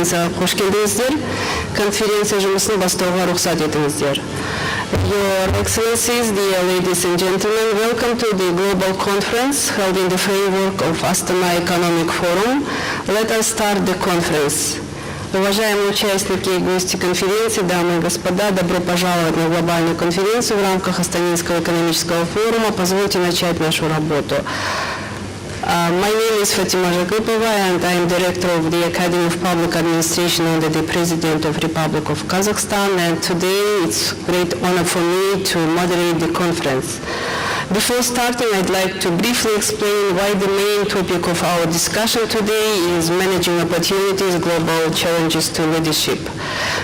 конференция хош келдиңиздер. Конференция жұмысын бастауға рұқсат етіңіздер. Your Excellencies, dear ladies and gentlemen, welcome to the global conference held in the framework of Astana Economic Forum. Let us start the conference. Уважаемые участники и гости конференции, дамы и господа, добро пожаловать на глобальную конференцию в рамках Астанинского экономического форума. Позвольте начать нашу работу. My name is Fatima Zhagipova and I am director of the Academy of Public Administration under the President of Republic of Kazakhstan, and today it's a great honor for me to moderate the conference. Before starting, I'd like to briefly explain why the main topic of our discussion today is managing opportunities, global challenges to leadership.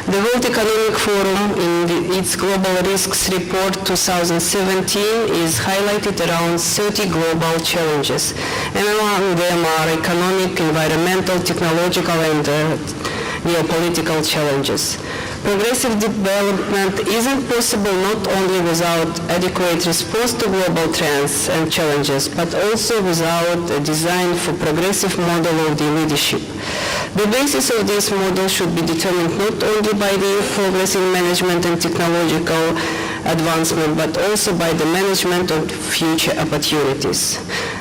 The World Economic Forum, in its Global Risks Report 2017, is highlighted around 30 global challenges, and among them are economic, environmental, technological, and geopolitical challenges. Progressive development isn't possible not only without adequate response to global trends and challenges, but also without a design for progressive model of the leadership. The basis of this model should be determined not only by the progress in management and technological advancement, but also by the management of future opportunities.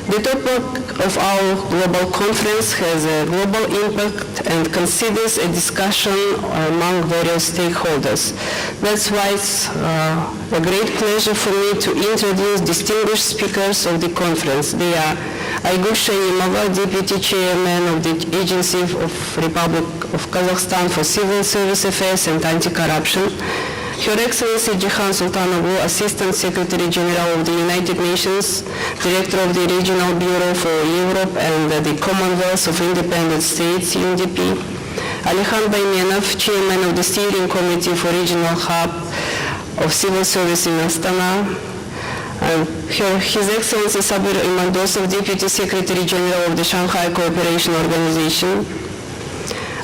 The topic of our global conference has a global impact and considers a discussion among various stakeholders. That's why it's a great pleasure for me to introduce distinguished speakers of the conference. They are Aygur Shaimova, Deputy Chairman of the Agency of Republic of Kazakhstan for Civil Service Affairs and Anti-Corruption. Her Excellency Jihan Sultanoglu, Assistant Secretary General of the United Nations, Director of the Regional Bureau for Europe and the Commonwealth of Independent States, UNDP. Alihan Baymenov, Chairman of the Steering Committee for Regional Hub of Civil Service in Astana. His Excellency Sabir Imandosov, Deputy Secretary General of the Shanghai Cooperation Organization.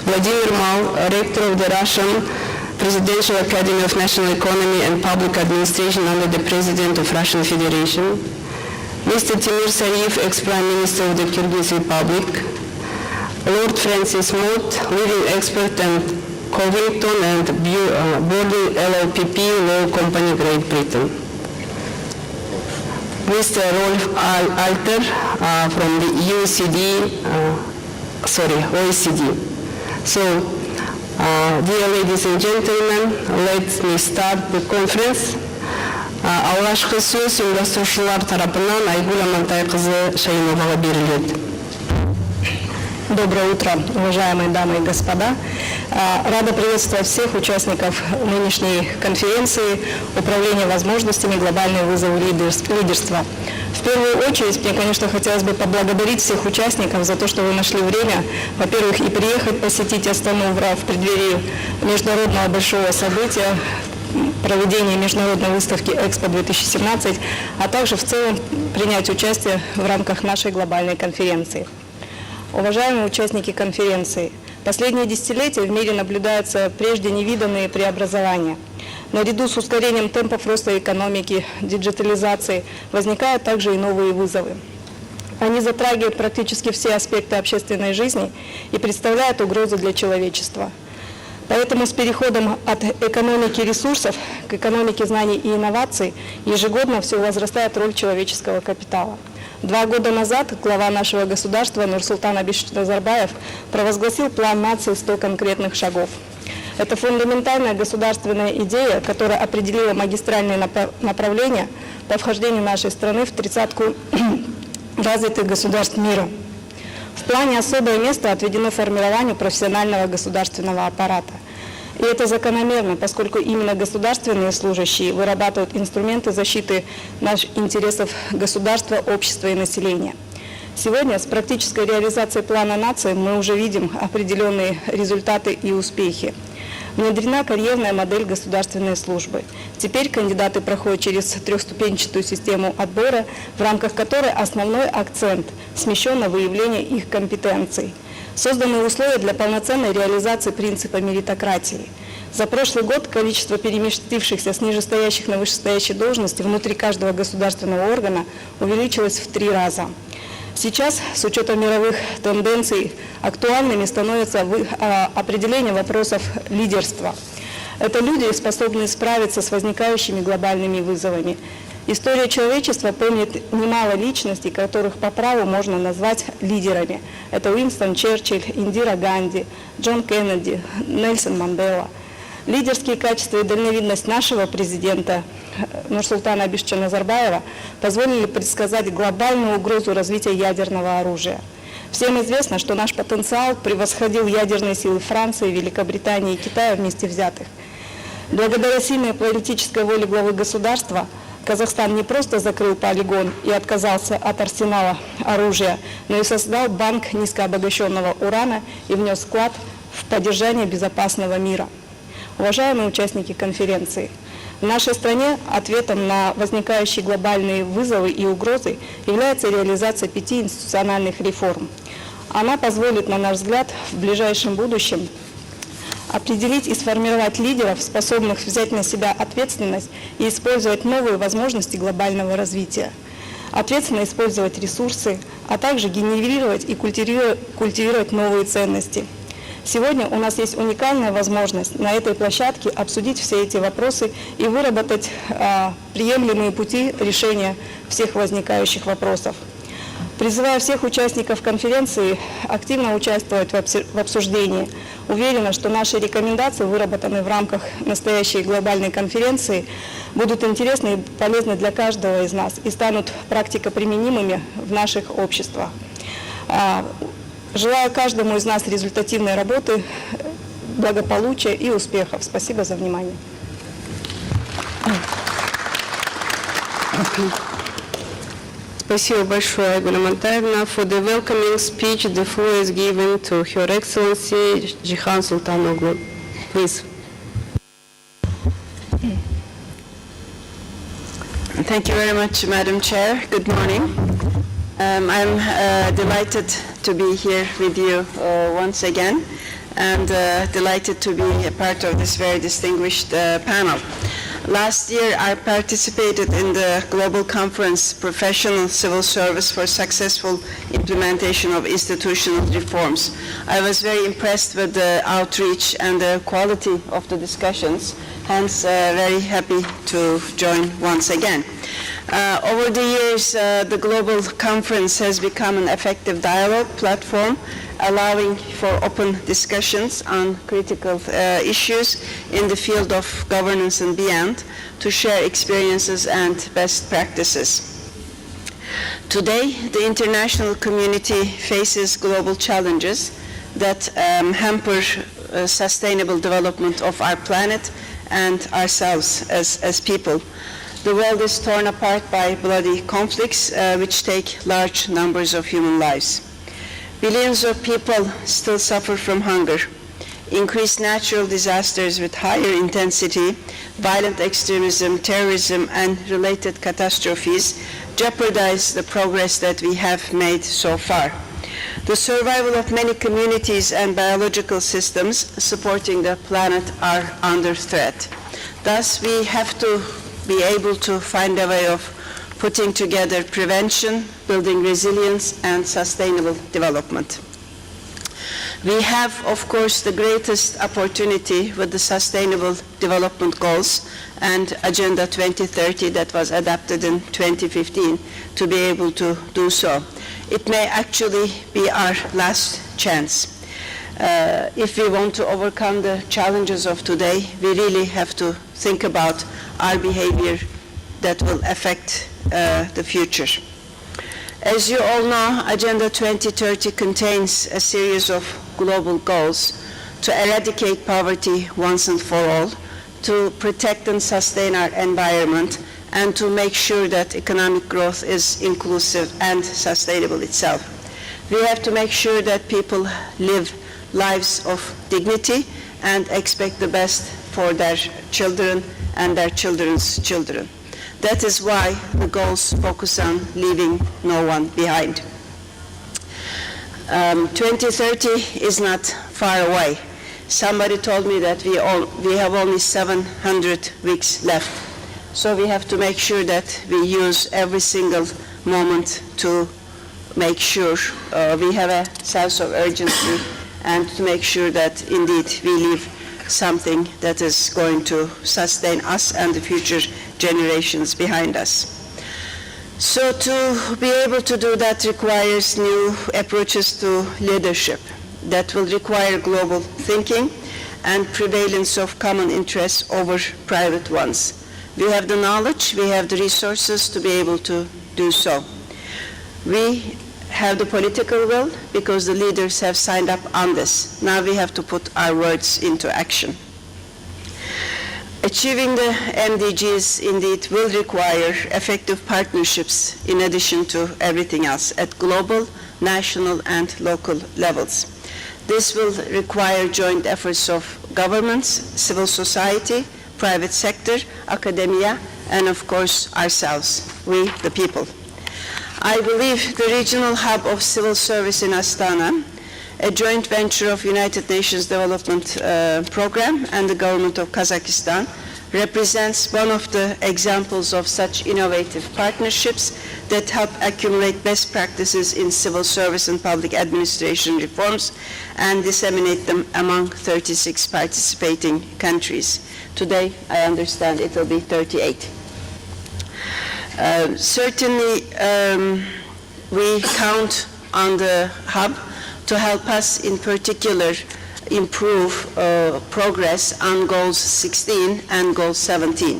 Vladimir Mal, Rector of the Russian Presidential Academy of National Economy and Public Administration under the President of Russian Federation. Mr. Timur Sariev, ex-Prime Minister of the Kyrgyz Republic. Lord Francis Mott, leading expert and Covington and Borden LLPP Law Company, Great Britain. Mr. Rolf Alter from the OECD. So, dear ladies and gentlemen, let me start the conference. Алғашқы сөз ұйымдастырушылар тарапынан Айгуль Амантайқызы Шаимоваға беріледі. Доброе утро, уважаемые дамы и господа. Рада приветствовать всех участников нынешней конференции «Управление возможностями. Глобальные вызовы лидерства». В первую очередь, мне, конечно, хотелось бы поблагодарить всех участников за то, что вы нашли время, во-первых, и приехать посетить Астану в преддверии международного большого события, проведения международной выставки «Экспо-2017», а также в целом принять участие в рамках нашей глобальной конференции. Уважаемые участники конференции, последние десятилетия в мире наблюдаются прежде невиданные преобразования. Наряду с ускорением темпов роста экономики, диджитализации возникают также и новые вызовы. Они затрагивают практически все аспекты общественной жизни и представляют угрозу для человечества. Поэтому с переходом от экономики ресурсов к экономике знаний и инноваций ежегодно все возрастает роль человеческого капитала. 2 года назад глава нашего государства Нурсултан Абишевич Назарбаев провозгласил план нации 100 конкретных шагов. Это фундаментальная государственная идея, которая определила магистральные направления по вхождению нашей страны в 30-ку развитых государств мира. В плане особое место отведено формированию профессионального государственного аппарата. И это закономерно, поскольку именно государственные служащие вырабатывают инструменты защиты наших интересов государства, общества и населения. Сегодня с практической реализацией плана нации мы уже видим определенные результаты и успехи. Внедрена карьерная модель государственной службы. Теперь кандидаты проходят через трехступенчатую систему отбора, в рамках которой основной акцент смещен на выявление их компетенций. Созданы условия для полноценной реализации принципа меритократии. За прошлый год количество переместившихся с нижестоящих на вышестоящие должности внутри каждого государственного органа увеличилось в 3 раза. Сейчас, с учетом мировых тенденций, актуальными становится определение вопросов лидерства. Это люди, способные справиться с возникающими глобальными вызовами. История человечества помнит немало личностей, которых по праву можно назвать лидерами. Это Уинстон Черчилль, Индира Ганди, Джон Кеннеди, Нельсон Мандела. Лидерские качества и дальновидность нашего президента Нурсултана Абишевича Назарбаева позволили предсказать глобальную угрозу развития ядерного оружия. Всем известно, что наш потенциал превосходил ядерные силы Франции, Великобритании и Китая вместе взятых. Благодаря сильной политической воле главы государства Казахстан не просто закрыл полигон и отказался от арсенала оружия, но и создал банк низкообогащенного урана и внес вклад в поддержание безопасного мира. Уважаемые участники конференции, в нашей стране ответом на возникающие глобальные вызовы и угрозы является реализация 5 институциональных реформ. Она позволит, на наш взгляд, в ближайшем будущем определить и сформировать лидеров, способных взять на себя ответственность и использовать новые возможности глобального развития. Ответственно использовать ресурсы, а также генерировать и культивировать новые ценности. Сегодня у нас есть уникальная возможность на этой площадке обсудить все эти вопросы и выработать приемлемые пути решения всех возникающих вопросов. Призываю всех участников конференции активно участвовать в обсуждении. Уверена, что наши рекомендации, выработанные в рамках настоящей глобальной конференции, будут интересны и полезны для каждого из нас и станут практикоприменимыми в наших обществах. Желаю каждому из нас результативной работы, благополучия и успехов. Спасибо за внимание. Спасибо большое, Айгуль Амантаевна. For the welcoming speech, the floor is given to Her Excellency Jihan Sultanoglu. Please. Thank you very much, Madam Chair. Good morning. I'm delighted to be here with you once again and delighted to be a part of this very distinguished panel. Last year, I participated in the Global Conference Professional Civil Service for Successful Implementation of Institutional Reforms. I was very impressed with the outreach and the quality of the discussions, hence very happy to join once again. Over the years, the Global Conference has become an effective dialogue platform, allowing for open discussions on critical issues in the field of governance and beyond, to share experiences and best practices. Today, the international community faces global challenges that hamper sustainable development of our planet and ourselves as people. The world is torn apart by bloody conflicts which take large numbers of human lives. Billions of people still suffer from hunger. Increased natural disasters with higher intensity, violent extremism, terrorism, and related catastrophes jeopardize the progress that we have made so far. The survival of many communities and biological systems supporting the planet are under threat. Thus, we have to be able to find a way of putting together prevention, building resilience, and sustainable development. We have, of course, the greatest opportunity with the Sustainable Development Goals and Agenda 2030 that was adopted in 2015 to be able to do so. It may actually be our last chance. If we want to overcome the challenges of today, we really have to think about our behavior that will affect the future. As you all know, Agenda 2030 contains a series of global goals to eradicate poverty once and for all, to protect and sustain our environment, and to make sure that economic growth is inclusive and sustainable itself. We have to make sure that people live lives of dignity and expect the best for their children and their children's children. That is why the goals focus on leaving no one behind. 2030 is not far away. Somebody told me that we have only 700 weeks left. So we have to make sure that we use every single moment to make sure we have a sense of urgency and to make sure that indeed we leave something that is going to sustain us and the future generations behind us. So to be able to do that requires new approaches to leadership that will require global thinking and prevalence of common interests over private ones. We have the knowledge, we have the resources to be able to do so. We have the political will because the leaders have signed up on this. Now we have to put our words into action. Achieving the MDGs indeed will require effective partnerships in addition to everything else at global, national, and local levels. This will require joint efforts of governments, civil society, private sector, academia, and of course ourselves, we the people. I believe the regional hub of civil service in Astana, a joint venture of United Nations Development Program and the government of Kazakhstan, represents one of the examples of such innovative partnerships that help accumulate best practices in civil service and public administration reforms and disseminate them among 36 participating countries. Today, I understand it will be 38. Certainly, we count on the hub to help us in particular improve progress on goals 16 and goal 17.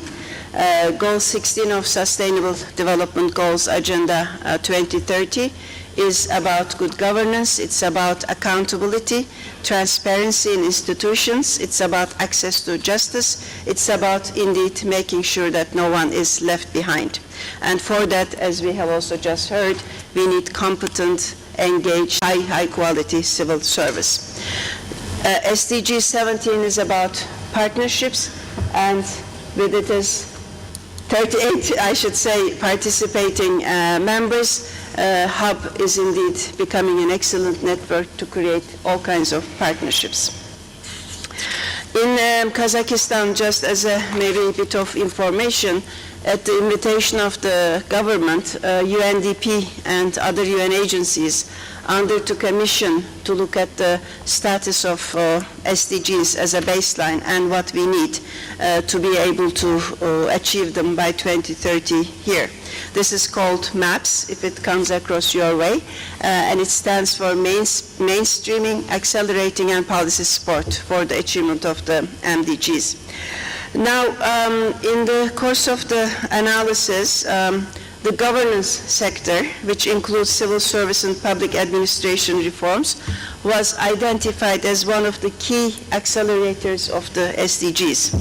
Goal 16 of Sustainable Development Goals Agenda 2030 is about good governance, it's about accountability, transparency in institutions, it's about access to justice, it's about indeed making sure that no one is left behind. And for that, as we have also just heard, we need competent, engaged, high quality civil service. SDG 17 is about partnerships, and with it is 38, I should say, participating members. Hub is indeed becoming an excellent network to create all kinds of partnerships. In Kazakhstan, just as a maybe a bit of information, at the invitation of the government, UNDP and other UN agencies undertook a mission to look at the status of SDGs as a baseline and what we need to be able to achieve them by 2030 here. This is called MAPS, if it comes across your way, and it stands for Mainstreaming, Accelerating, and Policy Support for the Achievement of the MDGs. Now, in the course of the analysis, the governance sector, which includes civil service and public administration reforms, was identified as one of the key accelerators of the SDGs.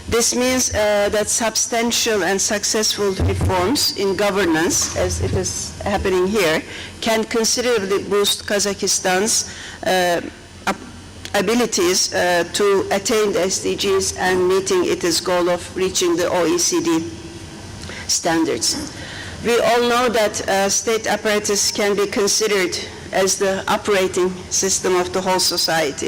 This means that substantial and successful reforms in governance, as it is happening here, can considerably boost Kazakhstan's abilities to attain the SDGs and meeting its goal of reaching the OECD standards. We all know that state apparatus can be considered as the operating system of the whole society.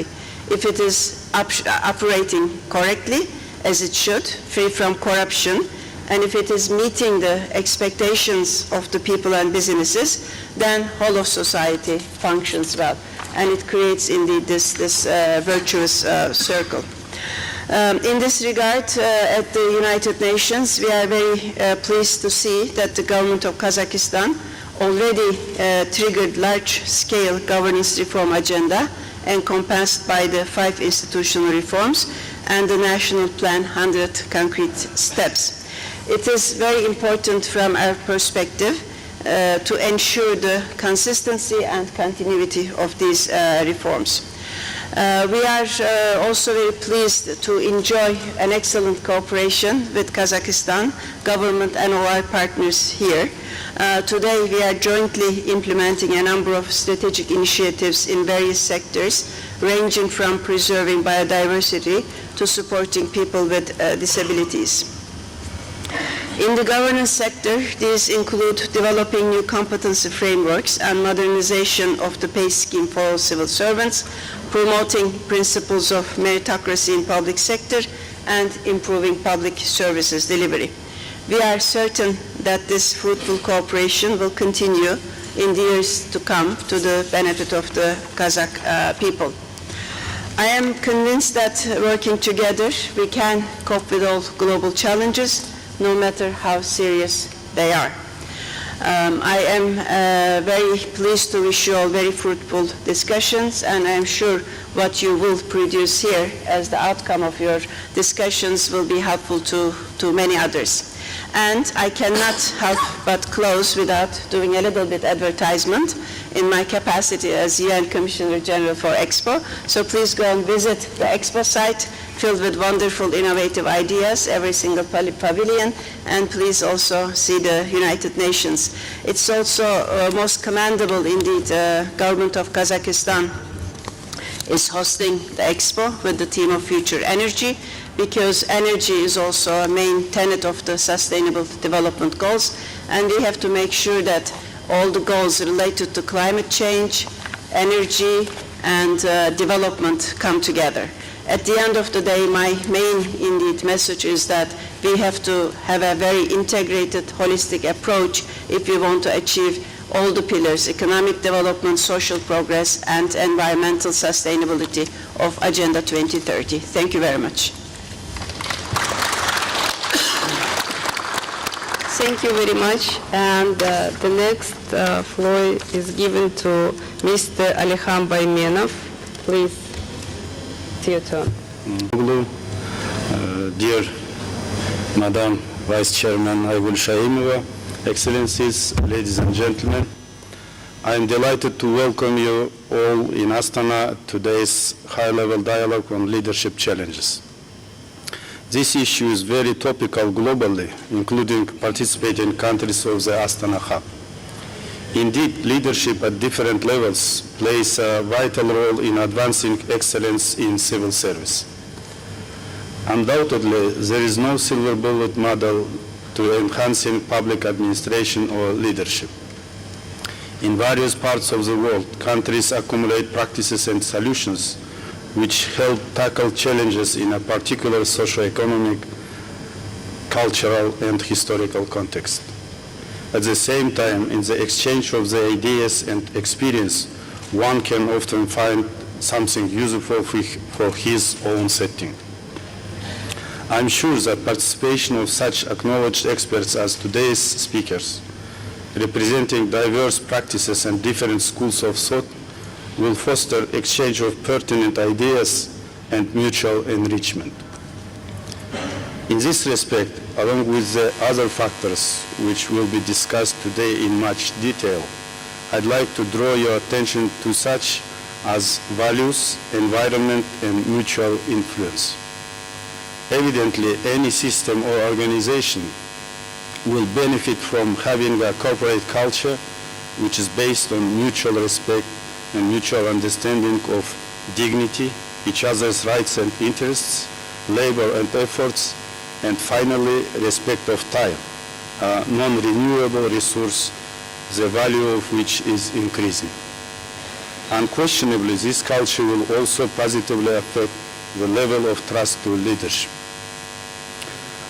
If it is operating correctly, as it should, free from corruption, and if it is meeting the expectations of the people and businesses, then whole of society functions well. And it creates indeed this virtuous circle. In this regard, at the United Nations, we are very pleased to see that the government of Kazakhstan already triggered large-scale governance reform agenda encompassed by the 5 institutional reforms and the National Plan 100 concrete steps. It is very important from our perspective to ensure the consistency and continuity of these reforms. We are also very pleased to enjoy an excellent cooperation with Kazakhstan government and all our partners here. Today we are jointly implementing a number of strategic initiatives in various sectors, ranging from preserving biodiversity to supporting people with disabilities. In the governance sector, these include developing new competency frameworks and modernization of the pay scheme for all civil servants, promoting principles of meritocracy in public sector, and improving public services delivery. We are certain that this fruitful cooperation will continue in the years to come to the benefit of the Kazakh people. I am convinced that working together we can cope with all global challenges, no matter how serious they are. I am very pleased to wish you all very fruitful discussions, and I am sure what you will produce here as the outcome of your discussions will be helpful to many others. And I cannot help but close without doing a little bit advertisement in my capacity as UN Commissioner General for Expo. So please go and visit the Expo site filled with wonderful, innovative ideas, every single pavilion, and please also see the United Nations. It's also most commendable indeed. Government of Kazakhstan is hosting the Expo with the theme of future energy, because energy is also a main tenet of the Sustainable Development Goals, and we have to make sure that all the goals related to climate change, energy, and development come together. At the end of the day, my main indeed message is that we have to have a very integrated, holistic approach if we want to achieve all the pillars: economic development, social progress, and environmental sustainability of Agenda 2030. Thank you very much. Thank you very much. And the next floor is given to Mr. Alexan Baymenov. Please, it's your turn. Dear Madam Vice Chairman Aygul Shaimova, Excellencies, ladies and gentlemen, I am delighted to welcome you all in Astana today's high-level dialogue on leadership challenges. This issue is very topical globally, including participating countries of the Astana Hub. Indeed, leadership at different levels plays a vital role in advancing excellence in civil service. Undoubtedly, there is no silver bullet model to enhancing public administration or leadership. In various parts of the world, countries accumulate practices and solutions which help tackle challenges in a particular socio-economic, cultural, and historical context. At the same time, in the exchange of the ideas and experience, one can often find something useful for his own setting. I'm sure that participation of such acknowledged experts as today's speakers, representing diverse practices and different schools of thought, will foster exchange of pertinent ideas and mutual enrichment. In this respect, along with the other factors which will be discussed today in much detail, I'd like to draw your attention to such as values, environment, and mutual influence. Evidently, any system or organization will benefit from having a corporate culture which is based on mutual respect and mutual understanding of dignity, each other's rights and interests, labor and efforts, and finally, respect of time, a non-renewable resource, the value of which is increasing. Unquestionably, this culture will also positively affect the level of trust to leadership.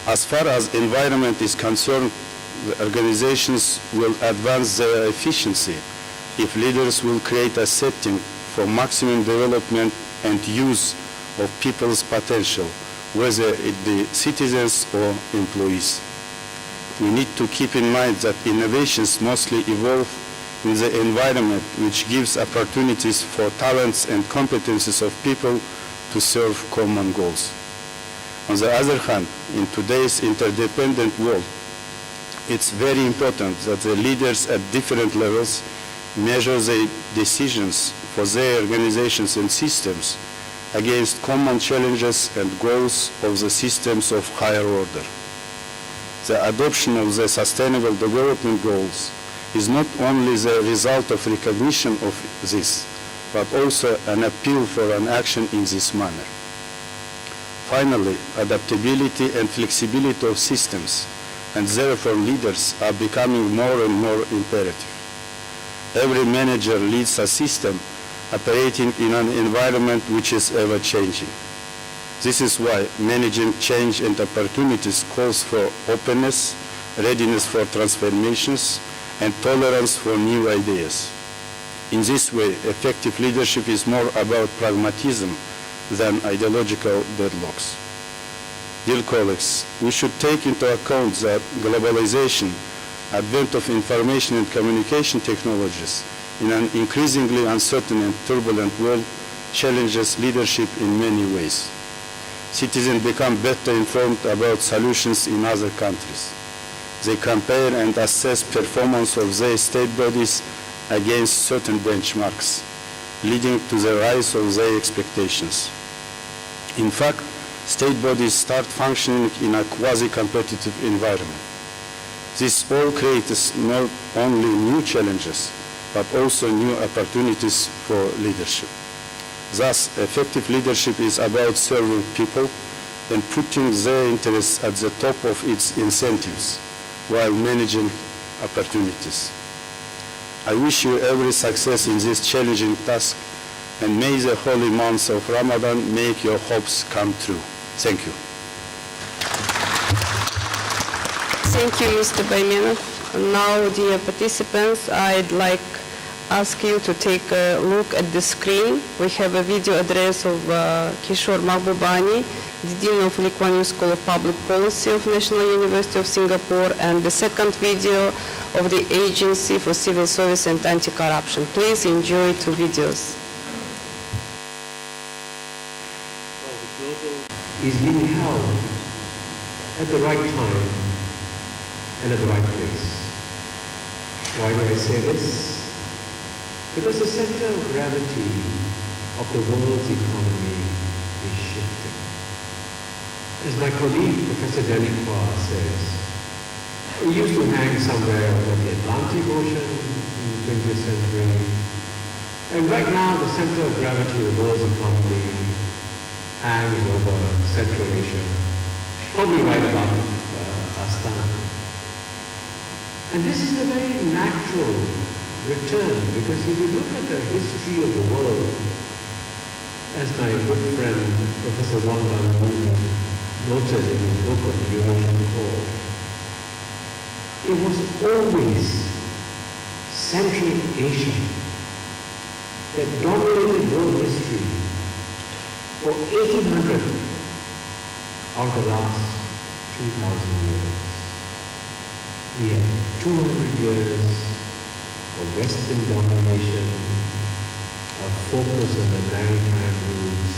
As far as environment is concerned, the organizations will advance their efficiency if leaders will create a setting for maximum development and use of people's potential, whether it be citizens or employees. We need to keep in mind that innovations mostly evolve in the environment, which gives opportunities for talents and competencies of people to serve common goals. On the other hand, in today's interdependent world, it's very important that the leaders at different levels measure their decisions for their organizations and systems against common challenges and goals of the systems of higher order. The adoption of the Sustainable Development Goals is not only the result of recognition of this, but also an appeal for an action in this manner. Finally, adaptability and flexibility of systems, and therefore leaders, are becoming more and more imperative. Every manager leads a system operating in an environment which is ever-changing. This is why managing change and opportunities calls for openness, readiness for transformations, and tolerance for new ideas. In this way, effective leadership is more about pragmatism than ideological deadlocks. Dear colleagues, we should take into account that globalization, advent of information and communication technologies in an increasingly uncertain and turbulent world challenges leadership in many ways. Citizens become better informed about solutions in other countries. They compare and assess performance of their state bodies against certain benchmarks, leading to the rise of their expectations. In fact, state bodies start functioning in a quasi-competitive environment. This all creates not only new challenges, but also new opportunities for leadership. Thus, effective leadership is about serving people and putting their interests at the top of its incentives while managing opportunities. I wish you every success in this challenging task, and may the holy months of Ramadan make your hopes come true. Thank you. Thank you, Mr. Baymenov. Now, dear participants, I'd like ask you to take a look at the screen. We have a video address of Kishore Mahbubani, the Dean of Lee Kuan Yew School of Public Policy of National University of Singapore, and the second video of the Agency for Civil Service and Anti-Corruption. Please enjoy two videos. Is being held at the right time and at the right place. Why do I say this? Because the center of gravity of the world's economy is shifting. As my colleague, Professor Delacroix, says, we used to hang somewhere over the Atlantic Ocean in the 20th century, and right now the center of gravity of the world's economy hangs over Central Asia, probably right above Astana. And this is a very natural return, because if you look at the history of the world, as my good friend Professor Wang Dangwu noted in his book on the Eurasian Core, it was always Central Asia that dominated world history for 1800 out of the last 2,000 years. We had 200 years of Western domination, of focus on the maritime routes.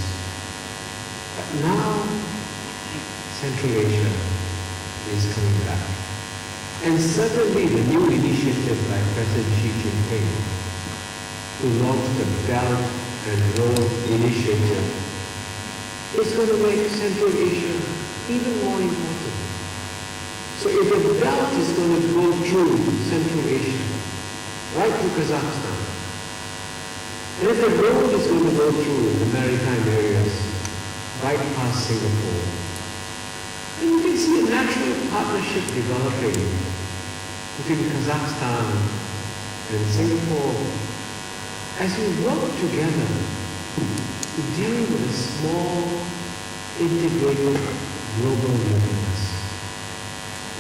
But now, Central Asia is coming back. And certainly the new initiative by President Xi Jinping to launch the Belt and Road Initiative is going to make Central Asia even more important. So if the belt is going to go through Central Asia, right to Kazakhstan, and if the road is going to go through the maritime areas, right past Singapore, then you can see a natural partnership developing between Kazakhstan and Singapore as we work together to deal with a small, integrated global universe.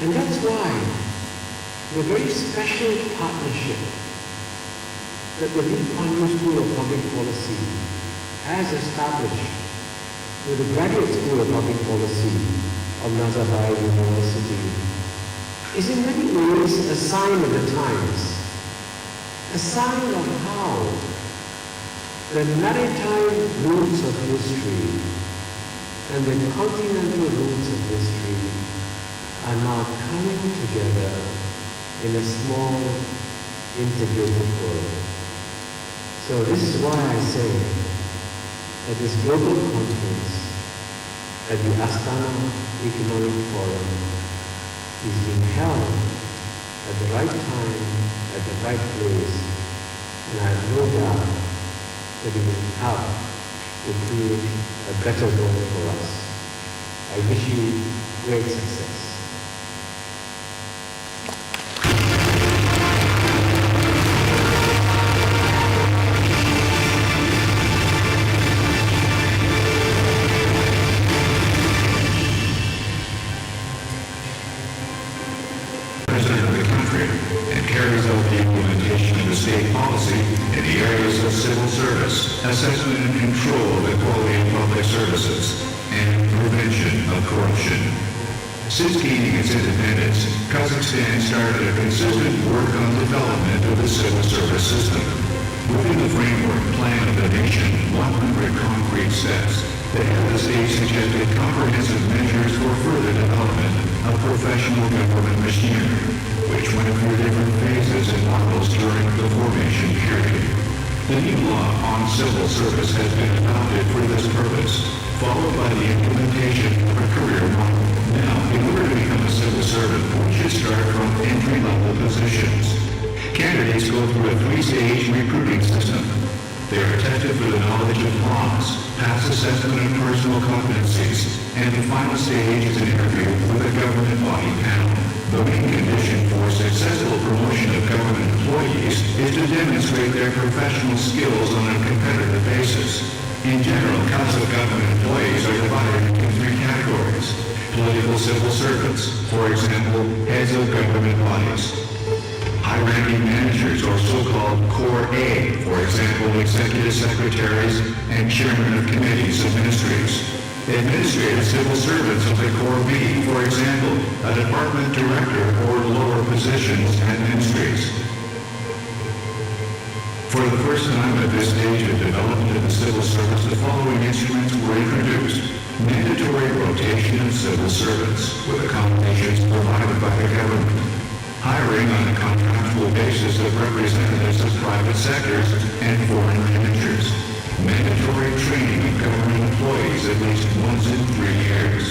And that's why the very special partnership that the Lee Kuan Yew School of Public Policy has established with the Graduate School of Public Policy of Nazarbayev University is in many ways a sign of the times, a sign of how the maritime roots of history and the continental roots of history are now coming together in a small, integrated world. So this is why I say that this global conference at the Astana Economic Forum is being held at the right time, at the right place, and I have no doubt that it will help to create a better world for us. I wish you great success. President of the country and carries areas of civil service, assessment and control of the quality of public services, and prevention of corruption. Since gaining its independence, Kazakhstan started a consistent work on development of the civil service system. Within the framework plan of the nation, 100 concrete steps, the head of the state suggested comprehensive measures for further development of professional government machinery, which went through different phases and models during the formation period. The new law on civil service has been adopted for this purpose, followed by the implementation of a career model. Now, in order to become a civil servant, we should start from entry-level positions. Candidates go through a three-stage recruiting system. They are tested for the knowledge of laws, pass assessment of personal competencies, and the final stage is an interview with a government body panel. The main condition for successful promotion of government employees is to demonstrate their professional skills on a competitive basis. In general, Kazakh government employees are divided into three categories. Political civil servants, for example, heads of government bodies. High-ranking managers, or so-called Core A, for example, executive secretaries and chairmen of committees of ministries. Administrative civil servants of the Core B, for example, a department director or lower positions at ministries. For the first time at this stage of development of the civil service, the following instruments were introduced. Mandatory rotation of civil servants with accommodations provided by the government. Hiring on a contractual basis of representatives of private sectors and foreign managers. Mandatory training of government employees at least once in 3 years.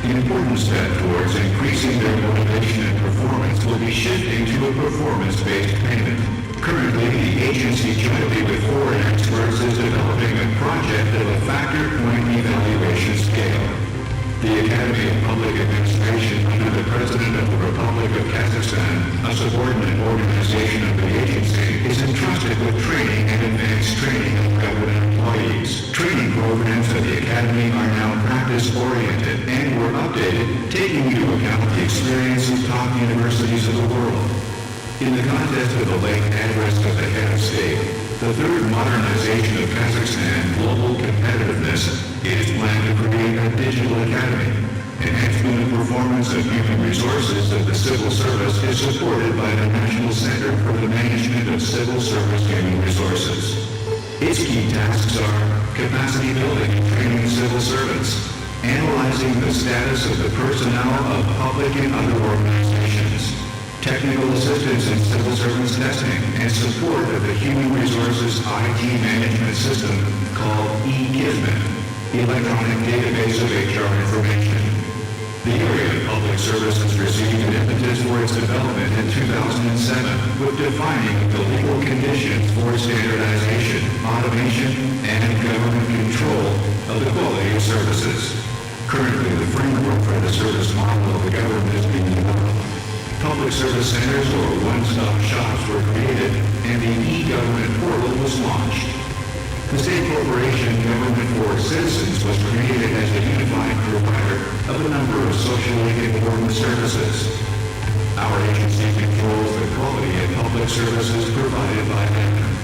An important step towards increasing their motivation and performance will be shifting to a performance-based payment. Currently, the agency jointly with foreign experts is developing a project of a factor point evaluation scale. The Academy of Public Administration under the President of the Republic of Kazakhstan, a subordinate organization of the agency, is entrusted with training and advanced training of government employees. Training programs at the Academy are now practice-oriented and were updated, taking into account the experience of top universities of the world. In the context of the late address of the head of state, the third modernization of Kazakhstan, global competitiveness, is planned to create a digital academy. Enhancement of performance of human resources of the civil service is supported by the National Center for the Management of Civil Service Human Resources. Its key tasks are capacity building and training civil servants, analyzing the status of the personnel of public and other organizations, technical assistance in civil service testing, and support of the human resources IT management system called eGizmet, Electronic Database of HR Information. The area of public services received an impetus for its development in 2007 with defining the legal conditions for standardization, automation, and government control of the quality of services. Currently, the framework for the service model of the government is being developed. Public service centers or one-stop shops were created, and the e-government portal was launched. The State Corporation Government for Citizens was created as a unified provider of a number of socially important services. Our agency controls the quality of public services provided by them.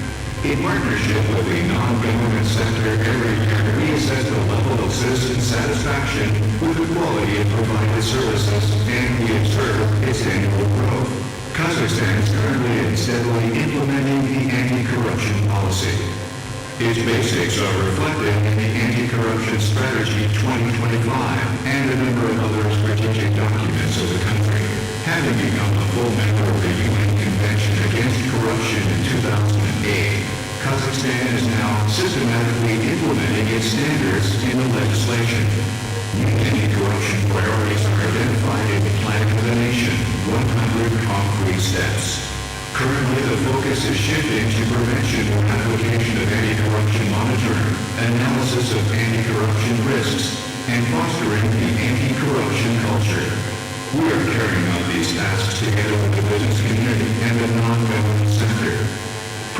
In partnership with the non-government sector, every year we assess the level of citizen satisfaction with the quality of provided services, and we observe its annual growth. Kazakhstan is currently and steadily implementing the anti-corruption policy. Its basics are reflected in the Anti-Corruption Strategy 2025 and a number of other strategic documents of the country. Having become a full member of the UN Convention Against Corruption in 2008, Kazakhstan is now systematically implementing its standards in the legislation. New anti-corruption priorities are identified in the Plan for the Nation, 100 concrete steps. Currently, the focus is shifting to prevention and application of anti-corruption monitoring, analysis of anti-corruption risks, and fostering the anti-corruption culture. We are carrying out these tasks together with the business community and the non-government sector.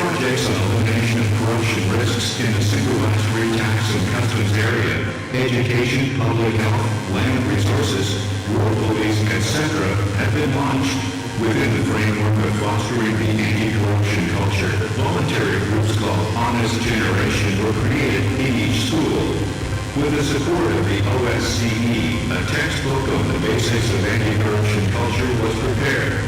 Projects on elimination of corruption risks in the single-class free tax and customs area, education, public health, land resources, rural police, etc. have been launched. Within the framework of fostering the anti-corruption culture, voluntary groups called Honest Generation were created in each school. With the support of the OSCE, a textbook on the basics of anti-corruption culture was prepared,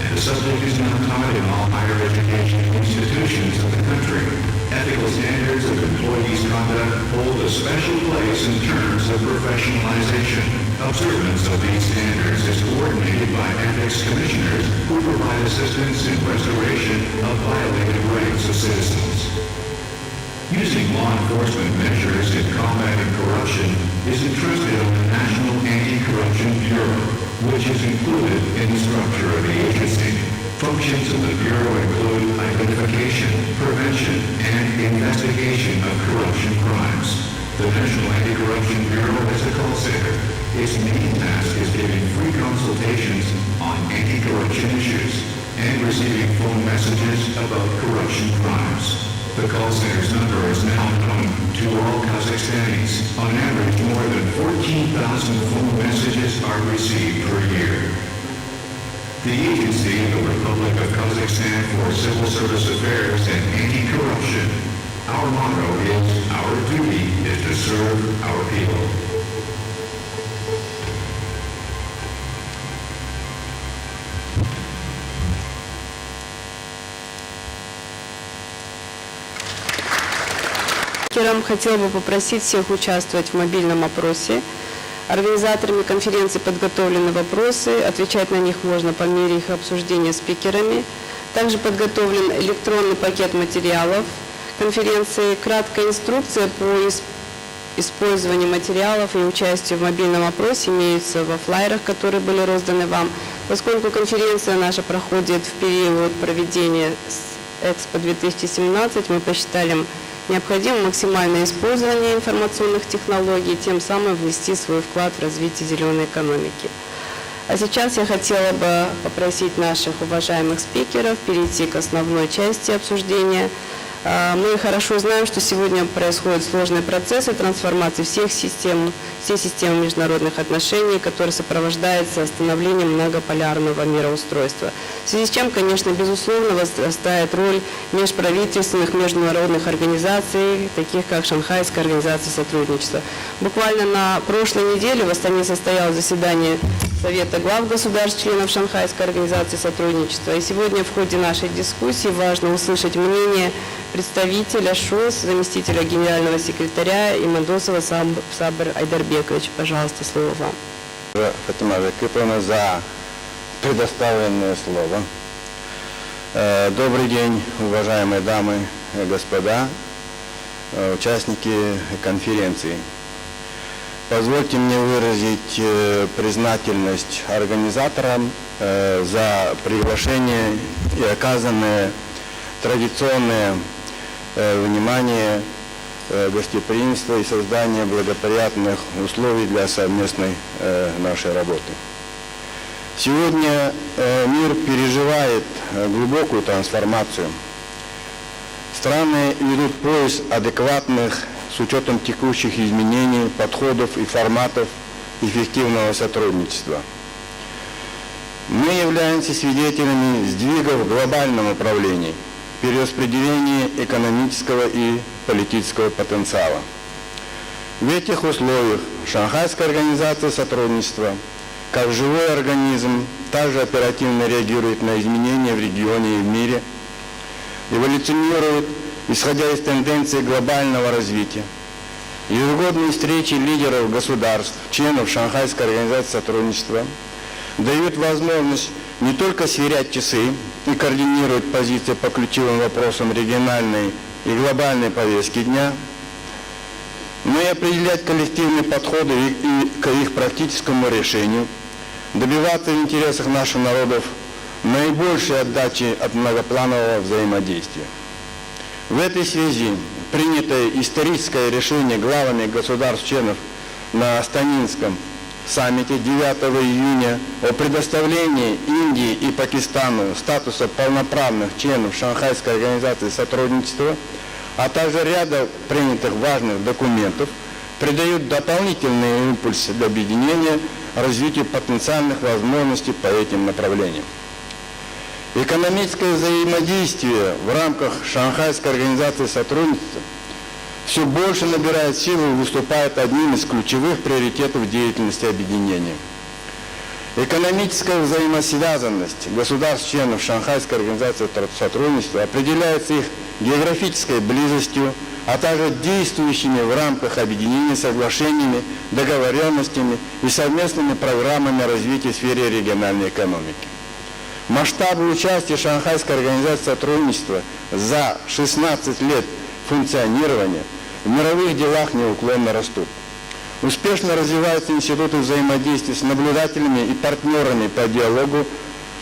and the subject is now taught in all higher education institutions of the country. Ethical standards of employees' conduct hold a special place in terms of professionalization. Observance of these standards is coordinated by ethics commissioners who provide assistance in restoration of violated rights of citizens. Using law enforcement measures in combating corruption is entrusted on the National Anti-Corruption Bureau, which is included in the structure of the agency. Functions of the Bureau include identification, prevention, and investigation of corruption crimes. The National Anti-Corruption Bureau has a call center. Its main task is giving free consultations on anti-corruption issues and receiving phone messages about corruption crimes. The call center's number is now known to all Kazakhstanis. On average, more than 14,000 phone messages are received per year. The agency of the Republic of Kazakhstan for Civil Service Affairs and Anti-Corruption. Our motto is, our duty is to serve our people. Хотела бы попросить всех участвовать в мобильном опросе. Организаторами конференции подготовлены вопросы, отвечать на них можно по мере их обсуждения спикерами. Также подготовлен электронный пакет материалов конференции, краткая инструкция по использованию материалов и участию в мобильном опросе имеются во флайерах, которые были розданы вам. Поскольку конференция наша проходит в период проведения Экспо 2017, мы посчитали необходимо максимальное использование информационных технологий, тем самым внести свой вклад в развитие зеленой экономики. А сейчас я хотела бы попросить наших уважаемых спикеров перейти к основной части обсуждения. Мы хорошо знаем, что сегодня происходят сложные процессы трансформации всей системы международных отношений, которые сопровождаются становлением многополярного мироустройства. В связи с чем, конечно, безусловно, возрастает роль межправительственных международных организаций, таких как Шанхайская организация сотрудничества. Буквально на прошлой неделе в Астане состоялось заседание Совета глав государств-членов Шанхайской организации сотрудничества. И сегодня в ходе нашей дискуссии важно услышать мнение представителя ШОС, заместителя генерального секретаря Имандосова Сабр Айдарбекович. Пожалуйста, слово вам. Фатима Закиповна, за предоставленное слово. Добрый день, уважаемые дамы и господа, участники конференции. Позвольте мне выразить признательность организаторам за приглашение и оказанное традиционное внимание, гостеприимство и создание благоприятных условий для совместной нашей работы. Сегодня мир переживает глубокую трансформацию. Страны ведут поиск адекватных с учетом текущих изменений, подходов и форматов эффективного сотрудничества. Мы являемся свидетелями сдвигов в глобальном управлении, перераспределения экономического и политического потенциала. В этих условиях Шанхайская организация сотрудничества, как живой организм, также оперативно реагирует на изменения в регионе и в мире, эволюционирует, исходя из тенденций глобального развития. Ежегодные встречи лидеров государств, членов Шанхайской организации сотрудничества дают возможность не только сверять часы и координировать позиции по ключевым вопросам региональной и глобальной повестки дня, но и определять коллективные подходы и к их практическому решению, добиваться в интересах наших народов наибольшей отдачи от многопланового взаимодействия. В этой связи принятое историческое решение главами государств-членов на Астанинском саммите 9 июня о предоставлении Индии и Пакистану статуса полноправных членов Шанхайской организации сотрудничества, а также ряда принятых важных документов, придают дополнительный импульс для объединения, развития потенциальных возможностей по этим направлениям. Экономическое взаимодействие в рамках Шанхайской организации сотрудничества все больше набирает силу и выступает одним из ключевых приоритетов деятельности объединения. Экономическая взаимосвязанность государств-членов Шанхайской организации сотрудничества определяется их географической близостью, а также действующими в рамках объединения соглашениями, договоренностями и совместными программами развития в сфере региональной экономики. Масштабы участия Шанхайской организации сотрудничества за 16 лет функционирования в мировых делах неуклонно растут. Успешно развиваются институты взаимодействия с наблюдателями и партнерами по диалогу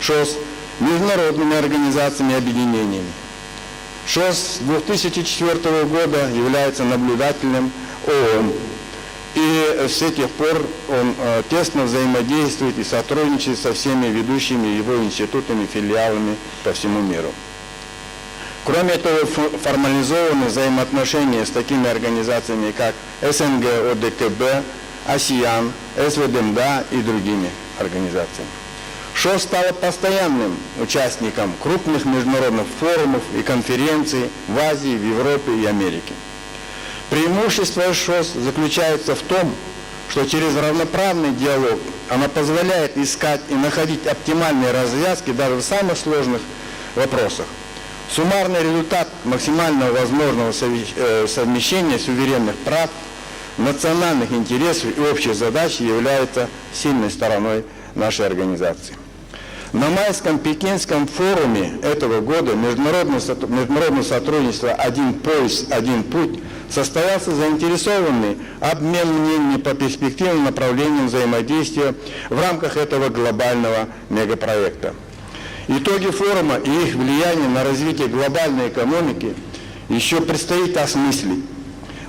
ШОС, международными организациями и объединениями. ШОС с 2004 года является наблюдателем ООН, и с этих пор он тесно взаимодействует и сотрудничает со всеми ведущими его институтами, филиалами по всему миру. Кроме этого, формализованы взаимоотношения с такими организациями, как СНГ, ОДКБ, АСЕАН, СВДМДА и другими организациями. ШОС стала постоянным участником крупных международных форумов и конференций в Азии, в Европе и Америке. Преимущество ШОС заключается в том, что через равноправный диалог она позволяет искать и находить оптимальные развязки даже в самых сложных вопросах. Суммарный результат максимального возможного совмещения суверенных прав, национальных интересов и общих задач является сильной стороной нашей организации. На майском пекинском форуме этого года международное сотрудничество «Один пояс, один путь» состоялся заинтересованный обмен мнениями по перспективным направлениям взаимодействия в рамках этого глобального мегапроекта. Итоги форума и их влияние на развитие глобальной экономики еще предстоит осмыслить.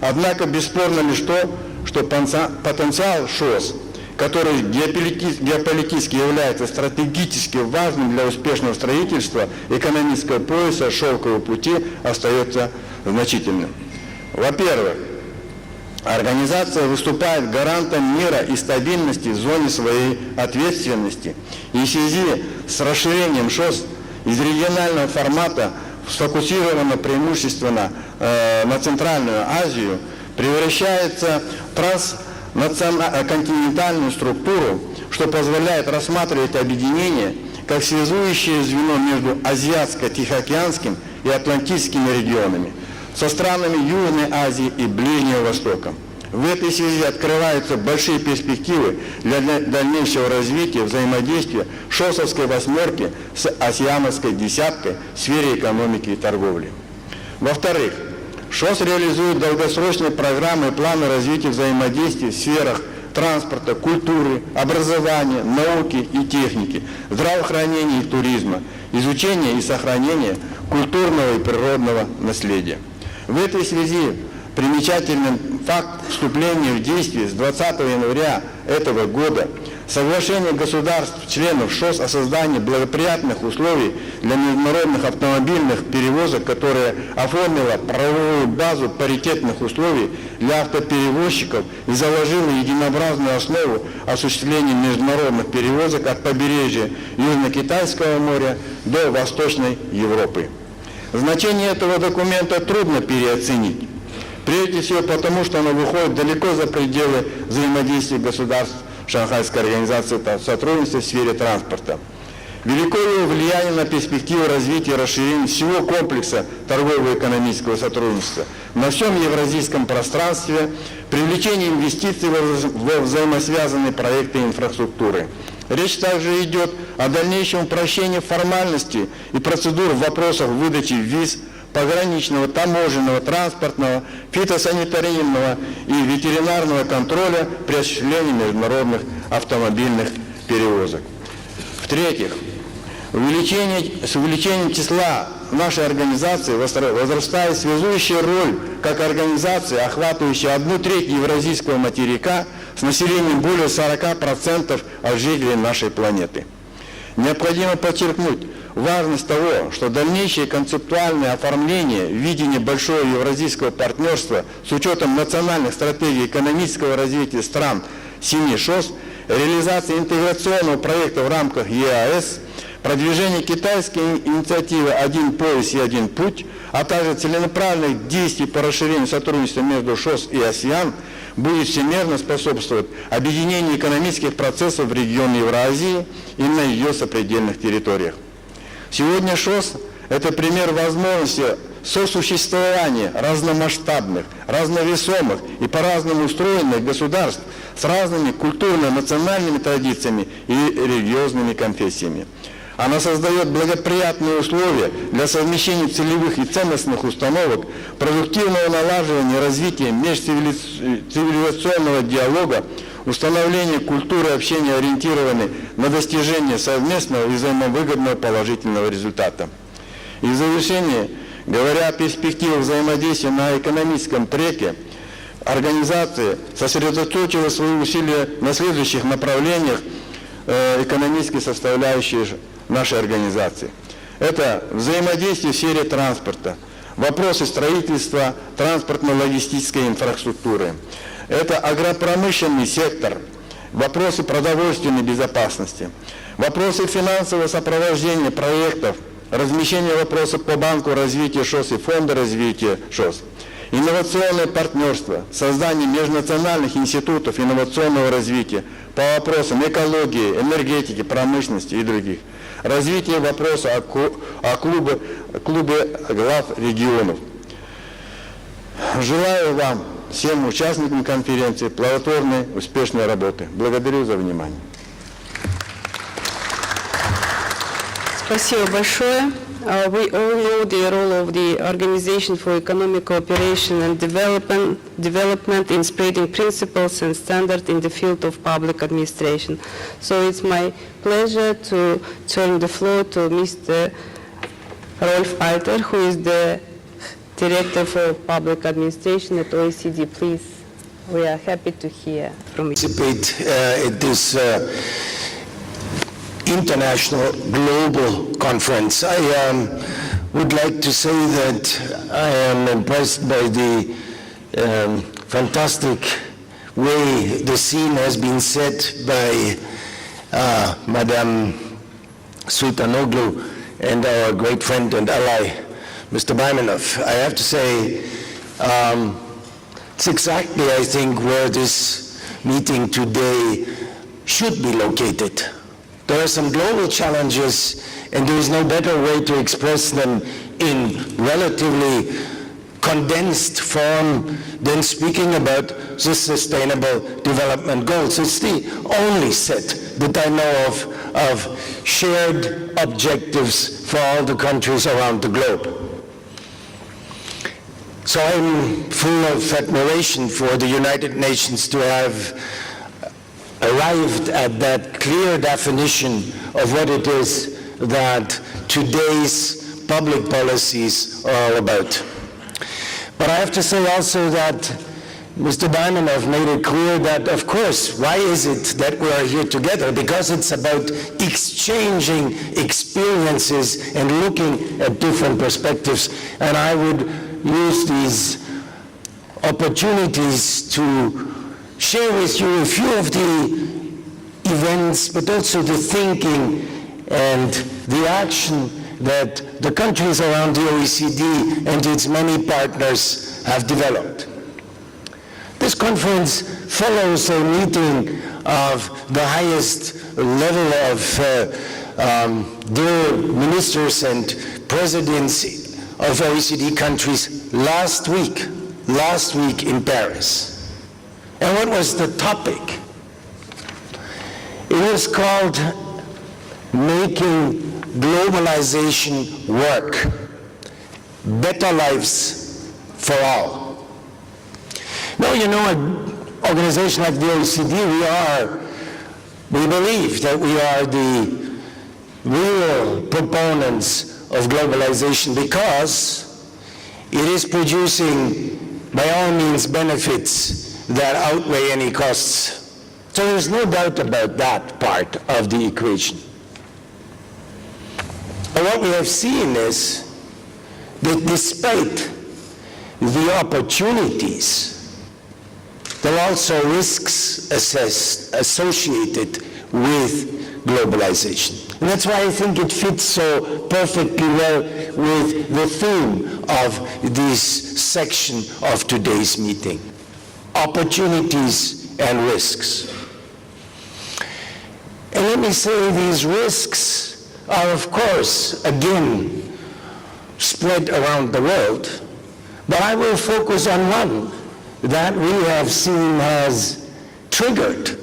Однако бесспорно лишь то, что потенциал ШОС, который геополитически является стратегически важным для успешного строительства экономического пояса шелкового пути, остается значительным. Во-первых, организация выступает гарантом мира и стабильности в зоне своей ответственности. И в связи с расширением ШОС из регионального формата, сфокусировано преимущественно на Центральную Азию, превращается в континентальную структуру, что позволяет рассматривать объединение как связующее звено между Азиатско-Тихоокеанским и Атлантическими регионами, со странами Южной Азии и Ближнего Востока. В этой связи открываются большие перспективы для дальнейшего развития взаимодействия ШОСовской восьмерки с Асиановской десяткой в сфере экономики и торговли. Во-вторых, ШОС реализует долгосрочные программы и планы развития взаимодействия в сферах транспорта, культуры, образования, науки и техники, здравоохранения и туризма, изучения и сохранения культурного и природного наследия. В этой связи примечательным факт вступления в действие с 20 января этого года соглашение государств-членов ШОС о создании благоприятных условий для международных автомобильных перевозок, которое оформило правовую базу паритетных условий для автоперевозчиков и заложило единообразную основу осуществления международных перевозок от побережья Южно-Китайского моря до Восточной Европы. Значение этого документа трудно переоценить. Прежде всего потому, что оно выходит далеко за пределы взаимодействия государств Шанхайской организации сотрудничества в сфере транспорта. Велико его влияние на перспективу развития и расширения всего комплекса торгово-экономического сотрудничества на всем евразийском пространстве, привлечение инвестиций во взаимосвязанные проекты инфраструктуры. Речь также идет о дальнейшем упрощении формальностей и процедур в вопросах выдачи виз, пограничного, таможенного, транспортного, фитосанитарийного и ветеринарного контроля при осуществлении международных автомобильных перевозок. В-третьих, с увеличением числа нашей организации возрастает связующая роль как организации, охватывающей 1/3 евразийского материка с населением более 40% от жителей нашей планеты. Необходимо подчеркнуть важность того, что дальнейшее концептуальное оформление видения большого евразийского партнерства с учетом национальных стратегий экономического развития стран 7 ШОС, реализация интеграционного проекта в рамках ЕАЭС продвижение китайской инициативы «Один пояс и один путь», а также целенаправленных действий по расширению сотрудничества между ШОС и АСЕАН будет всемерно способствовать объединению экономических процессов в регионе Евразии и на ее сопредельных территориях. Сегодня ШОС – это пример возможности сосуществования разномасштабных, разновесомых и по-разному устроенных государств с разными культурно-национальными традициями и религиозными конфессиями. Она создает благоприятные условия для совмещения целевых и ценностных установок, продуктивного налаживания и развития межцивилизационного диалога, установления культуры общения, ориентированной на достижение совместного и взаимовыгодного положительного результата. И в завершение, говоря о перспективах взаимодействия на экономическом треке, организация сосредоточила свои усилия на следующих направлениях экономической составляющей нашей организации. Это взаимодействие в сфере транспорта, вопросы строительства транспортно-логистической инфраструктуры. Это агропромышленный сектор, вопросы продовольственной безопасности, вопросы финансового сопровождения проектов, размещение вопросов по Банку развития ШОС и Фонда развития ШОС, инновационное партнерство, создание межнациональных институтов инновационного развития по вопросам экологии, энергетики, промышленности и других, развитие вопроса о клубе глав регионов. Желаю вам, всем участникам конференции, плодотворной, успешной работы. Благодарю за внимание. Спасибо большое. We all know the role of the Organization for Economic Cooperation and Development in spreading principles and standards in the field of public administration. So it's my pleasure to turn the floor to Mr. Rolf Alter, who is the Director for Public Administration at OECD. Please, we are happy to hear from you. Participate at this international global conference. I would like to say that I am impressed by the fantastic way the scene has been set by Madame Sultanoglu and our great friend and ally, Mr. Baimanov. I have to say, it's exactly, I think, where this meeting today should be located. There are some global challenges, and there is no better way to express them in relatively condensed form than speaking about the Sustainable Development Goals. It's the only set that I know of shared objectives for all the countries around the globe. So I'm full of admiration for the United Nations to have arrived at that clear definition of what it is that today's public policies are all about. But I have to say also that Mr. Baimanov made it clear that, of course, why is it that we are here together? Because it's about exchanging experiences and looking at different perspectives. And I would use these opportunities to share with you a few of the events, but also the thinking and the action that the countries around the OECD and its many partners have developed. This conference follows a meeting of the highest level of their ministers and presidents of OECD countries last week in Paris. And what was the topic? It was called Making Globalization Work, Better Lives for All. Now, you know, an organization like the OECD, we believe that we are the real proponents of globalization because it is producing, by all means, benefits that outweigh any costs. So there's no doubt about that part of the equation. But what we have seen is that despite the opportunities, there are also risks associated with globalization. And that's why I think it fits so perfectly well with the theme of this section of today's meeting: opportunities and risks. And let me say, these risks are, of course, again, spread around the world, but I will focus on one that we have seen has triggered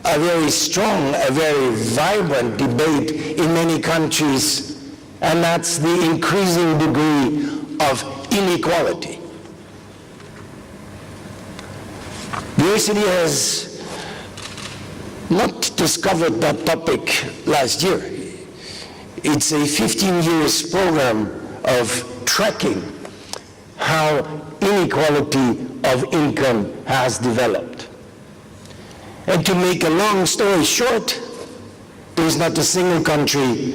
a very strong, a very vibrant debate in many countries, and that's the increasing degree of inequality. The OECD has not discovered that topic last year. It's a 15 years program of tracking how inequality of income has developed. And to make a long story short, there's not a single country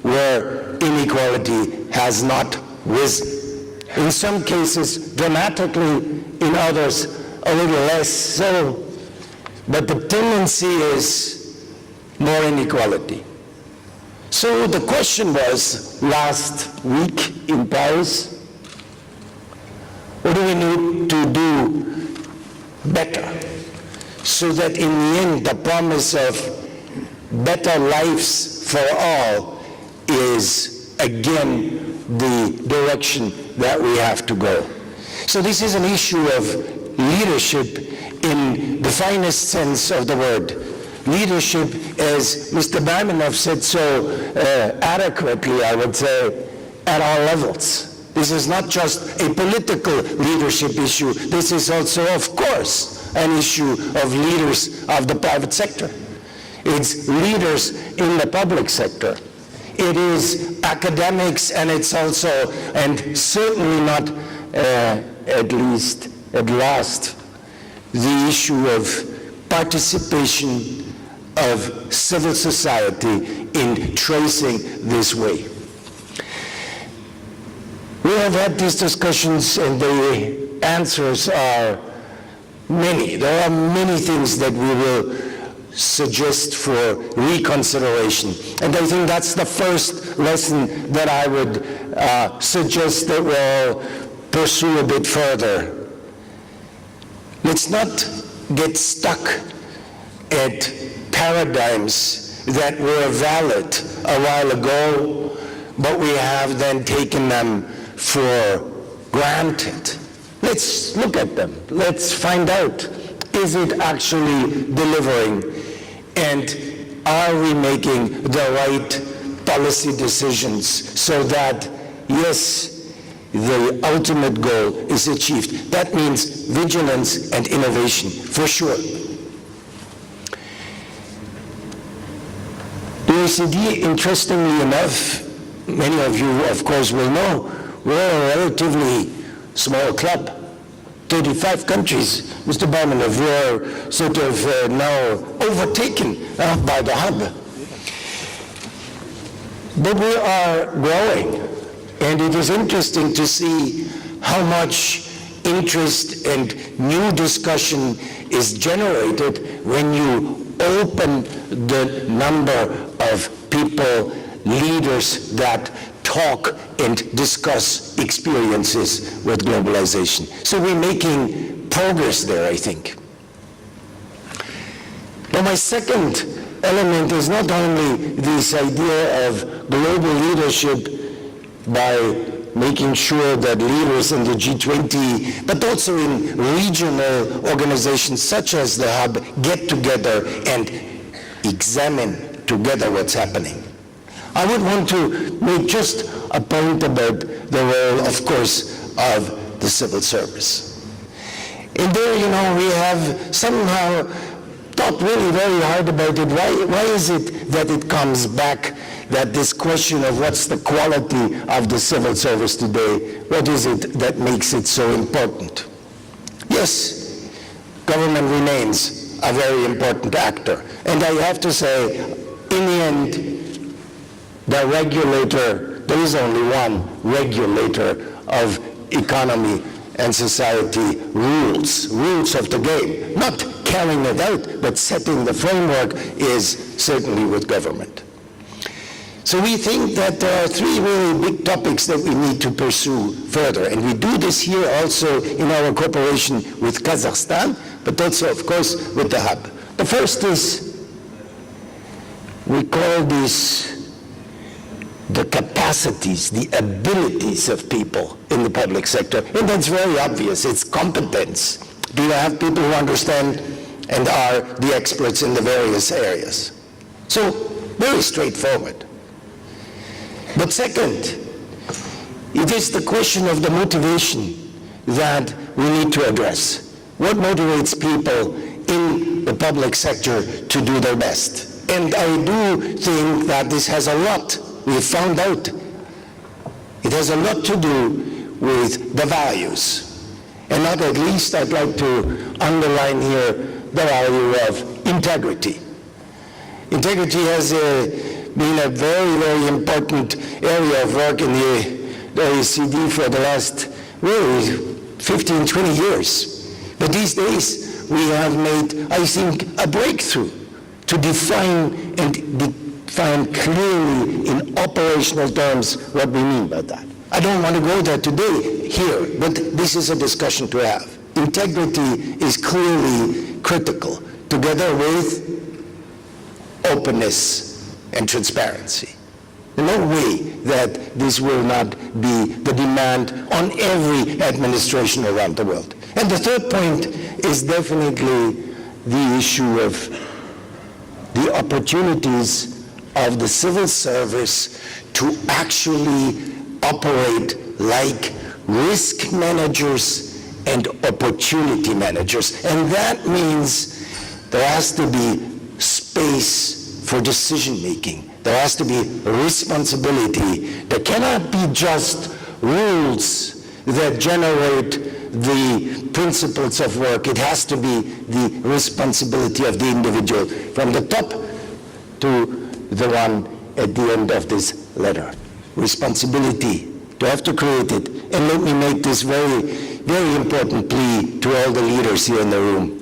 where inequality has not risen. In some cases dramatically, in others a little less so, but the tendency is more inequality. So the question was last week in Paris, what do we need to do better so that in the end the promise of better lives for all is again the direction that we have to go. So this is an issue of leadership in the finest sense of the word. Leadership, as Mr. Baimanoff said so adequately, I would say, at all levels. This is not just a political leadership issue. This is also, of course, an issue of leaders of the private sector. It's leaders in the public sector. It is academics, and it's also, and certainly not, at least at last, the issue of participation of civil society in tracing this way. We have had these discussions, and the answers are many. There are many things that we will suggest for reconsideration. And I think that's the first lesson that I would suggest that we'll pursue a bit further. Let's not get stuck at paradigms that were valid a while ago, but we have then taken them for granted. Let's look at them. Let's find out, is it actually delivering? And are we making the right policy decisions so that, yes, the ultimate goal is achieved? That means vigilance and innovation, for sure. The OECD, interestingly enough, many of you, of course, will know, we're a relatively small club. 35 countries. Mr. Baimanoff, we're sort of now overtaken by the hub. But we are growing, and it is interesting to see how much interest and new discussion is generated when you open the number of people, leaders that talk and discuss experiences with globalization. So we're making progress there, I think. Now, my second element is not only this idea of global leadership by making sure that leaders in the G20, but also in regional organizations such as the Hub, get together and examine together what's happening. I would want to make just a point about the role, of course, of the civil service. And there, you know, we have somehow thought really very hard about it. Why is it that it comes back, that this question of what's the quality of the civil service today, what is it that makes it so important? Yes, government remains a very important actor. And I have to say, in the end, the regulator, there is only one regulator of economy and society, rules of the game. Not carrying it out, but setting the framework is certainly with government. So we think that there are three really big topics that we need to pursue further. And we do this here also in our cooperation with Kazakhstan, but also, of course, with the hub. The first is, we call this the capacities, the abilities of people in the public sector. And that's very obvious. It's competence. Do you have people who understand and are the experts in the various areas? So, very straightforward. But second, it is the question of the motivation that we need to address. What motivates people in the public sector to do their best? And I do think that this has a lot, we found out, it has a lot to do with the values. And not at least, I'd like to underline here the value of integrity. Integrity has been a very, very important area of work in the OECD for the last, really, 15, 20 years. But these days, we have made, I think, a breakthrough to define clearly in operational terms what we mean by that. I don't want to go there today here, but this is a discussion to have. Integrity is clearly critical, together with openness and transparency. No way that this will not be the demand on every administration around the world. And the third point is definitely the issue of the opportunities of the civil service to actually operate like risk managers and opportunity managers. And that means there has to be space for decision making. There has to be responsibility. There cannot be just rules that generate the principles of work. It has to be the responsibility of the individual, from the top to the one at the end of this letter. Responsibility, to have to create it. And let me make this very, very important plea to all the leaders here in the room.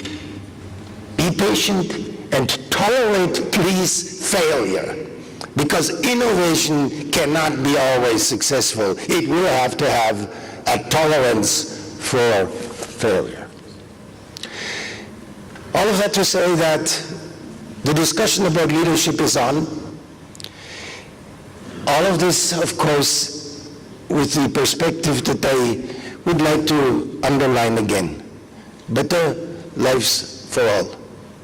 Be patient and tolerate, please, failure. Because innovation cannot be always successful. It will have to have a tolerance for failure. All of that to say that the discussion about leadership is on. All of this, of course, with the perspective that I would like to underline again. Better lives for all.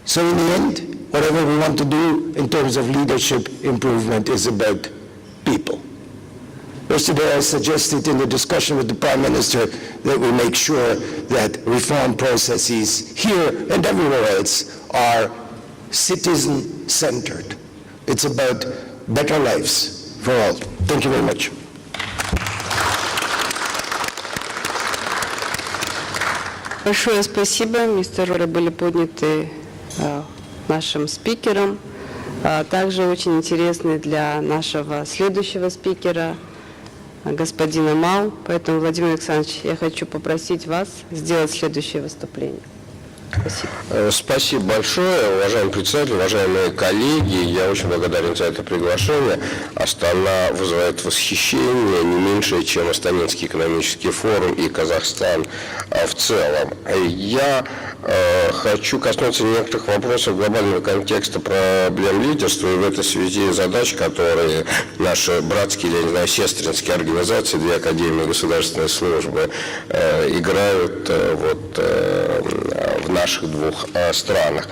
So in the end, whatever we want to do in terms of leadership improvement is about people. Yesterday I suggested in the discussion with the Prime Minister that we make sure that reform processes here and everywhere else are citizen-centered. It's about better lives for all. Thank you very much. Большое спасибо, мистер Роль, были подняты нашим спикером. Также очень интересный для нашего следующего спикера, господина Мау. Поэтому, Владимир Александрович, я хочу попросить вас сделать следующее выступление. Спасибо. Спасибо большое, уважаемый председатель, уважаемые коллеги. Я очень благодарен за это приглашение. Астана вызывает восхищение не меньше, чем Астанинский экономический форум и Казахстан в целом. Я хочу коснуться некоторых вопросов глобального контекста проблем лидерства, и в этой связи задач, которые наши братские, я не знаю, сестринские организации, две академии государственной службы играют в наших двух странах.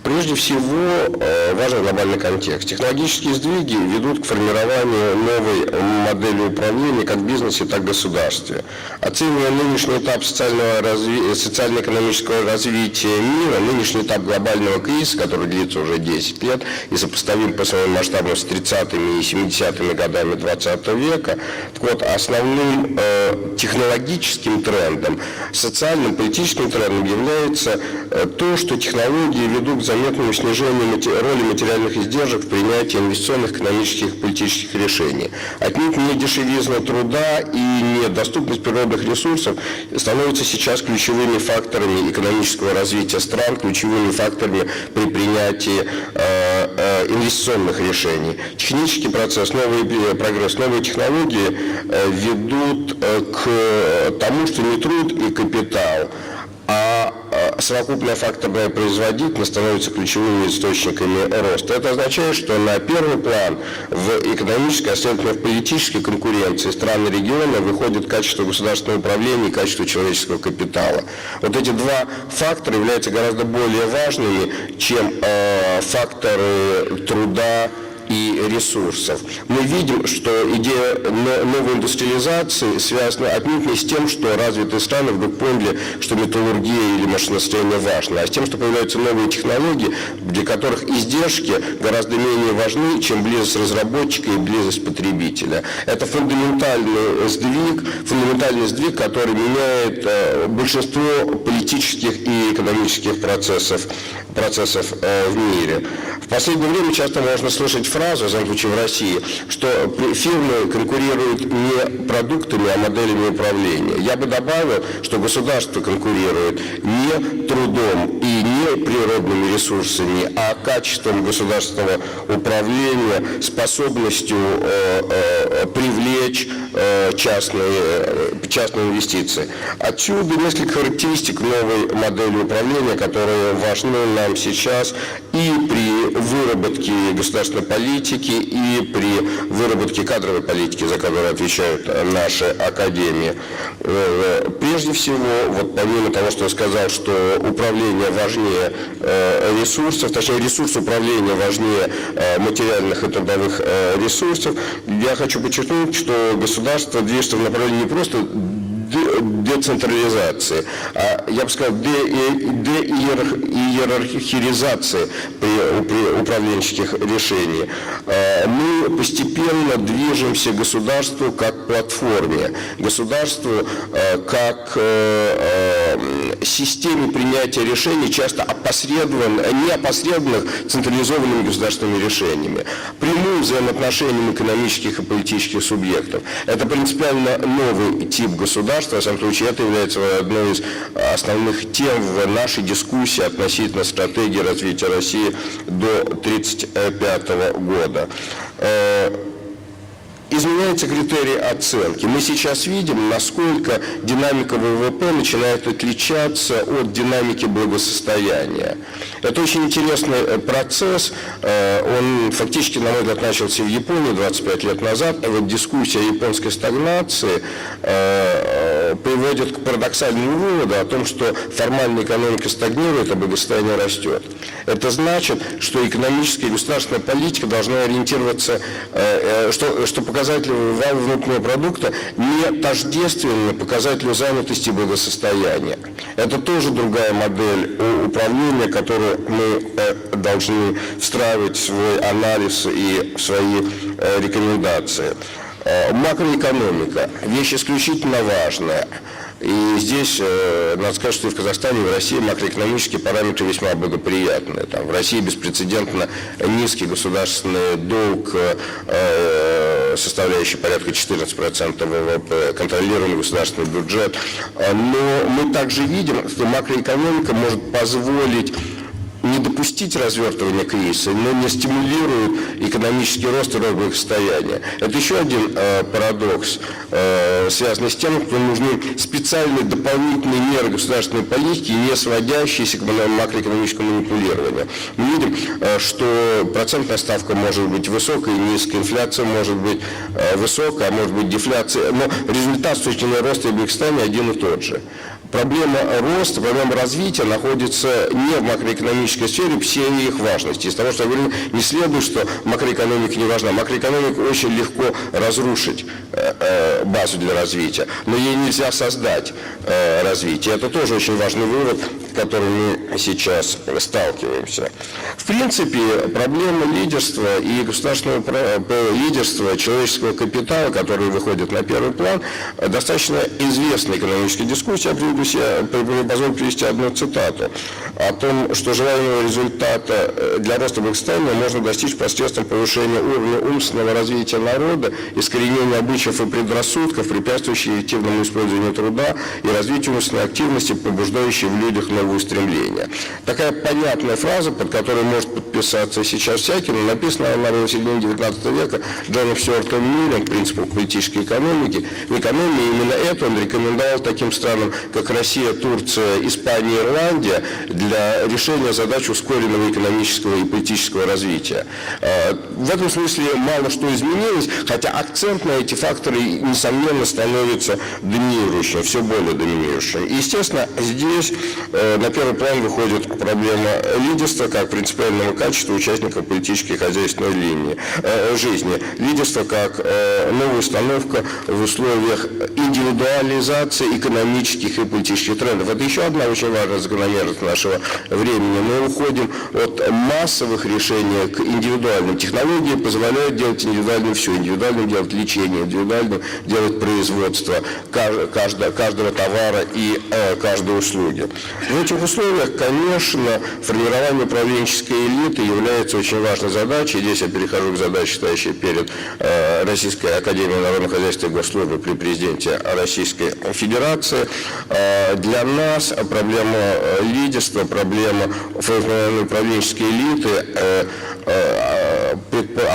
Прежде всего, важен глобальный контекст. Технологические сдвиги ведут к формированию новой модели управления как в бизнесе, так и в государстве. Оценивая нынешний этап социально-экономического развития мира, нынешний этап глобального кризиса, который длится уже 10 лет и сопоставим по своим масштабам с 30-ми и 70-ми годами 20 века, так вот, основным технологическим трендом, социальным, политическим трендом является то, что технологии ведут к заметному снижению роли материальных издержек в принятии инвестиционных, экономических и политических решений. Отнюдь не дешевизна труда и недоступность природных ресурсов становятся сейчас ключевыми факторами экономического развития стран, ключевыми факторами при принятии инвестиционных решений. Технический процесс, прогресс, новые технологии ведут к тому, что не труд и капитал, а совокупная факторная производительность становится ключевыми источниками роста. Это означает, что на первый план в экономической, а следовательно в политической конкуренции стран и региона выходит качество государственного управления и качество человеческого капитала. Вот эти два фактора являются гораздо более важными, чем факторы труда и ресурсов. Мы видим, что идея новой индустриализации связана отнюдь не с тем, что развитые страны вдруг поняли, что металлургия или машиностроение важно, а с тем, что появляются новые технологии, для которых издержки гораздо менее важны, чем близость разработчика и близость потребителя. Это фундаментальный сдвиг, который меняет большинство политических и экономических процессов в мире. В последнее время часто можно слышать фразу, в данном случае в России, что фирмы конкурируют не продуктами, а моделями управления. Я бы добавил, что государство конкурирует не трудом и не природными ресурсами, а качеством государственного управления, способностью привлечь частные инвестиции. Отсюда несколько характеристик новой модели управления, которые важны нам сейчас и при выработке государственной политики, и при выработке кадровой политики, за которую отвечают наши академии. Прежде всего, вот помимо того, что я сказал, что управление важнее ресурсов, точнее ресурс управления важнее материальных и трудовых ресурсов, я хочу подчеркнуть, что государство движется в направлении не просто децентрализации, а, я бы сказал, деиерархизации при управленческих решениях. Мы постепенно движемся к государству как к платформе, государству как системе принятия решений, часто неопосредованных централизованными государственными решениями, прямым взаимоотношениям экономических и политических субъектов. Это принципиально новый тип государства. В самом случае, это является одной из основных тем в нашей дискуссии относительно стратегии развития России до 1935 года. Изменяются критерии оценки. Мы сейчас видим, насколько динамика ВВП начинает отличаться от динамики благосостояния. Это очень интересный процесс. Он фактически, на мой взгляд, начался в Японии 25 лет назад. И вот дискуссия о японской стагнации приводит к парадоксальному выводу о том, что формальная экономика стагнирует, а благосостояние растет. Это значит, что экономическая и государственная политика должна ориентироваться, что показатели валового внутреннего продукта не тождественны показателю занятости и благосостояния. Это тоже другая модель управления, которую мы должны встраивать в свой анализ и в свои рекомендации. Макроэкономика – вещь исключительно важная. И здесь, надо сказать, что и в Казахстане, и в России макроэкономические параметры весьма благоприятные. Там, в России беспрецедентно низкий государственный долг, составляющий порядка 14% ВВП, контролируемый государственный бюджет. Но мы также видим, что макроэкономика может позволить не допустить развертывания кризиса, но не стимулирует экономический рост и рост благосостояния. Это еще один парадокс, связанный с тем, что нужны специальные дополнительные меры государственной политики, не сводящиеся к макроэкономическому манипулированию. Мы видим, что процентная ставка может быть высокой и низкой, инфляция может быть высокая, а может быть дефляция, но результат с точки зрения роста и благосостояния один и тот же. Проблема роста, проблема развития находится не в макроэкономической сфере, все их важности. Из того, что я говорю, не следует, что макроэкономика не важна. Макроэкономика очень легко разрушить базу для развития, но ей нельзя создать развитие. Это тоже очень важный вывод, которыми мы сейчас сталкиваемся. В принципе, проблема лидерства и государственного лидерства, человеческого капитала, который выходит на первый план, достаточно известная экономическая дискуссия. Позволю привести одну цитату о том, что желаемого результата для роста благосостояния можно достичь посредством повышения уровня умственного развития народа, искоренения обычаев и предрассудков, препятствующих эффективному использованию труда и развитию умственной активности, побуждающей в людях новые устремления. Такая понятная фраза, под которой может подписаться сейчас всякий, но написана она в середине 19 века Джоном Стюартом Миллом «Принципах политической экономики». В экономии именно это он рекомендовал таким странам, как Россия, Турция, Испания, Ирландия, для решения задач ускоренного экономического и политического развития. В этом смысле мало что изменилось, хотя акцент на эти факторы, несомненно, становится доминирующим, все более доминирующим. И, естественно, здесь на первый план выходит проблема лидерства как принципиального качества участников политической и хозяйственной жизни. Лидерство как новая установка в условиях индивидуализации экономических и политических трендов. Это еще одна очень важная закономерность нашего времени. Мы уходим от массовых решений к индивидуальным. Технологии позволяют делать индивидуальным все. Индивидуальным делать лечение, индивидуальным делать производство каждого товара и каждой услуги. В этих условиях, конечно, формирование управленческой элиты является очень важной задачей. Здесь я перехожу к задаче, стоящей перед Российской Академией народного хозяйства и госслужбы при президенте Российской Федерации. Для нас проблема лидерства, проблема формирования управленческой элиты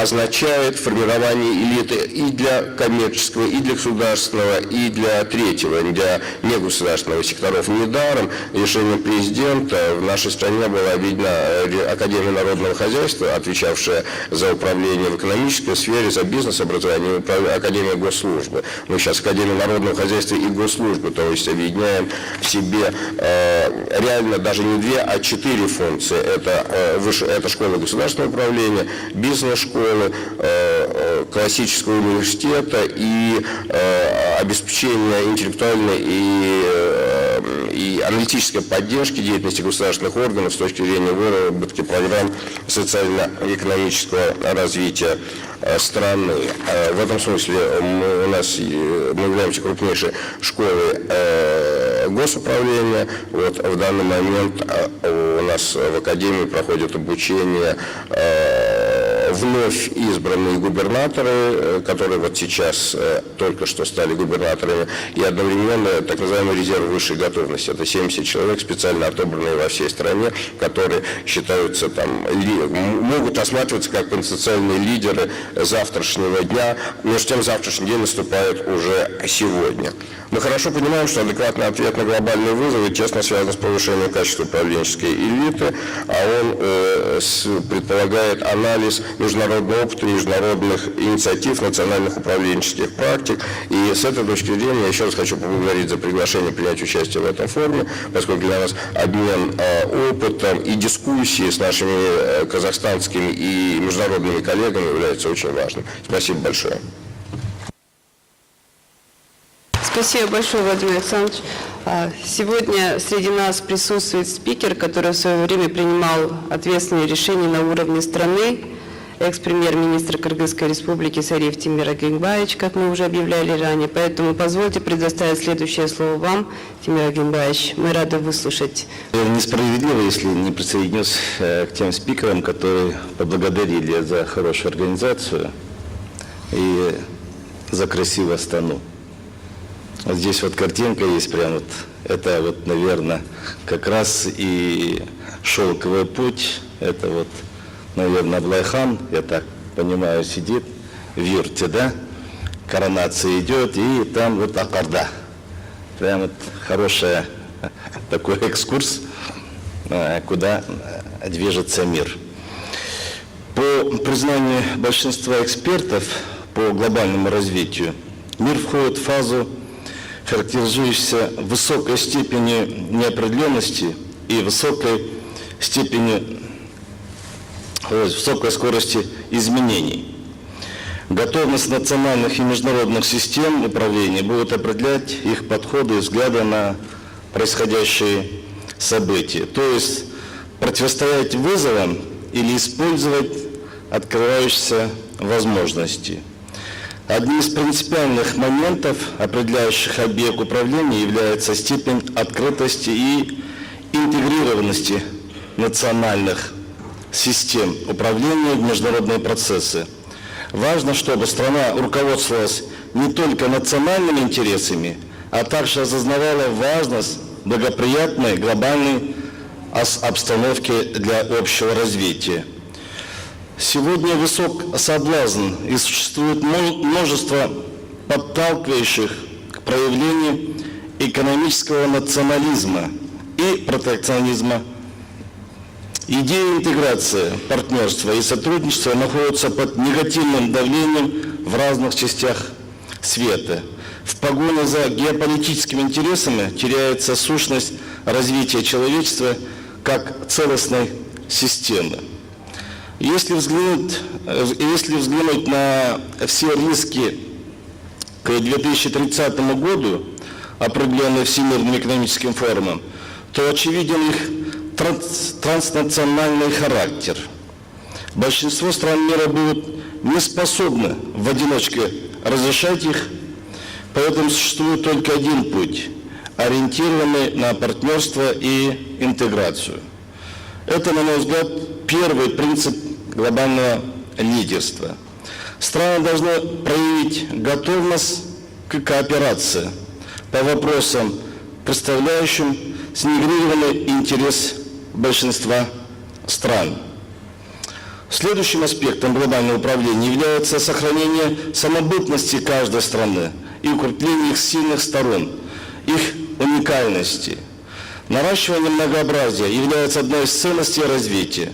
означает формирование элиты и для коммерческого, и для государственного, и для третьего, для негосударственного секторов. Недаром решением президента в нашей стране была введена Академия народного хозяйства, отвечавшая за управление в экономической сфере, за бизнес-образование, Академия госслужбы. Мы сейчас Академия народного хозяйства и госслужбы, то есть объединяем в себе реально даже не 2, а 4 функции. Это школа государственного управления, бизнес-школы, классического университета и обеспечение интеллектуальной и аналитической поддержки деятельности государственных органов с точки зрения выработки программ социально-экономического развития страны. В этом смысле мы являемся крупнейшей школой госуправления. Вот в данный момент у нас в Академии проходит обучение вновь избранные губернаторы, которые вот сейчас только что стали губернаторами, и одновременно так называемый резерв высшей готовности. Это 70 человек, специально отобранные во всей стране, которые считаются могут рассматриваться как потенциальные лидеры завтрашнего дня, между тем завтрашний день наступает уже сегодня. Мы хорошо понимаем, что адекватный ответ на глобальные вызовы тесно связан с повышением качества управленческой элиты, а он предполагает анализ международного опыта, международных инициатив, национальных управленческих практик. И с этой точки зрения я еще раз хочу поблагодарить за приглашение принять участие в этом форуме, поскольку для нас обмен опытом и дискуссии с нашими казахстанскими и международными коллегами является очень важным. Спасибо большое. Спасибо большое, Владимир Александрович. Сегодня среди нас присутствует спикер, который в свое время принимал ответственные решения на уровне страны, экс-премьер-министр Кыргызской республики Сариев Тимир Агенбаевич, как мы уже объявляли ранее. Поэтому позвольте предоставить следующее слово вам, Тимир Агенбаевич. Мы рады выслушать. Несправедливо, если не присоединюсь к тем спикерам, которые поблагодарили за хорошую организацию и за красивую Астану. Вот здесь вот картинка есть прям вот, это вот, наверное, как раз и шелковый путь, это вот, наверное, Аблайхан, я так понимаю, сидит в юрте, да, коронация идет, и там вот Акарда. Прям вот хороший такой экскурс, куда движется мир. По признанию большинства экспертов по глобальному развитию, мир входит в фазу, характеризующаяся высокой степенью неопределенности и высокой скорости изменений. Готовность национальных и международных систем управления будет определять их подходы и взгляды на происходящие события, то есть противостоять вызовам или использовать открывающиеся возможности. Одним из принципиальных моментов, определяющих объект управления, является степень открытости и интегрированности национальных систем управления в международные процессы. Важно, чтобы страна руководствовалась не только национальными интересами, а также осознавала важность благоприятной глобальной обстановки для общего развития. Сегодня высок соблазн и существует множество подталкивающих к проявлению экономического национализма и протекционизма. Идея интеграции, партнерства и сотрудничества находятся под негативным давлением в разных частях света. В погоне за геополитическими интересами теряется сущность развития человечества как целостной системы. Если взглянуть на все риски к 2030 году, определенные Всемирным экономическим форумом, то очевиден их транснациональный характер. Большинство стран мира будут не способны в одиночку разрешать их, поэтому существует только один путь, ориентированный на партнерство и интеграцию. Это, на мой взгляд, первый принцип глобального лидерства. Страны должны проявить готовность к кооперации по вопросам, представляющим снегированный интерес большинства стран. Следующим аспектом глобального управления является сохранение самобытности каждой страны и укрепление их сильных сторон, их уникальности. Наращивание многообразия является одной из ценностей развития.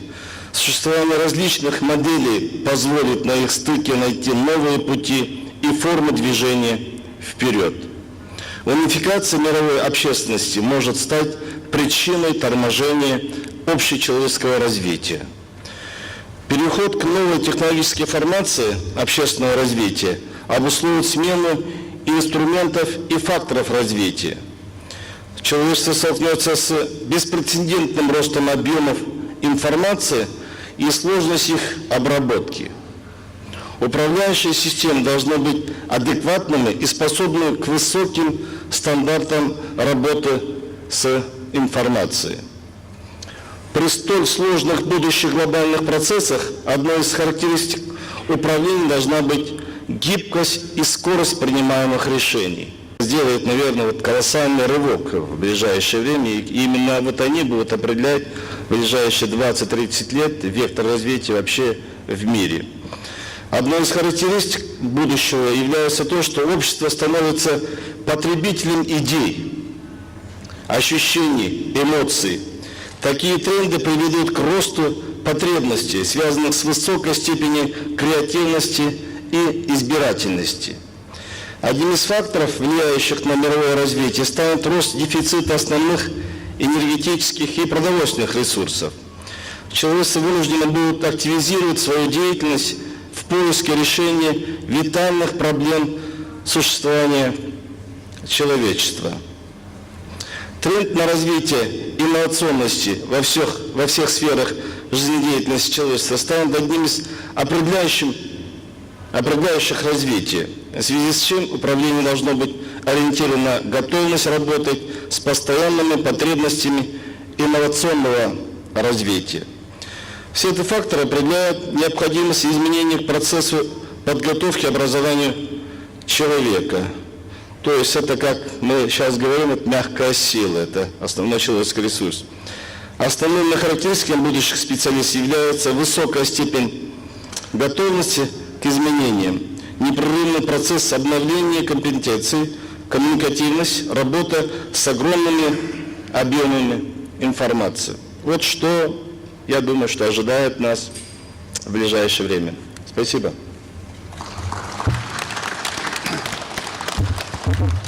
Существование различных моделей позволит на их стыке найти новые пути и формы движения вперед. Унификация мировой общественности может стать причиной торможения общечеловеческого развития. Переход к новой технологической формации общественного развития обусловит смену инструментов и факторов развития. Человечество столкнется с беспрецедентным ростом объемов информации и сложность их обработки. Управляющие системы должны быть адекватными и способны к высоким стандартам работы с информацией. При столь сложных будущих глобальных процессах одной из характеристик управления должна быть гибкость и скорость принимаемых решений. Сделает, наверное, колоссальный рывок в ближайшее время, и именно вот они будут определять в ближайшие 20-30 лет вектор развития вообще в мире. Одной из характеристик будущего является то, что общество становится потребителем идей, ощущений, эмоций. Такие тренды приведут к росту потребностей, связанных с высокой степенью креативности и избирательности. Одним из факторов, влияющих на мировое развитие, станет рост дефицита основных энергетических и продовольственных ресурсов. Человечество вынуждено будет активизировать свою деятельность в поиске решения витальных проблем существования человечества. Тренд на развитие инновационности во всех сферах жизнедеятельности человечества станет одним из определяющих развитие, в связи с чем управление должно быть ориентировано на готовность работать с постоянными потребностями инновационного развития. Все эти факторы определяют необходимость изменений к процессу подготовки и образованию человека. То есть это, как мы сейчас говорим, это мягкая сила, это основной человеческий ресурс. Основными характеристиками будущих специалистов является высокая степень готовности к изменениям, непрерывный процесс обновления компетенций, коммуникативность, работа с огромными объемами информации. Вот что, я думаю, что ожидает нас в ближайшее время. Спасибо.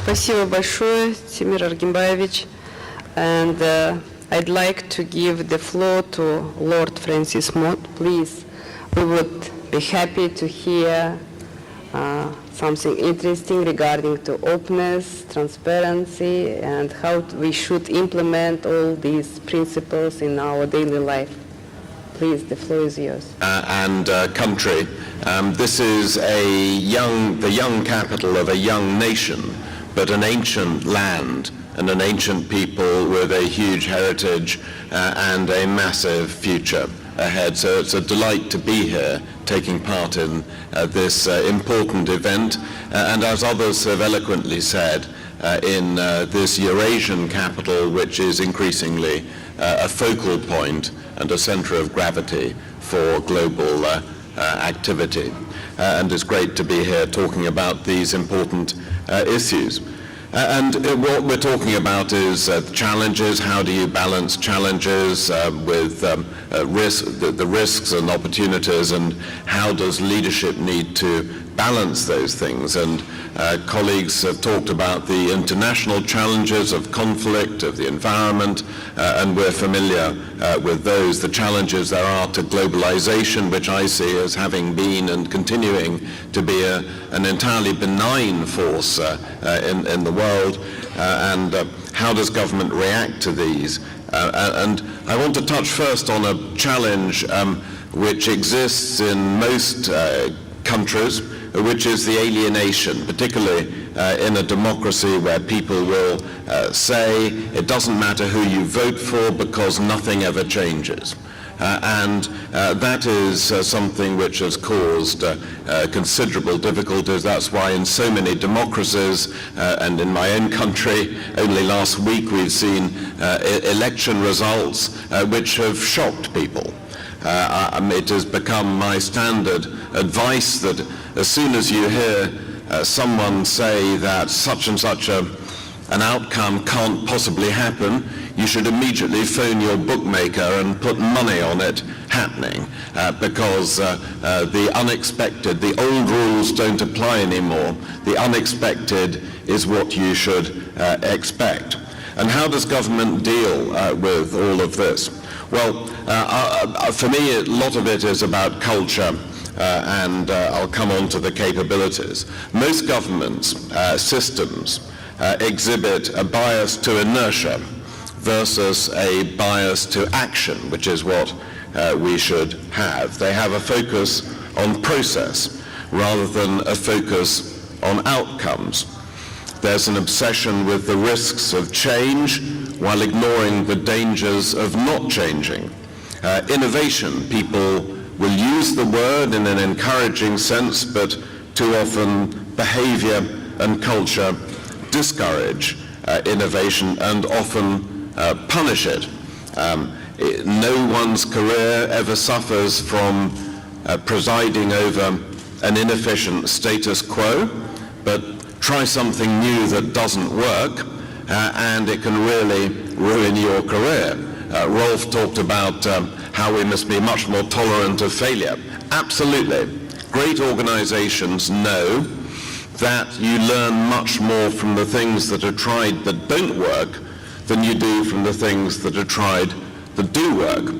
Спасибо большое, Тимир Аргимбаевич. And I'd like to give the floor to Lord Francis Mott, please. We would be happy to hear something interesting regarding to openness, transparency, and how we should implement all these principles in our daily life. Please, the floor is yours. And country. This is the young capital of a young nation, but an ancient land and an ancient people with a huge heritage and a massive future ahead. So it's a delight to be here, taking part in this important event. And as others have eloquently said, in this Eurasian capital, which is increasingly a focal point and a center of gravity for global activity. And it's great to be here talking about these important issues. And what we're talking about is challenges. How do you balance challenges with the risks and opportunities, and how does leadership need to balance those things? And colleagues have talked about the international challenges of conflict, of the environment, and we're familiar with those. The challenges there are to globalization, which I see as having been and continuing to be an entirely benign force in the world, and how does government react to these? And I want to touch first on a challenge which exists in most countries, which is the alienation, particularly in a democracy where people will say it doesn't matter who you vote for because nothing ever changes. And that is something which has caused considerable difficulties. That's why in so many democracies, and in my own country, only last week we've seen election results which have shocked people. It has become my standard advice that as soon as you hear someone say that such and such an outcome can't possibly happen, you should immediately phone your bookmaker and put money on it happening, because the unexpected, the old rules don't apply anymore. The unexpected is what you should expect. And how does government deal with all of this? Well, for me, a lot of it is about culture, and I'll come on to the capabilities. Most governments, systems, exhibit a bias to inertia versus a bias to action, which is what we should have. They have a focus on process rather than a focus on outcomes. There's an obsession with the risks of change while ignoring the dangers of not changing. Innovation, people will use the word in an encouraging sense, but too often behavior and culture discourage innovation and often punish it. No one's career ever suffers from presiding over an inefficient status quo, but try something new that doesn't work, and it can really ruin your career. Rolf talked about how we must be much more tolerant of failure. Absolutely. Great organizations know that you learn much more from the things that are tried that don't work than you do from the things that are tried that do work.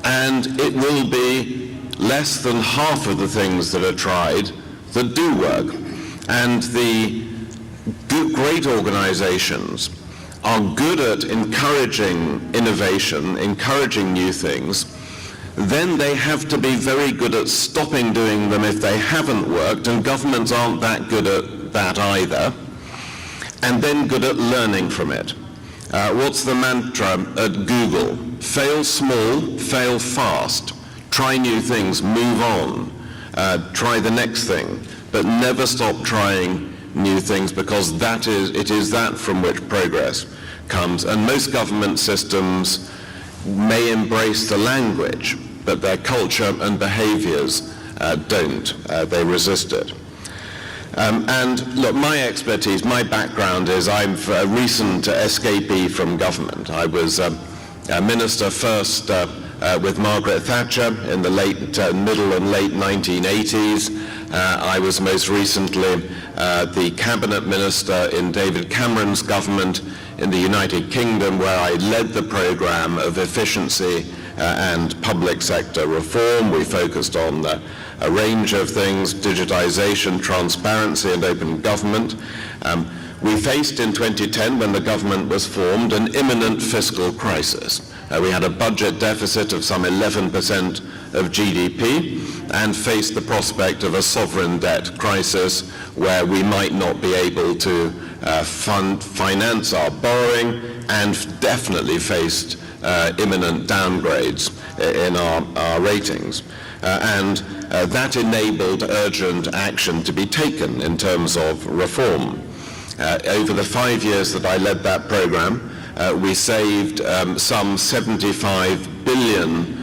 And it will be less than half of the things that are tried that do work. And the great organizations are good at encouraging innovation, encouraging new things. Then they have to be very good at stopping doing them if they haven't worked, and governments aren't that good at that either. And then good at learning from it. What's the mantra at Google? Fail small, fail fast. Try new things, move on. Try the next thing, but never stop trying new things, because it is that from which progress comes. And most government systems may embrace the language, but their culture and behaviors don't. They resist it. And look, my expertise, my background is I'm a recent escapee from government. I was a minister first with Margaret Thatcher in the middle and late 1980s. I was most recently the cabinet minister in David Cameron's government in the United Kingdom, where I led the program of efficiency and public sector reform. We focused on a range of things: digitization, transparency, and open government. We faced in 2010, when the government was formed, an imminent fiscal crisis. We had a budget deficit of some 11% of GDP and faced the prospect of a sovereign debt crisis where we might not be able to finance our borrowing, and definitely faced imminent downgrades in our ratings. That enabled urgent action to be taken in terms of reform. Over the 5 years that I led that program, we saved some $75 billion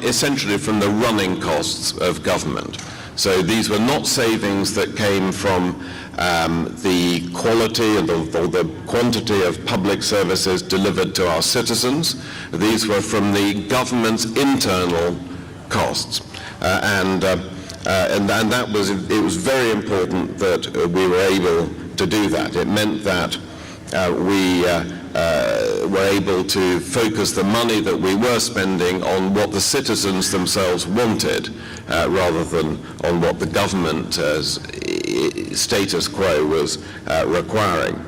essentially from the running costs of government. So these were not savings that came from the quality or the quantity of public services delivered to our citizens. These were from the government's internal costs. And it was very important that we were able to do that. It meant that we were able to focus the money that we were spending on what the citizens themselves wanted, rather than on what the government status quo was requiring.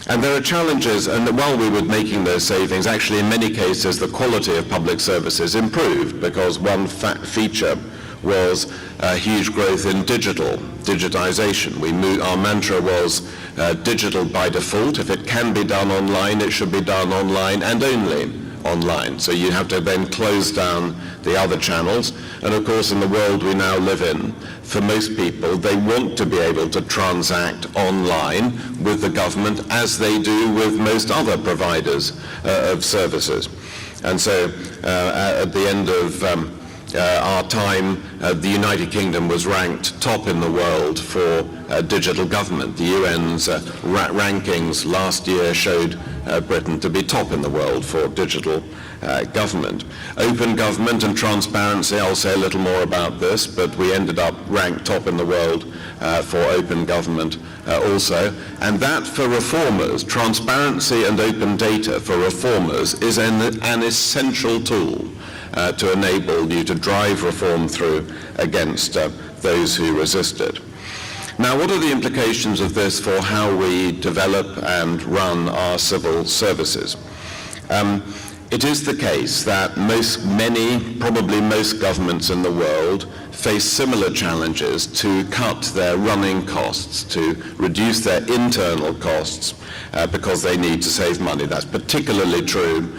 And there are challenges, and while we were making those savings, actually in many cases the quality of public services improved, because one feature was huge growth in digitization. Our mantra was digital by default. If it can be done online, it should be done online and only online. So you have to then close down the other channels. And of course, in the world we now live in, for most people, they want to be able to transact online with the government as they do with most other providers of services. And so at the end of our time, the United Kingdom was ranked top in the world for digital government. The UN's rankings last year showed Britain to be top in the world for digital government. Open government and transparency, I'll say a little more about this, but we ended up ranked top in the world for open government also. And that, for reformers, transparency and open data for reformers is an essential tool to enable you to drive reform through against those who resist it. Now, what are the implications of this for how we develop and run our civil services? It is the case that probably most governments in the world face similar challenges to cut their running costs, to reduce their internal costs, because they need to save money. That's particularly true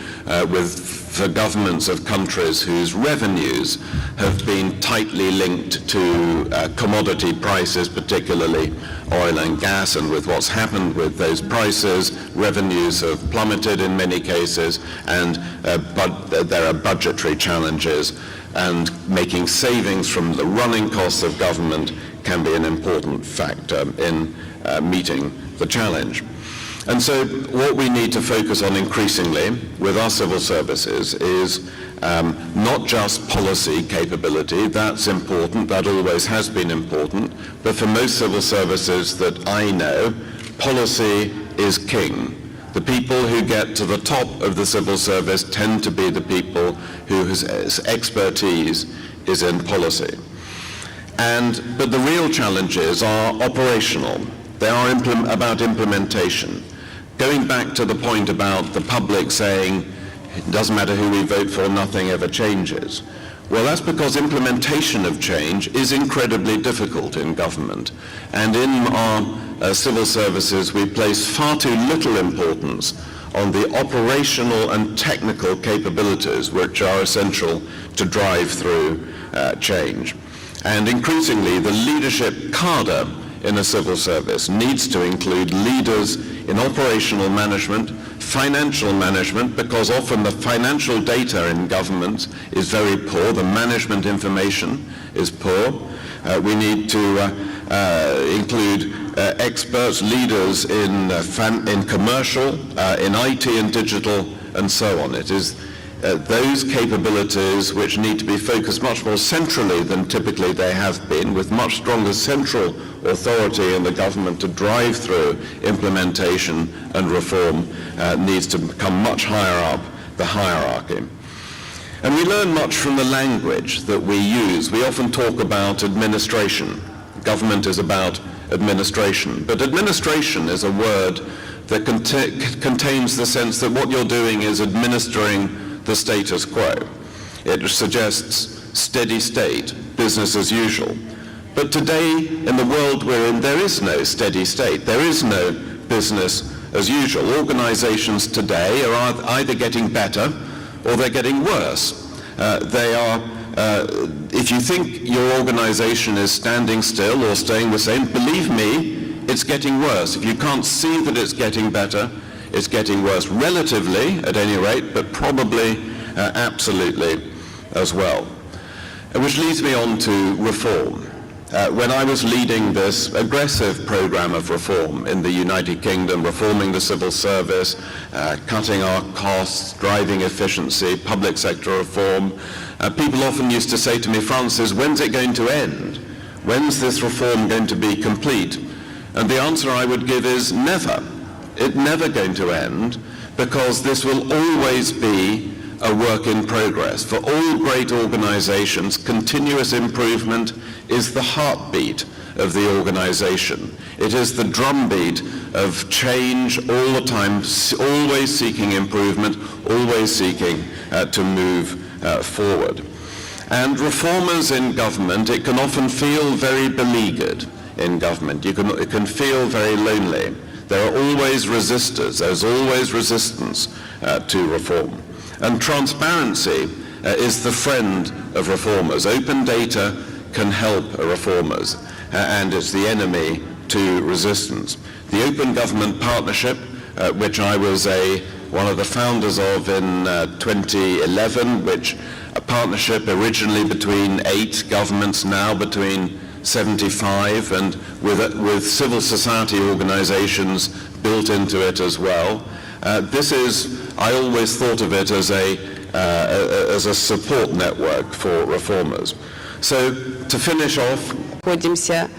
for governments of countries whose revenues have been tightly linked to commodity prices, particularly oil and gas, and with what's happened with those prices, revenues have plummeted in many cases, and but there are budgetary challenges, and making savings from the running costs of government can be an important factor in meeting the challenge. And so what we need to focus on increasingly with our civil services is not just policy capability. That's important, that always has been important, but for most civil services that I know, policy is king. The people who get to the top of the civil service tend to be the people whose expertise is in policy. But the real challenges are operational. They are about implementation. Going back to the point about the public saying, it doesn't matter who we vote for, nothing ever changes. Well, that's because implementation of change is incredibly difficult in government. And in our civil services, we place far too little importance on the operational and technical capabilities which are essential to drive through change. And increasingly, the leadership cadre in a civil service needs to include leaders in operational management, financial management, because often the financial data in government is very poor, the management information is poor. We need to include experts, leaders in commercial, in IT and digital, and so on. It is those capabilities which need to be focused much more centrally than typically they have been, with much stronger central authority in the government to drive through implementation and reform, needs to come much higher up the hierarchy. And we learn much from the language that we use. We often talk about administration. Government is about administration. But administration is a word that contains the sense that what you're doing is administering the status quo. It suggests steady state, business as usual. But today, in the world we're in, there is no steady state. There is no business as usual. Organizations today are either getting better or they're getting worse. If you think your organization is standing still or staying the same, believe me, it's getting worse. If you can't see that it's getting better, it's getting worse, relatively at any rate, but probably absolutely as well. Which leads me on to reform. When I was leading this aggressive program of reform in the United Kingdom, reforming the civil service, cutting our costs, driving efficiency, public sector reform, people often used to say to me, Francis, when's it going to end? When's this reform going to be complete? And the answer I would give is never. It's never going to end, because this will always be a work in progress. For all great organizations, continuous improvement is the heartbeat of the organization. It is the drumbeat of change all the time, always seeking improvement, always seeking to move forward. And reformers in government, it can often feel very beleaguered in government. It can feel very lonely. There are always resistors. There's always resistance to reform. And transparency is the friend of reformers. Open data can help reformers, and it's the enemy to resistance. The Open Government Partnership, which I was one of the founders of in 2011, which a partnership originally between 8 governments, now between 75, and with civil society organizations built into it as well. I always thought of it as a support network for reformers. So, to finish off, Находимся.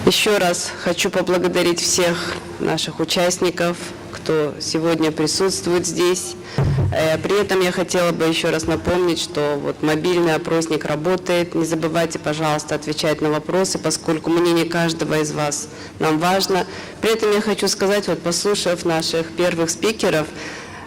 Еще раз хочу поблагодарить всех наших участников, кто сегодня присутствует здесь. При этом я хотела бы еще раз напомнить, что вот мобильный опросник работает. Не забывайте, пожалуйста, отвечать на вопросы, поскольку мнение каждого из вас нам важно. При этом я хочу сказать, вот послушав наших первых спикеров,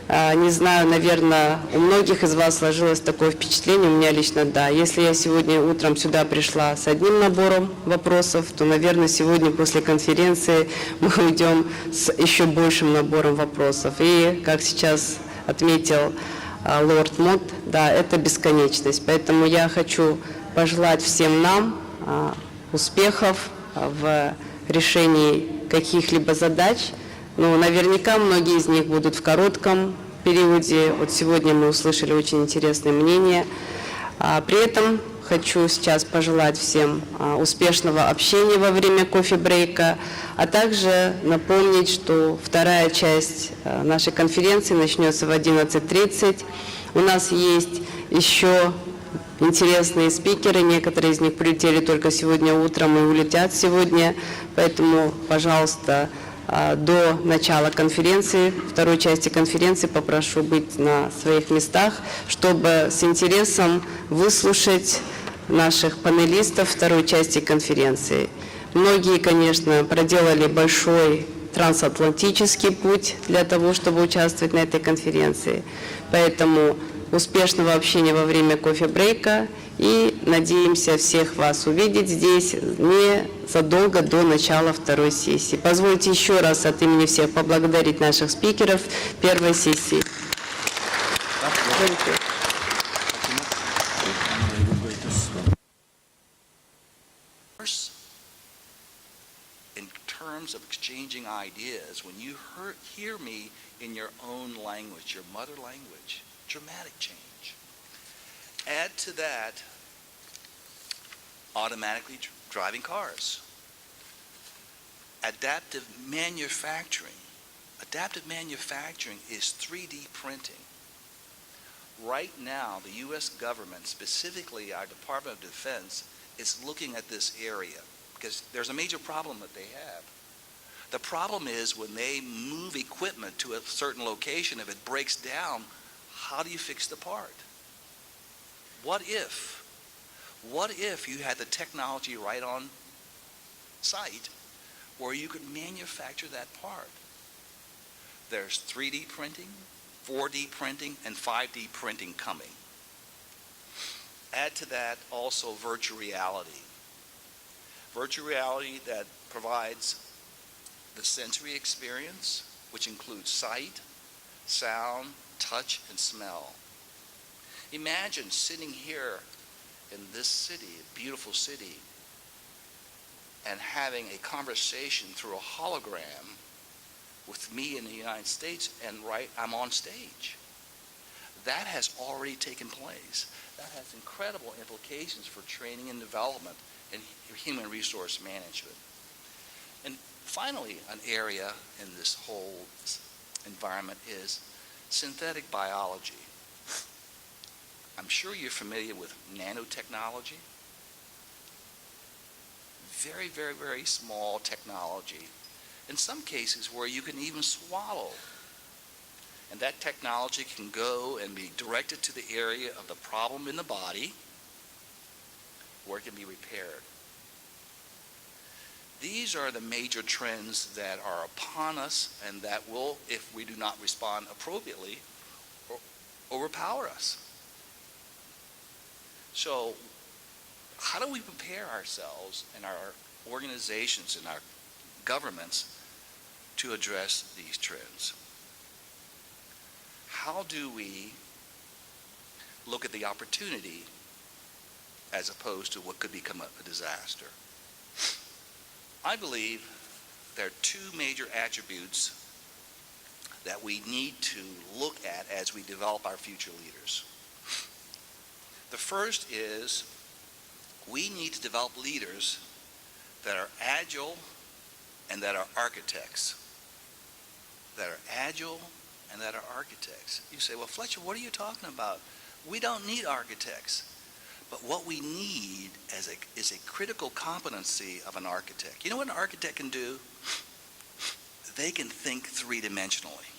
не знаю, наверное, у многих из вас сложилось такое впечатление, у меня лично да. Если я сегодня утром сюда пришла с одним набором вопросов, то, наверное, сегодня после конференции мы уйдем с еще большим набором вопросов. И, как сейчас отметил лорд Мот, да, это бесконечность. Поэтому я хочу пожелать всем нам успехов в решении каких-либо задач. Но наверняка многие из них будут в коротком периоде. Вот сегодня мы услышали очень интересные мнения. При этом хочу сейчас пожелать всем успешного общения во время кофе-брейка, а также напомнить, что вторая часть нашей конференции начнется в 11:30. У нас есть еще интересные спикеры, некоторые из них прилетели только сегодня утром и улетят сегодня, поэтому, пожалуйста, до начала конференции, второй части конференции, попрошу быть на своих местах, чтобы с интересом выслушать наших панелистов второй части конференции. Многие, конечно, проделали большой трансатлантический путь для того, чтобы участвовать на этой конференции. Поэтому успешного общения во время кофе-брейка и надеемся всех вас увидеть здесь незадолго до начала второй сессии. Позвольте еще раз от имени всех поблагодарить наших спикеров первой сессии. In terms of exchanging ideas, when you hear me in your own language, your mother language, dramatic change. Add to that automatically driving cars. Adaptive manufacturing. Adaptive manufacturing is 3D printing. Right now, the U.S. government, specifically our Department of Defense, is looking at this area because there's a major problem that they have. The problem is when they move equipment to a certain location, if it breaks down, how do you fix the part? What if you had the technology right on site where you could manufacture that part? There's 3D printing, 4D printing, and 5D printing coming. Add to that also virtual reality. Virtual reality that provides the sensory experience, which includes sight, sound, touch, and smell. Imagine sitting here in this city, a beautiful city, and having a conversation through a hologram with me in the United States, and I'm on stage. That has already taken place. That has incredible implications for training and development and human resource management. And finally, an area in this whole environment is synthetic biology. I'm sure you're familiar with nanotechnology. Very, very, very small technology. In some cases where you can even swallow. And that technology can go and be directed to the area of the problem in the body where it can be repaired. These are the major trends that are upon us and that will, if we do not respond appropriately, overpower us. So how do we prepare ourselves and our organizations and our governments to address these trends? How do we look at the opportunity as opposed to what could become a disaster? I believe there are two major attributes that we need to look at as we develop our future leaders. The first is we need to develop leaders that are agile and that are architects. That are agile and that are architects. You say, well, Fletcher, what are you talking about? We don't need architects. But what we need is a critical competency of an architect. You know what an architect can do? They can think three-dimensionally.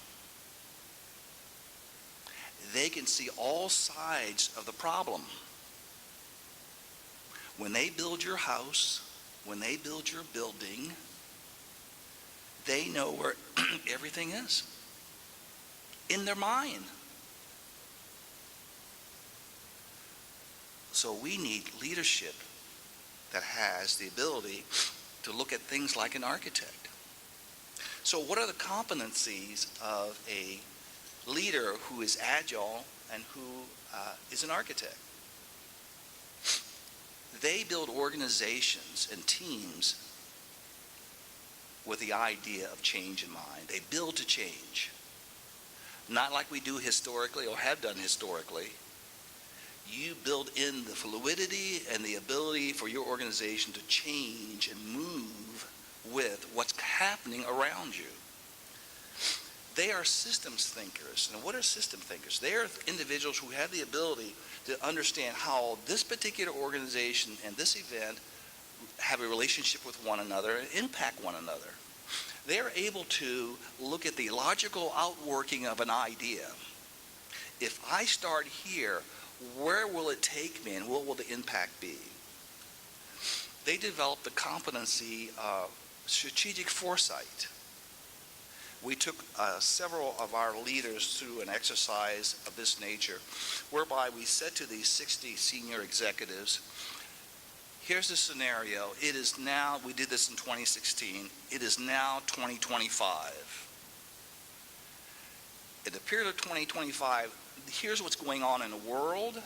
They can see all sides of the problem. When they build your house, when they build your building, they know where everything is in their mind. So we need leadership that has the ability to look at things like an architect. So what are the competencies of a leader who is agile and who is an architect? They build organizations and teams with the idea of change in mind. They build to change. Not like we do historically or have done historically. You build in the fluidity and the ability for your organization to change and move with what's happening around you. They are systems thinkers. And what are system thinkers? They are individuals who have the ability to understand how this particular organization and this event have a relationship with one another and impact one another. They are able to look at the logical outworking of an idea. If I start here, where will it take me and what will the impact be? They develop the competency of strategic foresight. We took several of our leaders through an exercise of this nature, whereby we said to these 60 senior executives, here's the scenario. It is now, we did this in 2016, it is now 2025. In the period of 2025, here's what's going on in the world,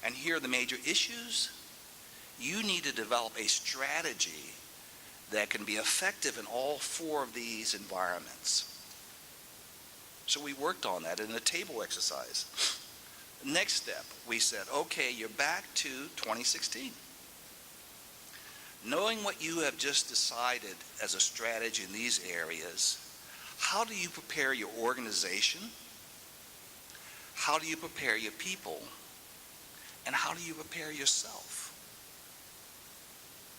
and here are the major issues. You need to develop a strategy that can be effective in all four of these environments. So we worked on that in a table exercise. Next step, we said, okay, you're back to 2016. Knowing what you have just decided as a strategy in these areas, how do you prepare your organization? how do you prepare your people, and how do you prepare yourself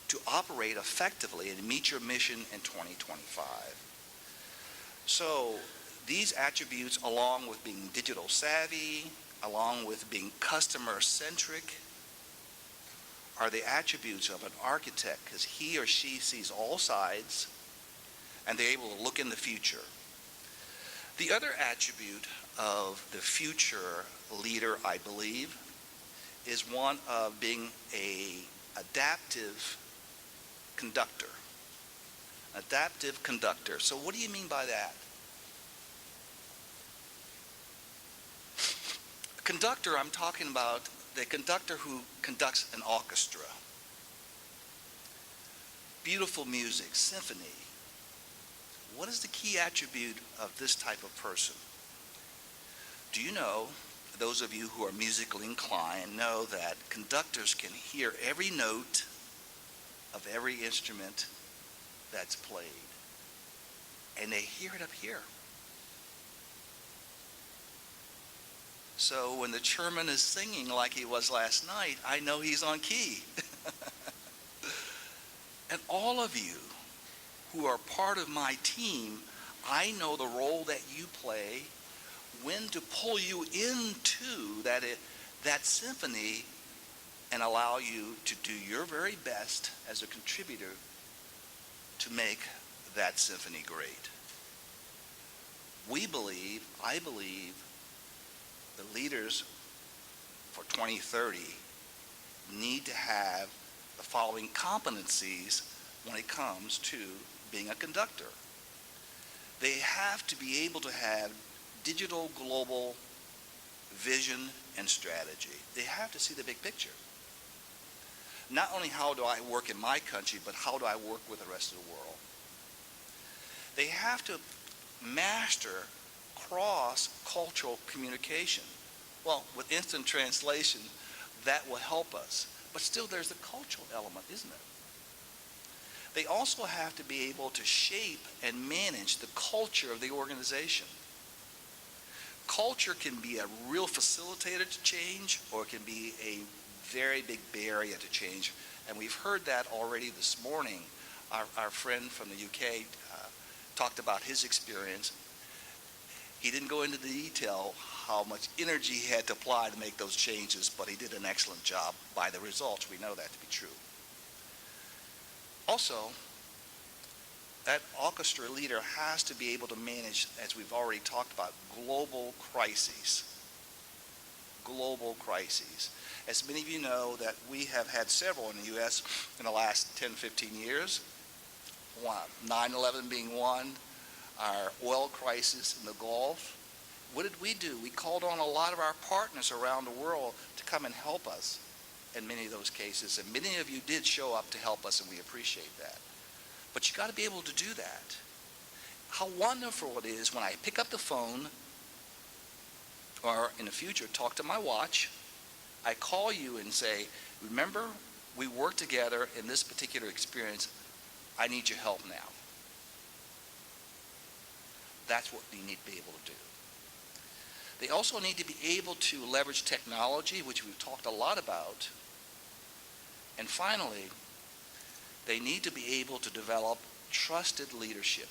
to operate effectively and meet your mission in 2025? So these attributes, along with being digital savvy, along with being customer centric, are the attributes of an architect, because he or she sees all sides and they're able to look in the future. The other attribute of the future leader, I believe, is one of being an adaptive conductor. Adaptive conductor. So what do you mean by that? A conductor, I'm talking about the conductor who conducts an orchestra. Beautiful music, symphony. What is the key attribute of this type of person? Do you know, those of you who are musically inclined know that conductors can hear every note of every instrument that's played, and they hear it up here. So when the chairman is singing like he was last night, I know he's on key. And all of you who are part of my team, I know the role that you play, when to pull you into that symphony and allow you to do your very best as a contributor to make that symphony great. I believe, the leaders for 2030 need to have the following competencies when it comes to being a conductor. They have to be able to have digital global vision and strategy. They have to see the big picture. Not only how do I work in my country, but how do I work with the rest of the world? They have to master cross-cultural communication. Well, with instant translation, that will help us. But still, there's the cultural element, isn't it? They also have to be able to shape and manage the culture of the organization. Culture can be a real facilitator to change, or it can be a very big barrier to change. And we've heard that already this morning. Our friend from the UK talked about his experience. He didn't go into the detail how much energy he had to apply to make those changes, but he did an excellent job. By the results, we know that to be true. Also, that orchestra leader has to be able to manage, as we've already talked about, global crises. Global crises. As many of you know, that we have had several in the U.S. in the last 10, 15 years. 9/11 being one, our oil crisis in the Gulf. What did we do? We called on a lot of our partners around the world to come and help us in many of those cases. And many of you did show up to help us, and we appreciate that. But you got to be able to do that. How wonderful it is when I pick up the phone, or in the future, talk to my watch. I call you and say, remember, we worked together in this particular experience. I need your help now. That's what you need to be able to do. They also need to be able to leverage technology, which we've talked a lot about. And finally, they need to be able to develop trusted leadership.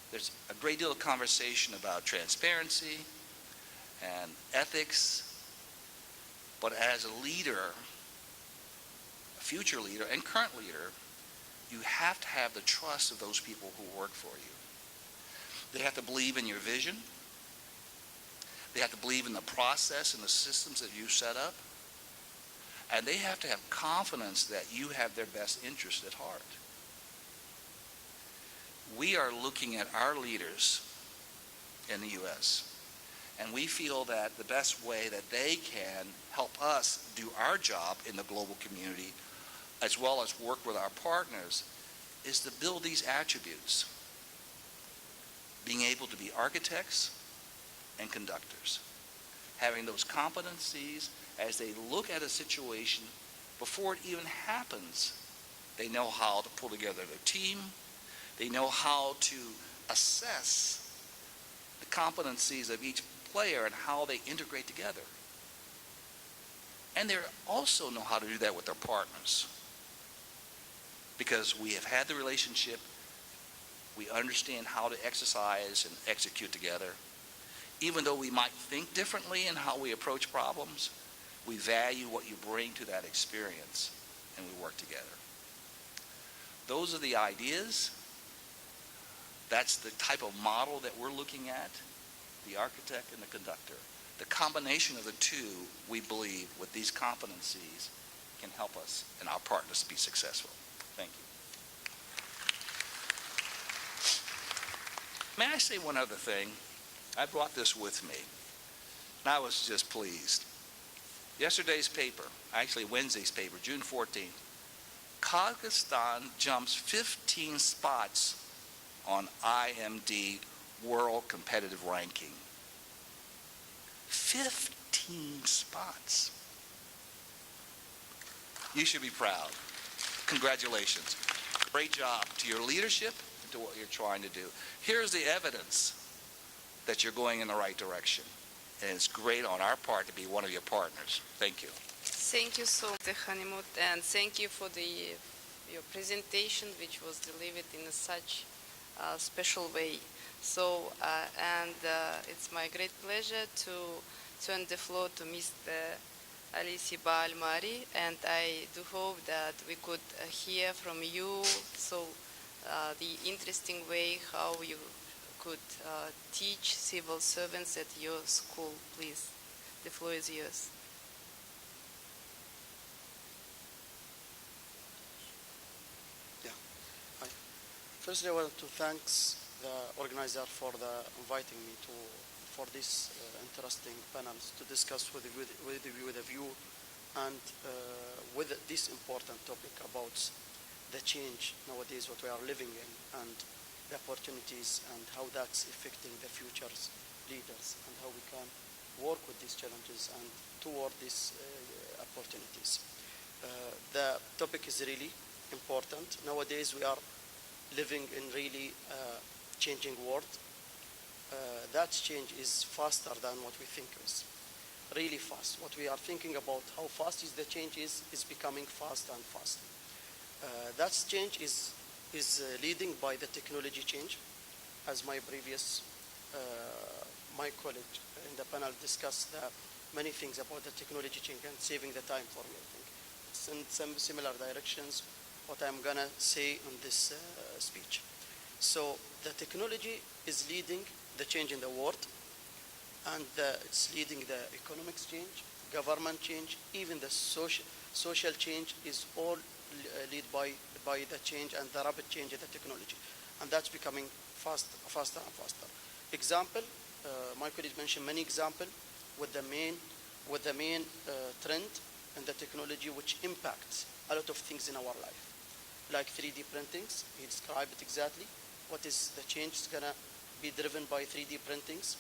There's a great deal of conversation about transparency and ethics, but as a leader, a future leader and current leader, you have to have the trust of those people who work for you. They have to believe in your vision. They have to believe in the process and the systems that you set up. And they have to have confidence that you have their best interest at heart. We are looking at our leaders in the U.S., and we feel that the best way that they can help us do our job in the global community, as well as work with our partners, is to build these attributes. Being able to be architects and conductors. Having those competencies as they look at a situation before it even happens. They know how to pull together their team. They know how to assess the competencies of each player and how they integrate together. And they also know how to do that with their partners. Because we have had the relationship, we understand how to exercise and execute together. Even though we might think differently in how we approach problems, we value what you bring to that experience, and we work together. Those are the ideas. That's the type of model that we're looking at, the architect and the conductor. The combination of the two, we believe, with these competencies, can help us and our partners be successful. Thank you. May I say one other thing? I brought this with me, and I was just pleased. Yesterday's paper, actually Wednesday's paper, June 14th, Kazakhstan jumps 15 spots on IMD World Competitive Ranking. 15 spots. You should be proud. Congratulations. Great job to your leadership and to what you're trying to do. Here's the evidence that you're going in the right direction. And it's great on our part to be one of your partners. Thank you. Thank you so much, Hanimut, and thank you for your presentation, which was delivered in such a special way. So, it's my great pleasure to turn the floor to Mr. Ali Siba Al-Mari, and I do hope that we could hear from you, so the interesting way how you could teach civil servants at your school. Please, the floor is yours. Firstly, I want to thank the organizer for inviting me for this interesting panels to discuss with you and with this important topic about the change nowadays what we are living in and the opportunities and how that's affecting the future's leaders and how we can work with these challenges and toward these opportunities. The topic is really important. Nowadays we are living in really changing world. That change is faster than what we think is. Really fast. What we are thinking about how fast is the change is becoming faster and faster. That change is leading by the technology change, as my previous my colleague in the panel discussed many things about the technology change and saving the time for me. I think it's in some similar directions what I'm gonna say in this speech. So the technology is leading the change in the world, and it's leading the economics change, government change, even the social change is all led by the change and the rapid change in the technology, and that's becoming faster and faster. Example, my colleague mentioned many examples with the main trend in the technology which impacts a lot of things in our life, like 3D printings. He described it exactly. What is the change is gonna be driven by 3D printings.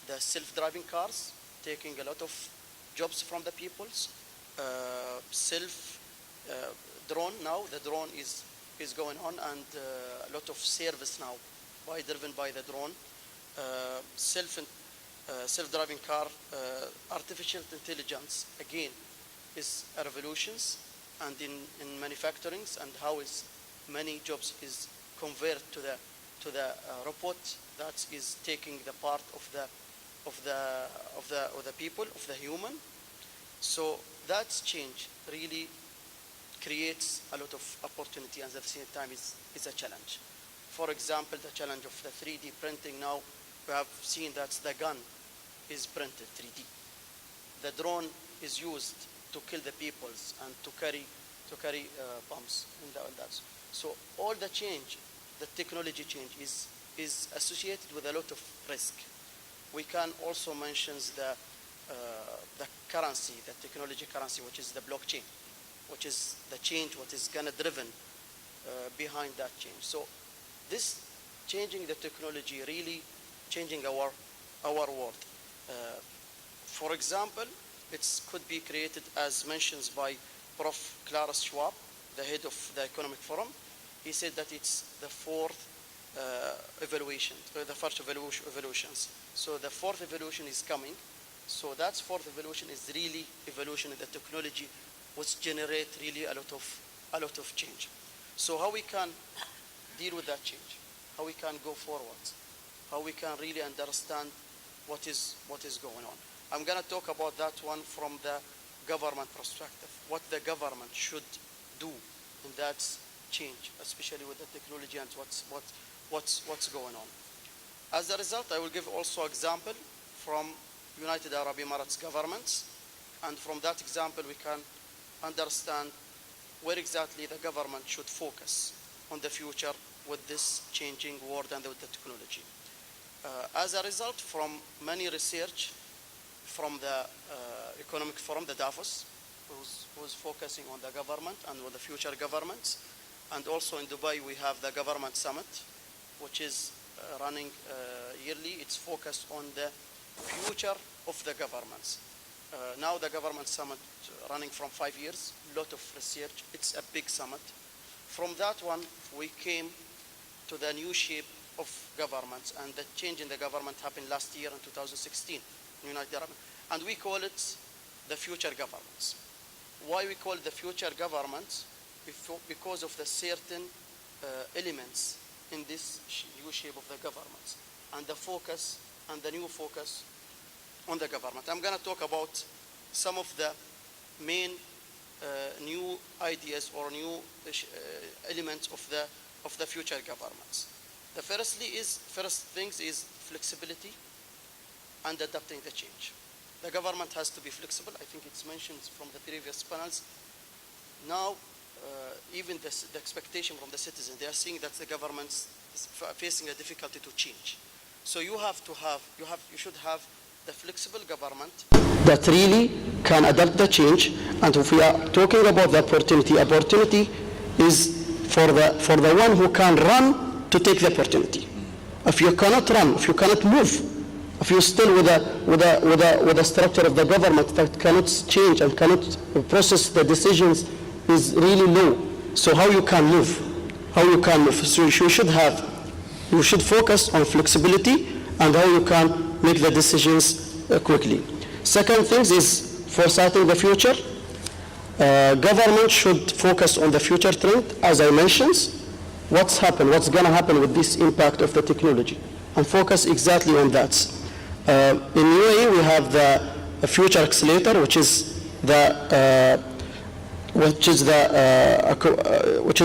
The self-driving cars taking a lot of jobs from the peoples. Drone now, the drone is going on, and a lot of service now driven by the drone. Self-driving car, artificial intelligence again is a revolution, and in manufacturing, and how is many jobs is converted to the robot that is taking the part of the people, of the human. So that change really creates a lot of opportunity, and at the same time is a challenge. For example, the challenge of the 3D printing. Now we have seen that the gun is printed 3D. The drone is used to kill the peoples and to carry bombs and that. So all the change, the technology change is associated with a lot of risk. We can also mention the currency, the technology currency, which is the blockchain, which is the change, what is gonna driven behind that change. So this changing the technology, really changing our world. For example, it could be created, as mentioned by Prof. Klaus Schwab, the head of the Economic Forum. He said that it's the fourth evaluations. So the fourth evolution is coming. So that fourth evolution is really evolution in the technology, which generate really a lot of change. So how we can deal with that change, how we can go forward, how we can really understand what is going on. I'm going to talk about that one from the government perspective, what the government should do in that change, especially with the technology and what's going on. As a result, I will give also example from United Arab Emirates governments, and from that example we can understand where exactly the government should focus on the future with this changing world and with the technology. As a result, from many research from the Economic Forum, the Davos, who's focusing on the government and with the future governments, and also in Dubai we have the government summit, which is running yearly. It's focused on the future of the governments. Now the government summit running from 5 years, lot of research. It's a big summit. From that one, we came to the new shape of governments, and the change in the government happened last year in 2016 in United Arab, and we call it the future governments. Why we call it the future governments? Because of the certain elements in this new shape of the governments, and the focus and the new focus on the government. I'm going to talk about some of the main new ideas or new elements of the future governments. The first things is flexibility and adapting the change. The government has to be flexible. I think it's mentioned from the previous panels. Now, even the expectation from the citizens, they are seeing that the government is facing a difficulty to change. So you should have the flexible government that really can adapt the change. And if we are talking about the opportunity is for the one who can run to take the opportunity. If you cannot run, if you cannot move, if you're still with a structure of the government that cannot change and cannot process the decisions is really low. So how you can move? How you can move? So you should focus on flexibility and how you can make the decisions quickly. Second thing is foresighting the future. Government should focus on the future trend, as I mentioned. What's going to happen with this impact of the technology, and focus exactly on that. In UAE, we have the Future Accelerator, which is the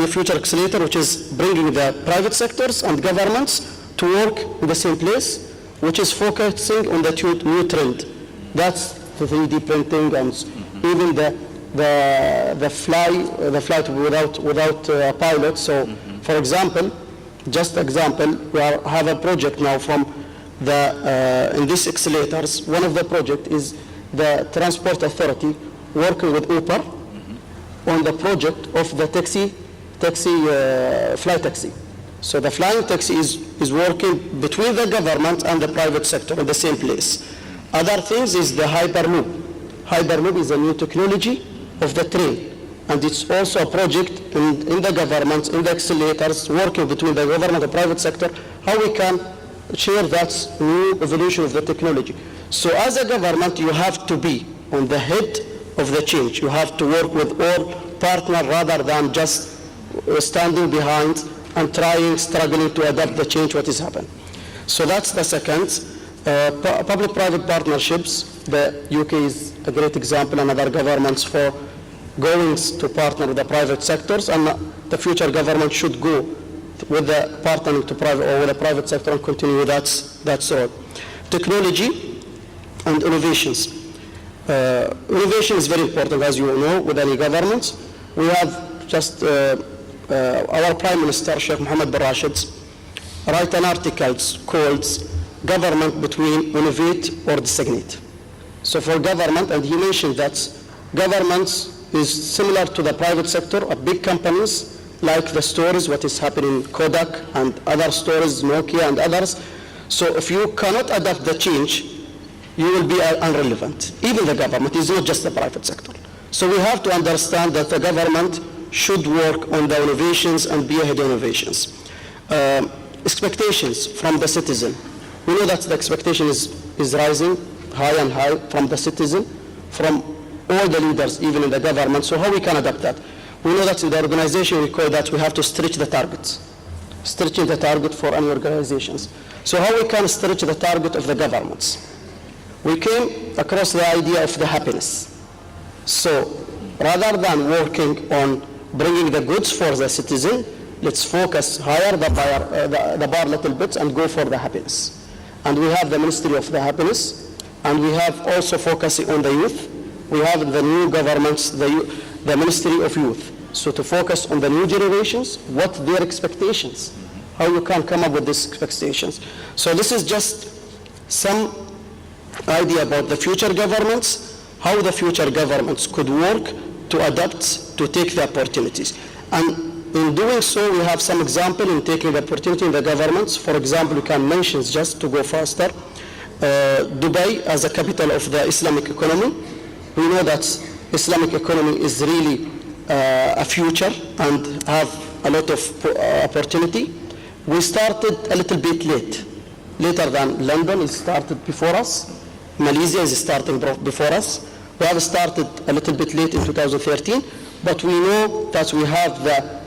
Future Accelerator, which is bringing the private sectors and governments to work in the same place, which is focusing on the new trend. That's the 3D printing and even the flight without a pilot. So, for example, we have a project now from in these accelerators. One of the project is the Transport Authority working with Uber on the project of the fly taxi. So the flying taxi is working between the government and the private sector in the same place. Other things is the Hyperloop. Hyperloop is a new technology of the train, and it's also a project in the government, in the accelerators, working between the government and the private sector, how we can share that new evolution of the technology. So as a government, you have to be on the head of the change. You have to work with all partners rather than just standing behind and struggling to adapt the change what is happening. So that's the second. Public-private partnerships, the UK is a great example, and other governments for going to partner with the private sectors, and the future government should go with the partnering to private or with the private sector and continue that road. Technology and innovations. Innovation is very important, as you know, with any government. We have just our Prime Minister, Sheikh Mohammed bin Rashid, write an article called Government Between Innovate or Designate. So for government, and he mentioned that government is similar to the private sector of big companies, like the stores, what is happening in Kodak and other stores, Nokia and others. So if you cannot adapt the change, you will be irrelevant. Even the government is not just the private sector. So we have to understand that the government should work on the innovations and be ahead of innovations. Expectations from the citizen. We know that the expectation is rising high and high from the citizen, from all the leaders, even in the government. So how we can adapt that? We know that in the organization we call that we have to stretch the targets, stretching the target for any organizations. So how we can stretch the target of the governments? We came across the idea of the happiness. So rather than working on bringing the goods for the citizen, let's focus higher the bar a little bit and go for the happiness. And we have the Ministry of the Happiness, and we have also focusing on the youth. We have the new governments, the Ministry of Youth. So to focus on the new generations, what their expectations, how you can come up with these expectations. So this is just some idea about the future governments, how the future governments could work to adapt, to take the opportunities. And in doing so, we have some example in taking the opportunity in the governments. For example, we can mention, just to go faster, Dubai as a capital of the Islamic economy. We know that Islamic economy is really a future and have a lot of opportunity. We started a little bit later than London. It started before us. Malaysia is starting before us. We have started a little bit late in 2013, but we know that we have the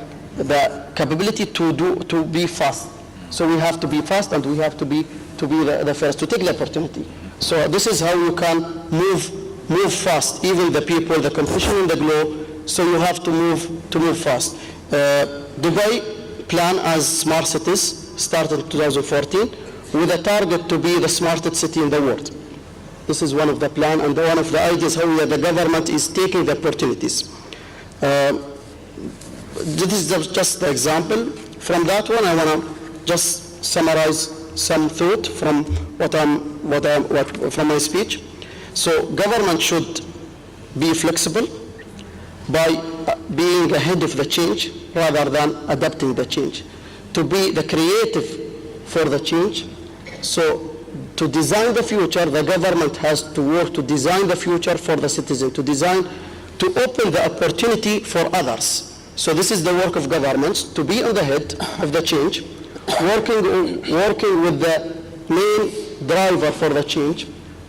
capability to be fast. So we have to be fast, and we have to be the first to take the opportunity. So this is how you can move fast. Even the people, the competition in the globe. So you have to move fast. Dubai plan as smart cities started in 2014 with a target to be the smartest city in the world. This is one of the plan and one of the ideas how the government is taking the opportunities. This is just the example. From that one, I want to just summarize some thought from from my speech. So government should be flexible by being ahead of the change rather than adapting the change. To be the creative for the change. So to design the future, the government has to work to design the future for the citizen, to open the opportunity for others. So this is the work of governments, to be on the head of the change, working with the main driver for the change.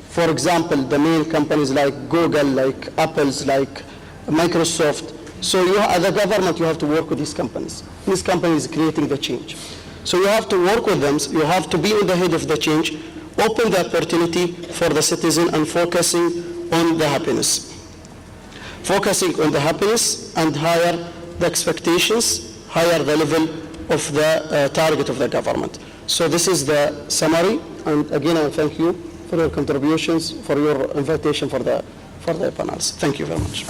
For example, the main companies like Google, like Apple's, like Microsoft. So as a government, you have to work with these companies. These companies creating the change. So you have to work with them. You have to be on the head of the change, open the opportunity for the citizen, and focusing on the happiness. Focusing on the happiness and higher the expectations, higher the level of the target of the government. So this is the summary. And again, I thank you for your contributions, for your invitation for the panels. Thank you very much.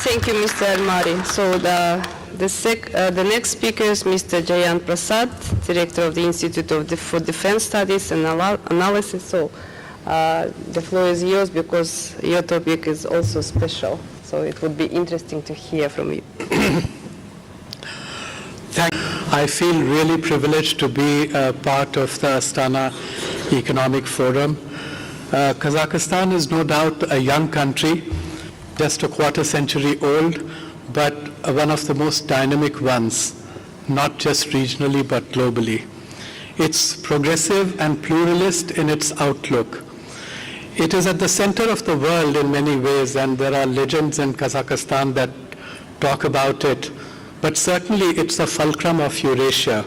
Thank you, Mr. Almari. So the next speaker is Mr. Jayant Prasad, Director of the Institute for Defense Studies and Analysis. So the floor is yours because your topic is also special. So it would be interesting to hear from you. I feel really privileged to be a part of the Astana Economic Forum. Kazakhstan is no doubt a young country, just a quarter century old, but one of the most dynamic ones, not just regionally but globally. It's progressive and pluralist in its outlook. It is at the center of the world in many ways, and there are legends in Kazakhstan that talk about it, but certainly it's a fulcrum of Eurasia.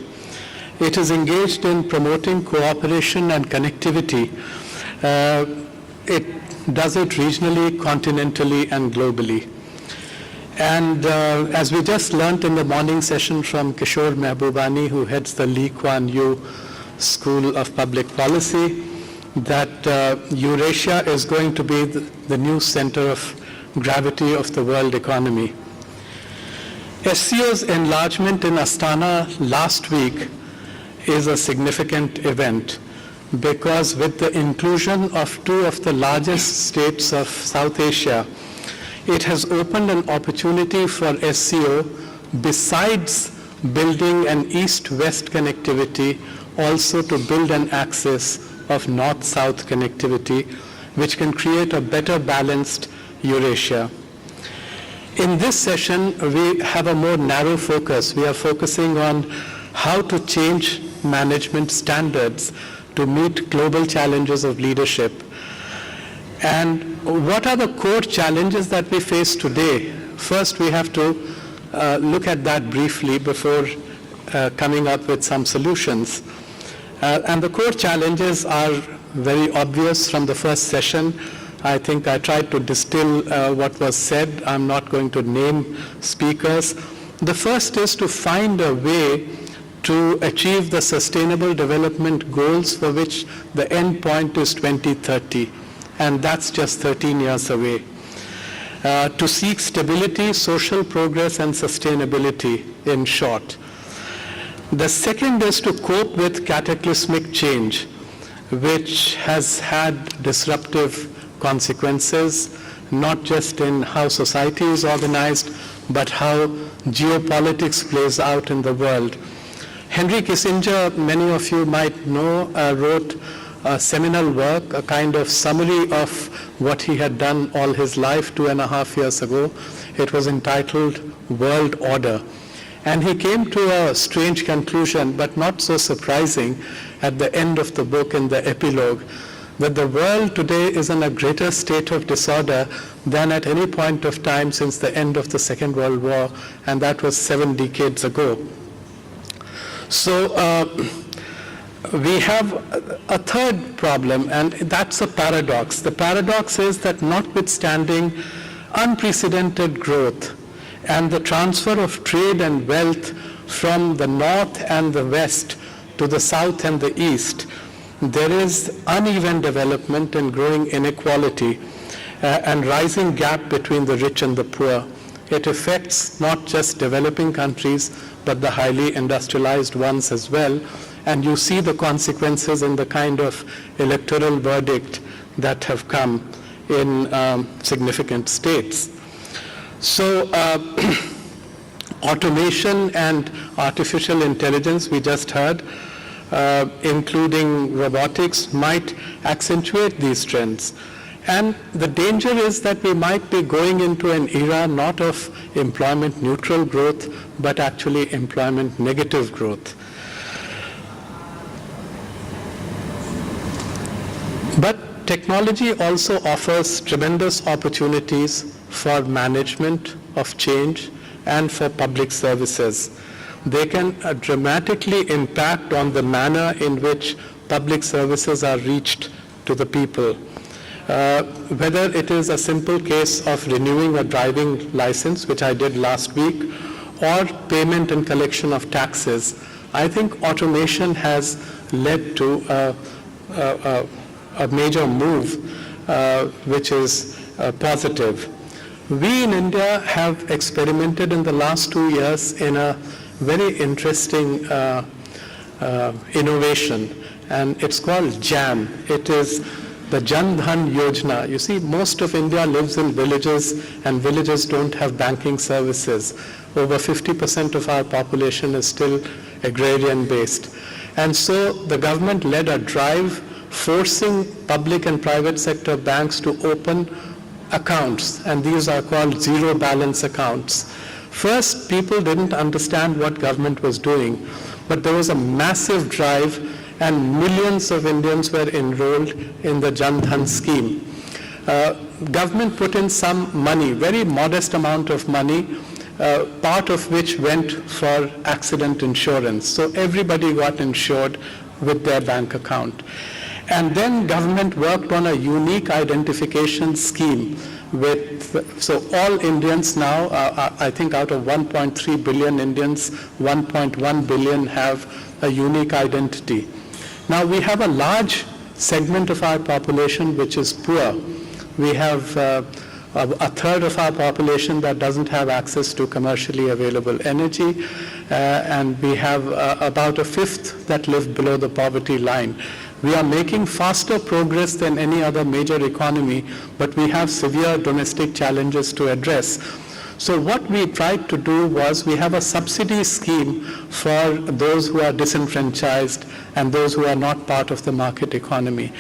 It is engaged in promoting cooperation and connectivity. It does it regionally, continentally, and globally. And as we just learned in the morning session from Kishore Mehbubani, who heads the Lee Kuan Yew School of Public Policy, that Eurasia is going to be the new center of gravity of the world economy. SCO's enlargement in Astana last week is a significant event because with the inclusion of two of the largest states of South Asia, it has opened an opportunity for SCO, besides building an east-west connectivity, also to build an axis of north-south connectivity, which can create a better balanced Eurasia. In this session, we have a more narrow focus. We are focusing on how to change management standards to meet global challenges of leadership. And what are the core challenges that we face today? First, we have to look at that briefly before coming up with some solutions. And the core challenges are very obvious from the first session. I think I tried to distill what was said. I'm not going to name speakers. The first is to find a way to achieve the sustainable development goals for which the end point is 2030, and that's just 13 years away. To seek stability, social progress, and sustainability, in short. The second is to cope with cataclysmic change, which has had disruptive consequences, not just in how society is organized, but how geopolitics plays out in the world. Henry Kissinger, many of you might know, wrote a seminal work, a kind of summary of what he had done all his life 2.5 years ago. It was entitled World Order. And he came to a strange conclusion, but not so surprising, at the end of the book in the epilogue, that the world today is in a greater state of disorder than at any point of time since the end of the Second World War, and that was 7 decades ago. So we have a third problem, and that's a paradox. The paradox is that notwithstanding unprecedented growth and the transfer of trade and wealth from the north and the west to the south and the east, there is uneven development and growing inequality and rising gap between the rich and the poor. It affects not just developing countries, but the highly industrialized ones as well. And you see the consequences in the kind of electoral verdict that have come in significant states. So automation and artificial intelligence, we just heard, including robotics, might accentuate these trends. And the danger is that we might be going into an era not of employment neutral growth, but actually employment negative growth. But technology also offers tremendous opportunities for management of change and for public services. They can dramatically impact on the manner in which public services are reached to the people. Whether it is a simple case of renewing a driving license, which I did last week, or payment and collection of taxes, I think automation has led to a major move, which is positive. We in India have experimented in the last 2 years in a very interesting innovation, and it's called JAM. It is the Jan Dhan Yojana. You see, most of India lives in villages, and villages don't have banking services. Over 50% of our population is still agrarian-based. And so the government led a drive forcing public and private sector banks to open accounts, and these are called zero balance accounts. First, people didn't understand what government was doing, but there was a massive drive, and millions of Indians were enrolled in the Jan Dhan scheme. Government put in some money, very modest amount of money, part of which went for accident insurance. So everybody got insured with their bank account. And then government worked on a unique identification scheme so all Indians now, I think out of 1.3 billion Indians, 1.1 billion have a unique identity. Now we have a large segment of our population which is poor. We have a third of our population that doesn't have access to commercially available energy, and we have about a fifth that live below the poverty line. We are making faster progress than any other major economy, but we have severe domestic challenges to address. So what we tried to do was we have a subsidy scheme for those who are disenfranchised and those who are not part of the market economy.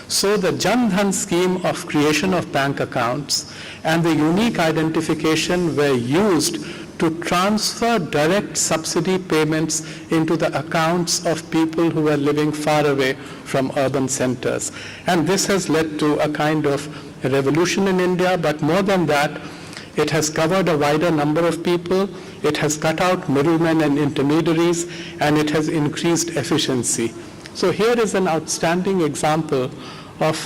So the Jan Dhan scheme of creation of bank accounts and the unique identification were used to transfer direct subsidy payments into the accounts of people who are living far away from urban centers. And this has led to a kind of revolution in India, but more than that, it has covered a wider number of people, it has cut out middlemen and intermediaries, and it has increased efficiency. So here is an outstanding example of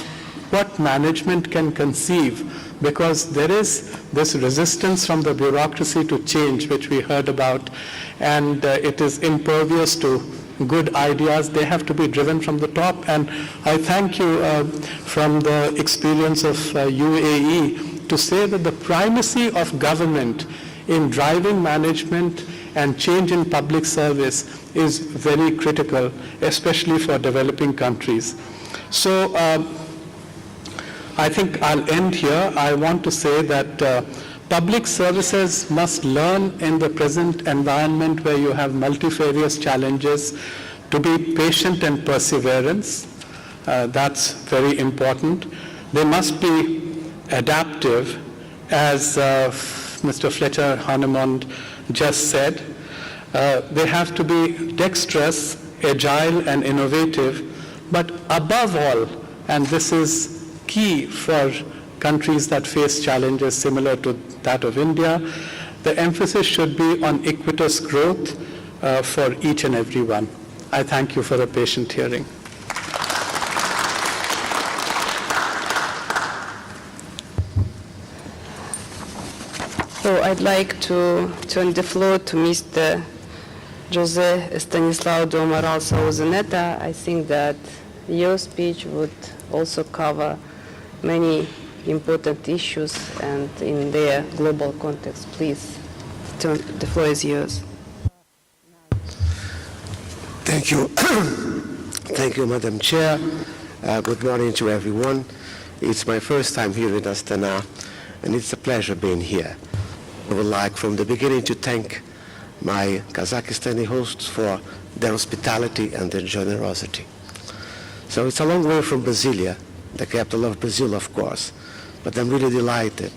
what management can conceive, because there is this resistance from the bureaucracy to change, which we heard about, and it is impervious to good ideas. They have to be driven from the top. And I thank you from the experience of UAE to say that the primacy of government in driving management and change in public service is very critical, especially for developing countries. So I think I'll end here. I want to say that public services must learn in the present environment where you have multifarious challenges to be patient and perseverance. That's very important. They must be adaptive, as Mr. Fletcher Hanemond just said. They have to be dexterous, agile, and innovative, but above all, and this is key for countries that face challenges similar to that of India, the emphasis should be on equitous growth for each and every one. I thank you for a patient hearing. So I'd like to turn the floor to Mr. Jose Estanislao do Amaral Sauzaneta. I think that your speech would also cover many important issues and in their global context. Please, the floor is yours. Thank you. Thank you, Madam Chair. Good morning to everyone. It's my first time here in Astana, and it's a pleasure being here. I would like from the beginning to thank my Kazakhstani hosts for their hospitality and their generosity. So it's a long way from Brasilia, the capital of Brazil, of course, but I'm really delighted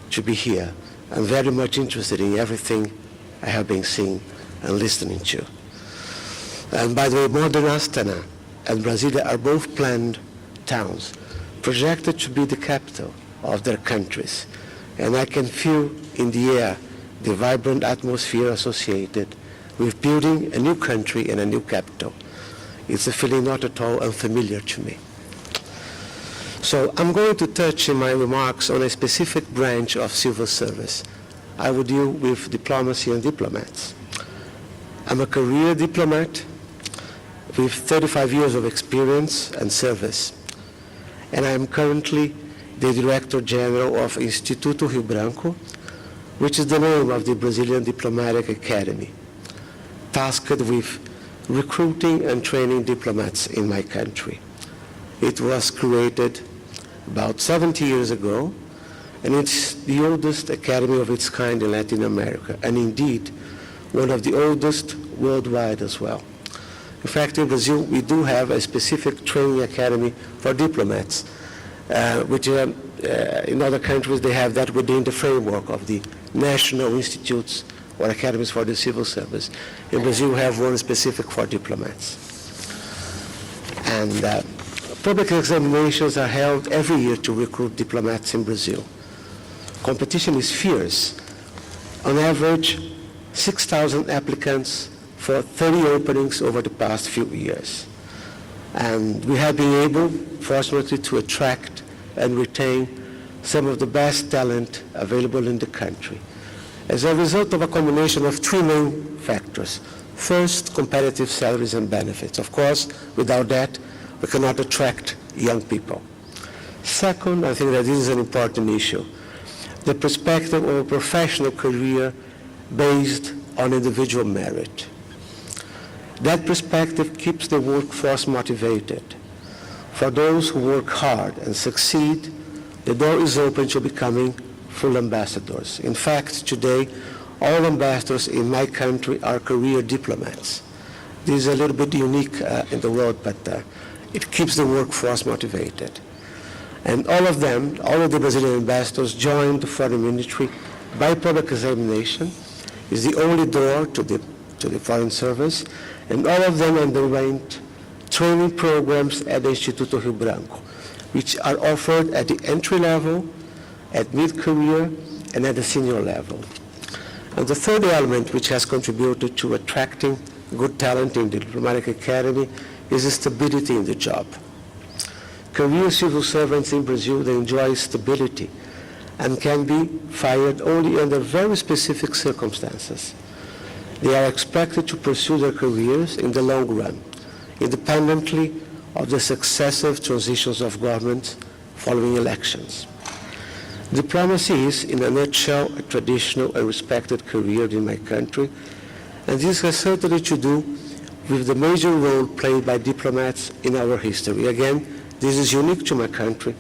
to be here. I'm very much interested in everything I have been seeing and listening to. And by the way, modern Astana and Brasilia are both planned towns, projected to be the capital of their countries. And I can feel in the air the vibrant atmosphere associated with building a new country and a new capital. It's a feeling not at all unfamiliar to me. So I'm going to touch in my remarks on a specific branch of civil service. I will deal with diplomacy and diplomats. I'm a career diplomat with 35 years of experience and service, and I am currently the Director General of Instituto Rio Branco, which is the name of the Brazilian Diplomatic Academy, tasked with recruiting and training diplomats in my country. It was created about 70 years ago, and it's the oldest academy of its kind in Latin America, and indeed one of the oldest worldwide as well. In fact, in Brazil, we do have a specific training academy for diplomats, which in other countries they have that within the framework of the national institutes or academies for the civil service. In Brazil, we have one specific for diplomats. And public examinations are held every year to recruit diplomats in Brazil. Competition is fierce. On average, 6,000 applicants for 30 openings over the past few years. And we have been able, fortunately, to attract and retain some of the best talent available in the country as a result of a combination of three main factors. First, competitive salaries and benefits. Of course, without that, we cannot attract young people. Second, I think that this is an important issue, the perspective of a professional career based on individual merit. That perspective keeps the workforce motivated. For those who work hard and succeed, the door is open to becoming full ambassadors. In fact, today, all ambassadors in my country are career diplomats. This is a little bit unique in the world, but it keeps the workforce motivated. And all of them, all of the Brazilian ambassadors joined the foreign ministry by public examination, is the only door to the Foreign Service, and all of them underwent training programs at the Instituto Rio Branco, which are offered at the entry level, at mid-career, and at the senior level. And the third element which has contributed to attracting good talent in the diplomatic academy is the stability in the job. Career civil servants in Brazil, they enjoy stability and can be fired only under very specific circumstances. They are expected to pursue their careers in the long run, independently of the successive transitions of governments following elections. Diplomacy is, in a nutshell, a traditional and respected career in my country, and this has certainly to do with the major role played by diplomats in our history. Again, this is unique to my country.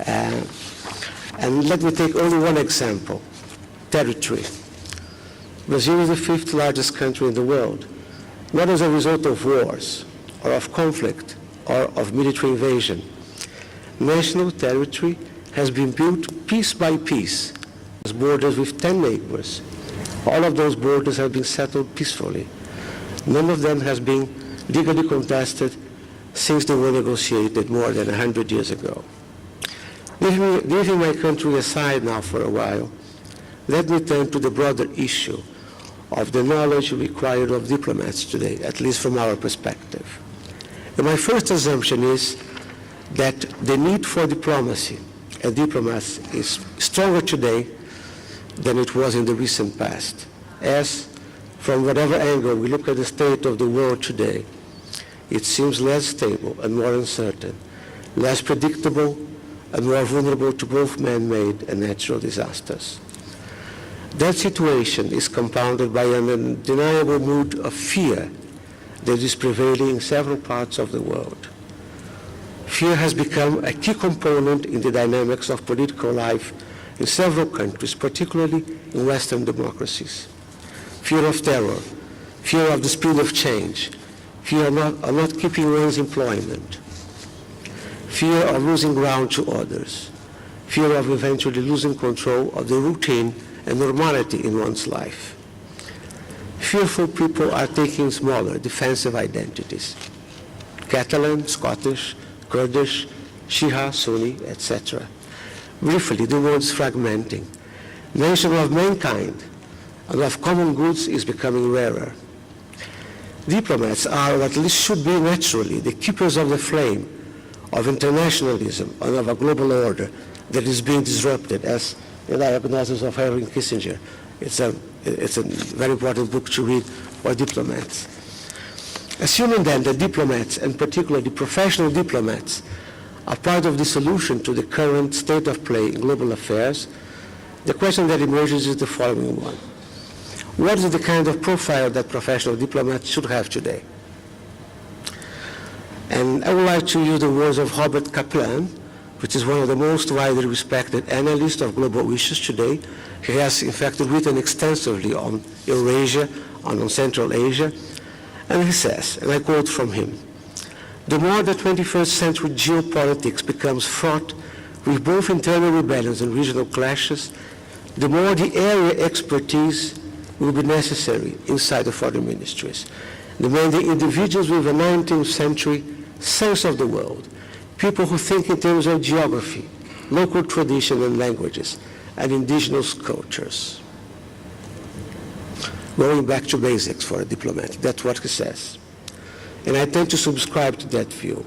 And let me take only one example, territory. Brazil is the 5th largest country in the world, not as a result of wars, or of conflict, or of military invasion. National territory has been built piece by piece, as borders with 10 neighbors. All of those borders have been settled peacefully. None of them has been legally contested since they were negotiated more than 100 years ago. Leaving my country aside now for a while, let me turn to the broader issue of the knowledge required of diplomats today, at least from our perspective. And my first assumption is that the need for diplomacy and diplomats is stronger today than it was in the recent past, as from whatever angle we look at the state of the world today, it seems less stable and more uncertain, less predictable and more vulnerable to both man-made and natural disasters. That situation is compounded by an undeniable mood of fear that is prevailing in several parts of the world. Fear has become a key component in the dynamics of political life in several countries, particularly in Western democracies. Fear of terror, fear of the speed of change, fear of not keeping one's employment, fear of losing ground to others, fear of eventually losing control of the routine and normality in one's life. Fearful people are taking smaller defensive identities, Catalan, Scottish, Kurdish, Shia, Sunni, etc. Briefly, the world's fragmenting. Nation of mankind and of common goods is becoming rarer. Diplomats are, or at least should be naturally, the keepers of the flame of internationalism and of a global order that is being disrupted, as in the diagnosis of Henry Kissinger. It's a very important book to read for diplomats. Assuming then that diplomats, and particularly professional diplomats, are part of the solution to the current state of play in global affairs, the question that emerges is the following one. What is the kind of profile that professional diplomats should have today? And I would like to use the words of Robert Kaplan, which is one of the most widely respected analysts of global issues today. He has, in fact, written extensively on Eurasia and on Central Asia. And he says, and I quote from him, "The more the 21st century geopolitics becomes fraught with both internal rebellions and regional clashes, the more the area expertise will be necessary inside the foreign ministries, demanding individuals with a 19th century sense of the world, people who think in terms of geography, local tradition and languages, and indigenous cultures." Going back to basics for a diplomat, that's what he says. And I tend to subscribe to that view.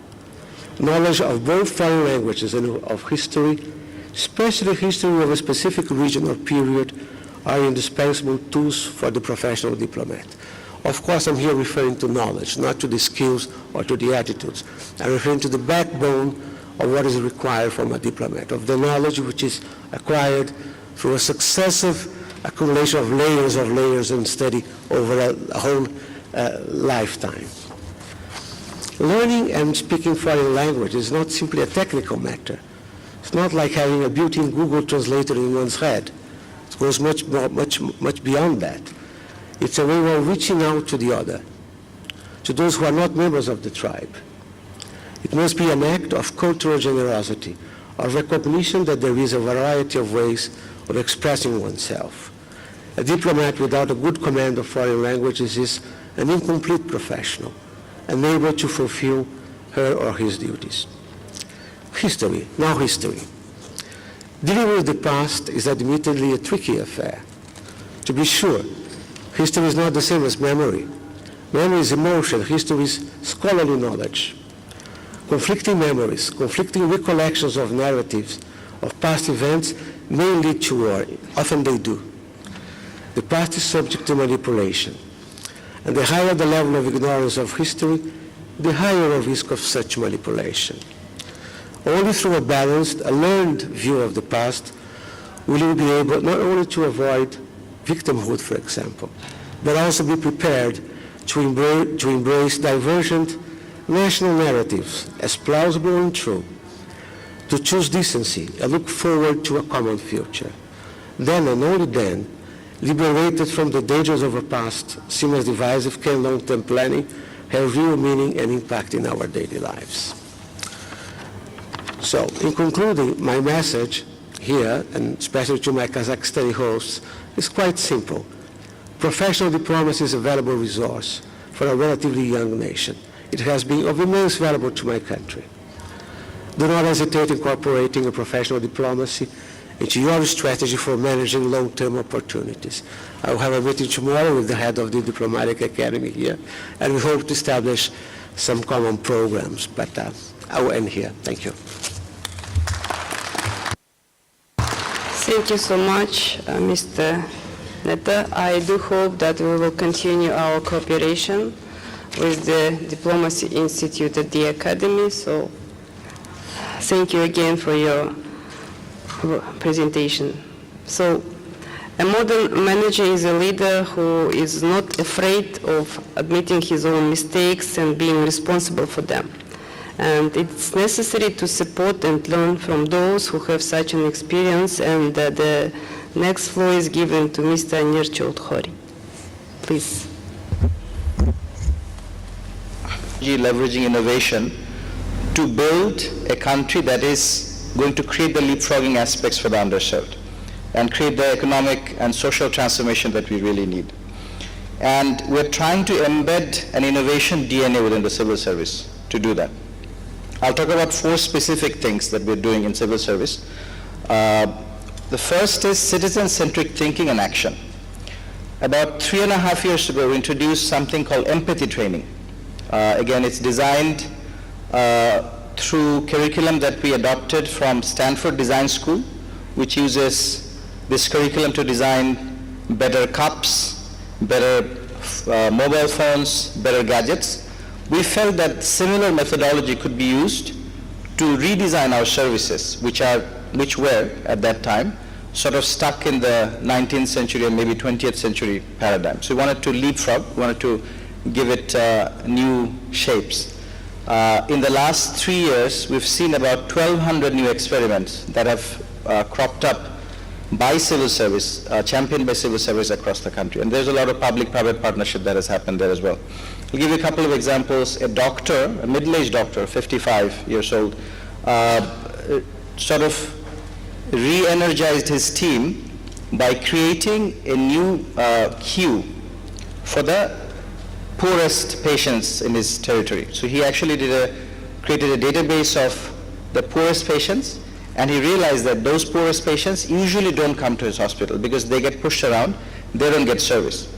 Knowledge of both foreign languages and of history, especially history of a specific region or period, are indispensable tools for the professional diplomat. Of course, I'm here referring to knowledge, not to the skills or to the attitudes. I'm referring to the backbone of what is required from a diplomat, of the knowledge which is acquired through a successive accumulation of layers and study over a whole lifetime. Learning and speaking foreign language is not simply a technical matter. It's not like having a built-in Google translator in one's head. It goes much beyond that. It's a way of reaching out to the other, to those who are not members of the tribe. It must be an act of cultural generosity, of recognition that there is a variety of ways of expressing oneself. A diplomat without a good command of foreign languages is an incomplete professional, unable to fulfill her or his duties. History, now history. Dealing with the past is admittedly a tricky affair. To be sure, history is not the same as memory. Memory is emotion, history is scholarly knowledge. Conflicting memories, conflicting recollections of narratives of past events may lead to war. Often they do. The past is subject to manipulation. And the higher the level of ignorance of history, the higher the risk of such manipulation. Only through a balanced, a learned view of the past will we be able not only to avoid victimhood, for example, but also be prepared to embrace divergent national narratives as plausible and true, to choose decency and look forward to a common future. Then and only then, liberated from the dangers of a past seen as divisive, can long-term planning have real meaning and impact in our daily lives. So, in concluding, my message here, and especially to my Kazakhstani hosts, is quite simple. Professional diplomacy is a valuable resource for a relatively young nation. It has been of immense value to my country. Do not hesitate in incorporating a professional diplomacy into your strategy for managing long-term opportunities. I will have a meeting tomorrow with the head of the Diplomatic Academy here, and we hope to establish some common programs. But I will end here. Thank you. Thank you so much, Mr. Netta. I do hope that we will continue our cooperation with the Diplomacy Institute at the Academy. So thank you again for your presentation. So a modern manager is a leader who is not afraid of admitting his own mistakes and being responsible for them. And it's necessary to support and learn from those who have such an experience, and the next floor is given to Mr. Anir Choudhury. Please. Leveraging innovation to build a country that is going to create the leapfrogging aspects for the underserved and create the economic and social transformation that we really need. And we're trying to embed an innovation DNA within the civil service to do that. I'll talk about 4 specific things that we're doing in civil service. The first is citizen-centric thinking and action. About 3.5 years ago, we introduced something called empathy training. Again, it's designed through curriculum that we adopted from Stanford Design School, which uses this curriculum to design better cups, better mobile phones, better gadgets. We felt that similar methodology could be used to redesign our services, which were, at that time, sort of stuck in the 19th century and maybe 20th century paradigm. So we wanted to leapfrog, we wanted to give it new shapes. In the last 3 years, we've seen about 1,200 new experiments that have cropped up by civil service, championed by civil service across the country. And there's a lot of public-private partnership that has happened there as well. I'll give you a couple of examples. A doctor, a middle-aged doctor, 55 years old, sort of re-energized his team by creating a new queue for the poorest patients in his territory. So he actually created a database of the poorest patients, and he realized that those poorest patients usually don't come to his hospital because they get pushed around, they don't get service.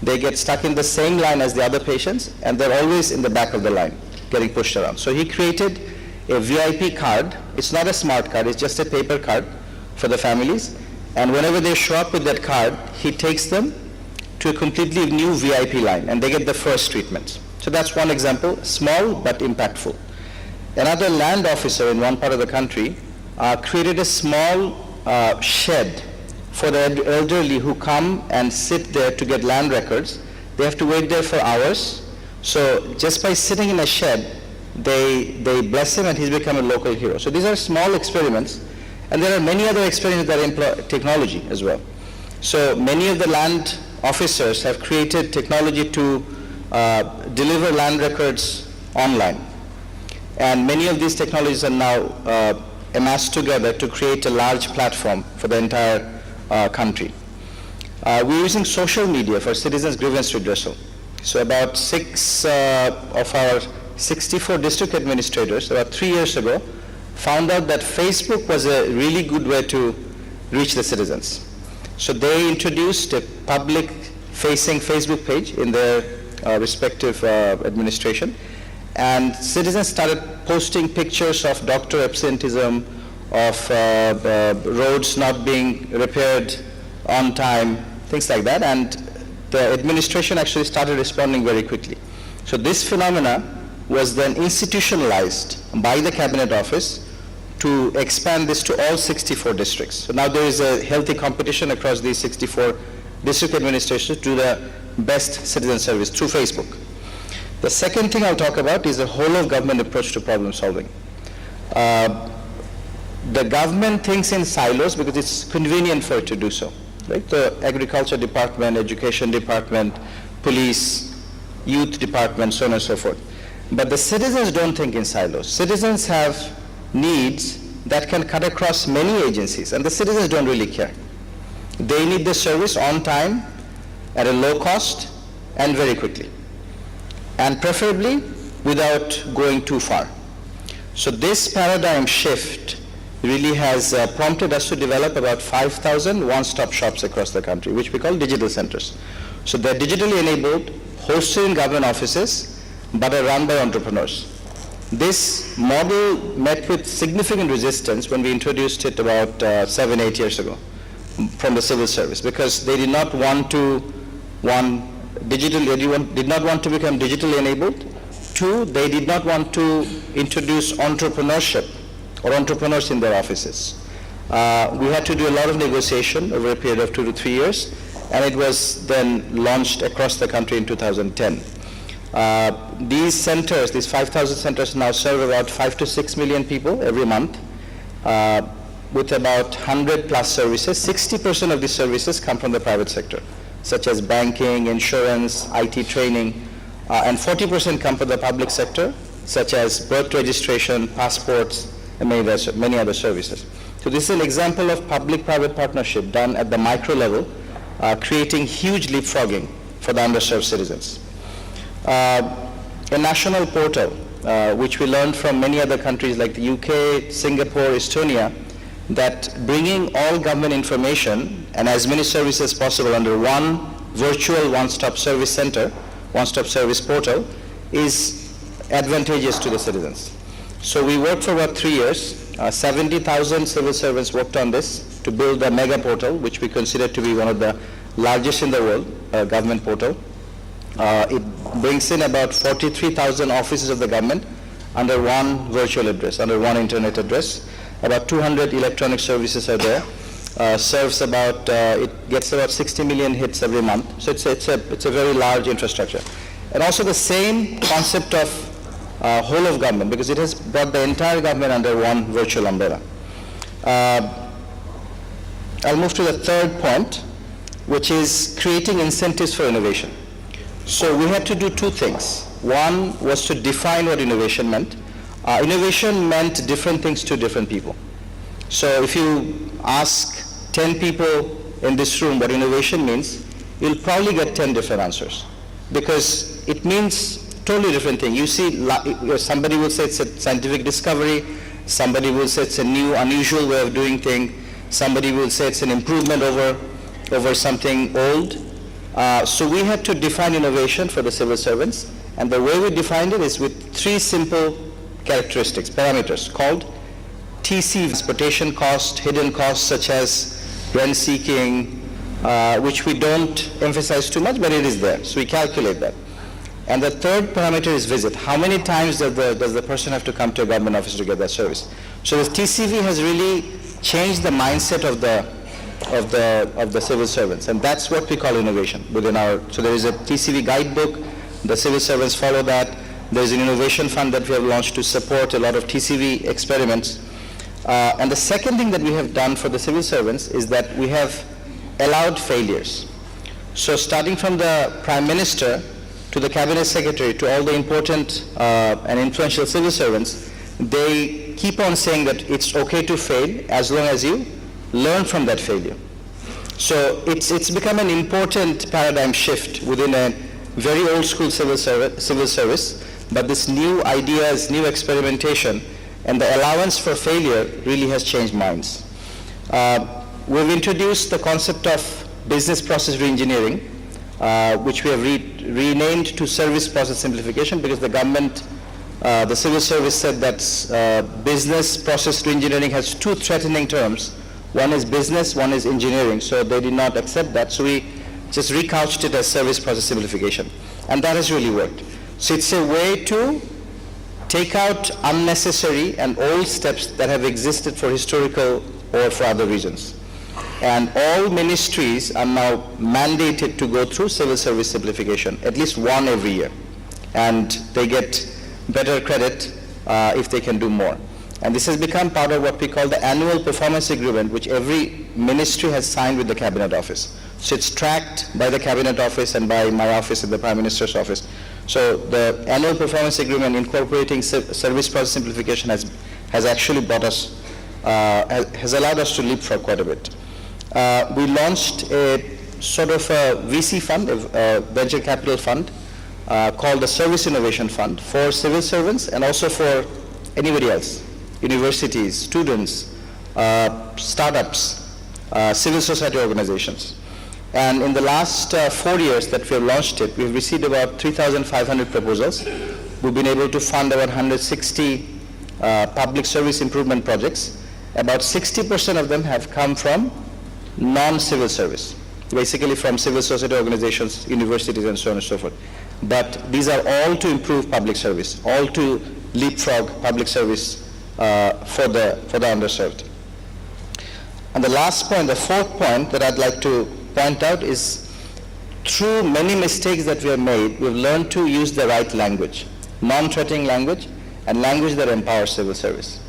They get stuck in the same line as the other patients, and they're always in the back of the line, getting pushed around. So he created a VIP card. It's not a smart card, it's just a paper card for the families. And whenever they show up with that card, he takes them to a completely new VIP line, and they get the first treatments. So that's one example, small but impactful. Another land officer in one part of the country created a small shed for the elderly who come and sit there to get land records. They have to wait there for hours. So just by sitting in a shed, they bless him and he's become a local hero. So these are small experiments, and there are many other experiments that employ technology as well. So many of the land officers have created technology to deliver land records online. And many of these technologies are now amassed together to create a large platform for the entire country. We're using social media for citizens' grievance redressal. So about 6 of our 64 district administrators, about 3 years ago, found out that Facebook was a really good way to reach the citizens. So they introduced a public-facing Facebook page in their respective administration, and citizens started posting pictures of doctor absenteeism, of roads not being repaired on time, things like that, and the administration actually started responding very quickly. So this phenomena was then institutionalized by the Cabinet Office to expand this to all 64 districts. So now there is a healthy competition across these 64 district administrations to do the best citizen service through Facebook. The second thing I'll talk about is the whole of government approach to problem solving. The government thinks in silos because it's convenient for it to do so. Right? The agriculture department, education department, police, youth department, so on and so forth. But the citizens don't think in silos. Citizens have needs that can cut across many agencies, and the citizens don't really care. They need the service on time, at a low cost, and very quickly. And preferably without going too far. So this paradigm shift really has prompted us to develop about 5,000 one-stop shops across the country, which we call digital centers. So they're digitally enabled, hosted in government offices, but are run by entrepreneurs. This model met with significant resistance when we introduced it about 7-8 years ago from the civil service, because they did not want to, did not want to become digitally enabled. 2, they did not want to introduce entrepreneurship or entrepreneurs in their offices. We had to do a lot of negotiation over a period of 2 to 3 years, and it was then launched across the country in 2010. These centers, these 5,000 centers now serve about 5 to 6 million people every month with about 100 plus services. 60% of these services come from the private sector, such as banking, insurance, IT training, and 40% come from the public sector, such as birth registration, passports, and many other services. So this is an example of public-private partnership done at the micro level, creating huge leapfrogging for the underserved citizens. A national portal, which we learned from many other countries like the UK, Singapore, Estonia, that bringing all government information and as many services as possible under one virtual one-stop service center, one-stop service portal, is advantageous to the citizens. So we worked for about 3 years. 70,000 civil servants worked on this to build a mega portal, which we consider to be one of the largest in the world, government portal. It brings in about 43,000 offices of the government under one virtual address, under one internet address. About 200 electronic services are there. Serves about, it gets about 60 million hits every month. So it's a very large infrastructure. And also the same concept of whole of government, because it has brought the entire government under one virtual umbrella. I'll move to the third point, which is creating incentives for innovation. So we had to do 2 things. One was to define what innovation meant. Innovation meant different things to different people. So if you ask 10 people in this room what innovation means, you'll probably get 10 different answers, because it means totally different thing. You see, somebody will say it's a scientific discovery, somebody will say it's a new, unusual way of doing things, somebody will say it's an improvement over something old. So we had to define innovation for the civil servants, and the way we defined it is with 3 simple characteristics, parameters, called TC, transportation cost, hidden costs such as rent seeking, which we don't emphasize too much, but it is there. So we calculate that. And the third parameter is visit. How many times does the person have to come to a government office to get that service? So the TCV has really changed the mindset of the civil servants, and that's what we call innovation within our. So there is a TCV guidebook. The civil servants follow that. There's an innovation fund that we have launched to support a lot of TCV experiments. And the second thing that we have done for the civil servants is that we have allowed failures. So starting from the Prime Minister to the Cabinet Secretary to all the important and influential civil servants, they keep on saying that it's okay to fail as long as you learn from that failure. So it's become an important paradigm shift within a very old school civil service, but this new ideas, new experimentation, and the allowance for failure really has changed minds. We've introduced the concept of business process reengineering, which we have renamed to service process simplification, because the government, the civil service said that business process reengineering has two threatening terms. One is business, one is engineering, so they did not accept that. So we just recouched it as service process simplification, and that has really worked. So it's a way to take out unnecessary and old steps that have existed for historical or for other reasons. And all ministries are now mandated to go through civil service simplification, at least one every year. And they get better credit if they can do more. And this has become part of what we call the annual performance agreement, which every ministry has signed with the Cabinet Office. So it's tracked by the Cabinet Office and by my office and the Prime Minister's office. So the annual performance agreement incorporating service process simplification has actually brought us, has allowed us to leapfrog quite a bit. We launched a sort of a VC fund, a venture capital fund, called the Service Innovation Fund for civil servants and also for anybody else, universities, students, startups, civil society organizations. And in the last 4 years that we have launched it, we've received about 3,500 proposals. We've been able to fund about 160 public service improvement projects. About 60% of them have come from non-civil service, basically from civil society organizations, universities, and so on and so forth. But these are all to improve public service, all to leapfrog public service for the underserved. And the last point, the fourth point that I'd like to point out is, through many mistakes that we have made, we've learned to use the right language, non-threatening language, and language that empowers civil service.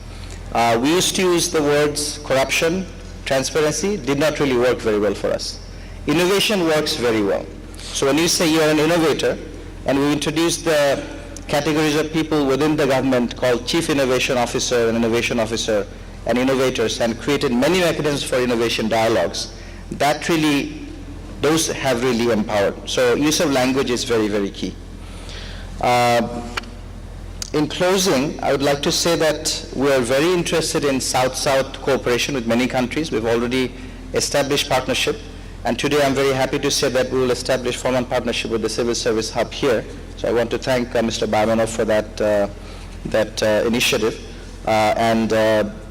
We used to use the words corruption, transparency, did not really work very well for us. Innovation works very well. So when you say you're an innovator, and we introduced the categories of people within the government called Chief Innovation Officer and Innovation Officer and innovators, and created many mechanisms for innovation dialogues, that really, those have really empowered. So use of language is very, very key. In closing, I would like to say that we are very interested in South-South cooperation with many countries. We've already established partnership, and today I'm very happy to say that we will establish formal partnership with the Civil Service Hub here. So I want to thank Mr. Baimanov for that initiative. And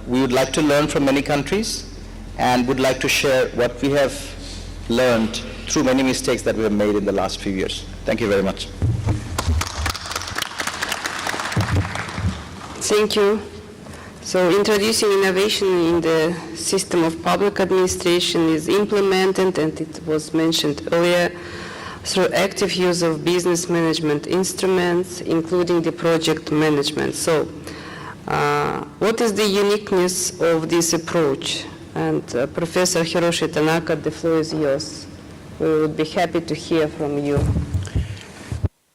we would like to learn from many countries, and would like to share what we have learned through many mistakes that we have made in the last few years. Thank you very much. Thank you. So introducing innovation in the system of public administration is implemented, and it was mentioned earlier, through active use of business management instruments, including the project management. So what is the uniqueness of this approach? And Professor Hiroshi Tanaka, the floor is yours. We would be happy to hear from you.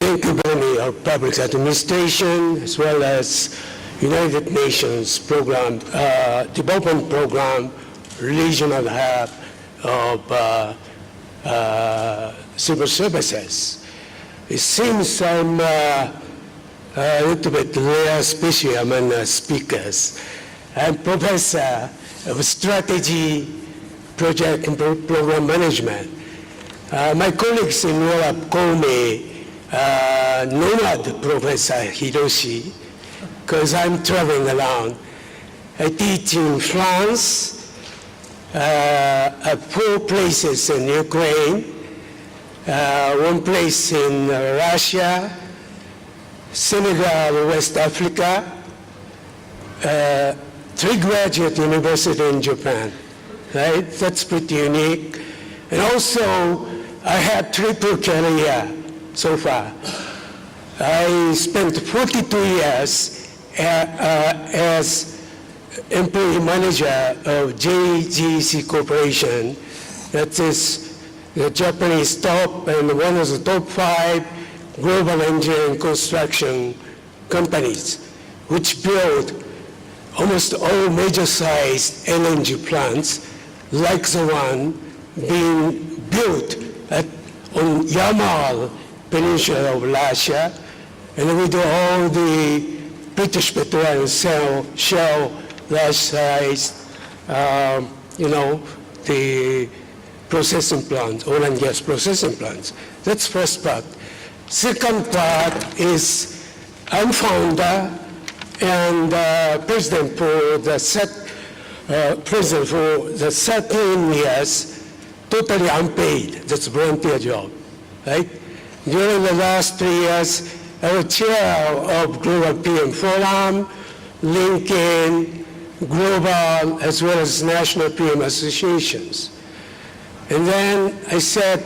Thank you, Bernie, of public administration, as well as United Nations program, development program, regional hub of civil services. It seems I'm a little bit rare species among speakers. I'm professor of strategy, project and program management. My colleagues in Europe call me nomad Professor Hiroshi, because I'm traveling around. I teach in France, at 4 places in Ukraine, 1 place in Russia, Senegal, West Africa, 3 graduate universities in Japan, right? That's pretty unique. And also, I had triple career so far. I spent 42 years as employee manager of JGC Corporation. That is the Japanese top and one of the top 5 global engineering construction companies, which build almost all major-sized LNG plants, like the one being built on Yamal Peninsula of Russia, and with all the British petroleum shell, large size, the processing plants, oil and gas processing plants. That's first part. Second part is I'm founder and president for the 13 years, totally unpaid. That's a volunteer job, right? During the last 3 years, I was chair of Global PM Forum, linking global as well as national PM associations. And then I said,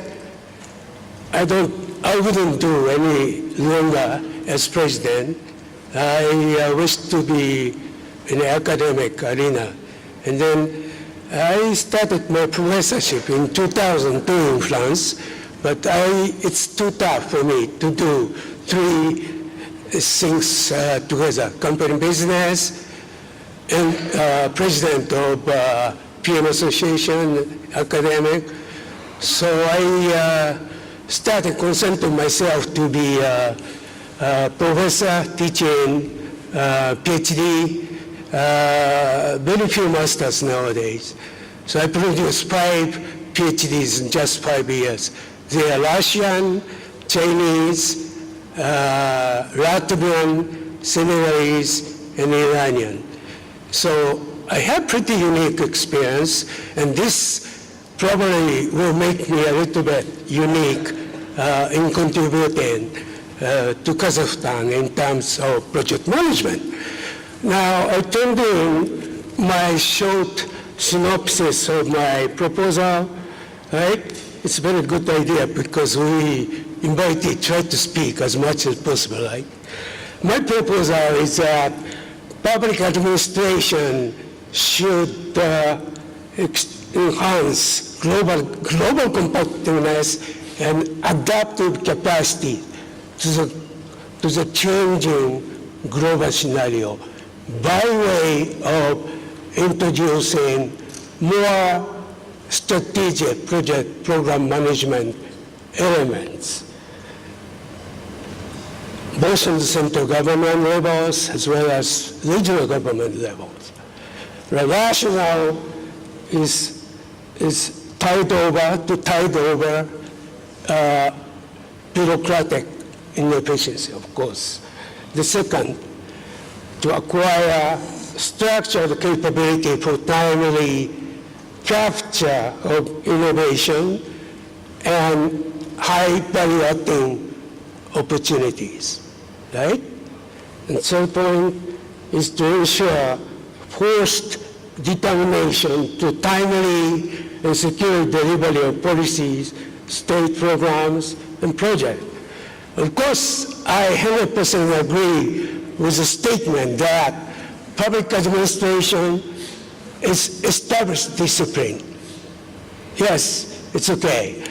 I wouldn't do any longer as president. I wish to be in the academic arena. And then I started my professorship in 2002 in France, but it's too tough for me to do 3 things together: company business, and president of PM Association, academic. So I started concentrating myself to be a professor, teaching, PhD, very few masters nowadays. So I produced 5 PhDs in just 5 years. They are Russian, Chinese, Latvian, Senegalese, and Iranian. So I have pretty unique experience, and this probably will make me a little bit unique in contributing to Kazakhstan in terms of project management. Now, I turned in my short synopsis of my proposal, right? It's a very good idea because we try to speak as much as possible, right? My proposal is that public administration should enhance global competitiveness and adaptive capacity to the changing global scenario by way of introducing more strategic program management elements, both on the central government levels as well as regional government levels. The rationale is tied over bureaucratic inefficiency, of course. The second, to acquire structured capability for timely capture of innovation and high value-adding opportunities, right? And third point is to ensure forced determination to timely and secure delivery of policies, state programs, and projects. Of course, I 100% agree with the statement that public administration is established discipline. Yes, it's okay.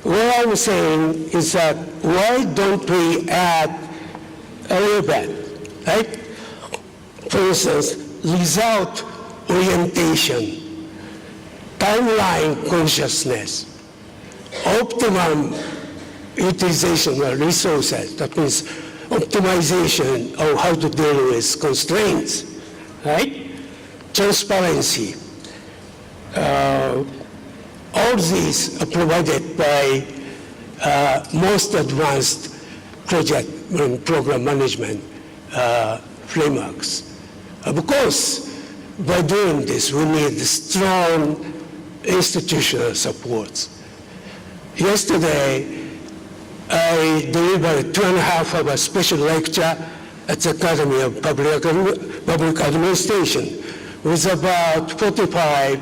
What I'm saying is that why don't we add a little bit, right? For instance, result orientation, timeline consciousness, optimum utilization of resources, that means optimization of how to deal with constraints, right? Transparency. All these are provided by most advanced project and program management frameworks. Of course, by doing this, we need strong institutional supports. Yesterday, I delivered 2.5-hour special lecture at the Academy of Public Administration with about 45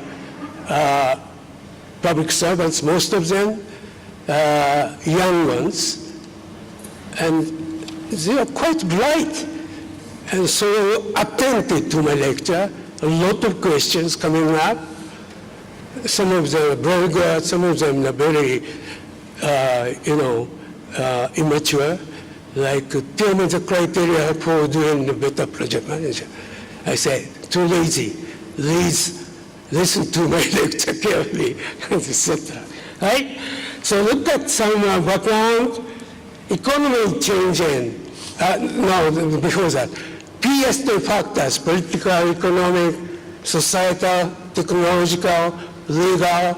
public servants, most of them young ones, and they are quite bright and so attentive to my lecture. A lot of questions coming up. Some of them are very good, some of them are very, immature. Like, tell me the criteria for doing the better project manager. I said, too lazy, leads listen to my lecture carefully, etc. Right? So look at some background. Economy changing. No, before that. PSD factors, political, economic, societal, technological, legal,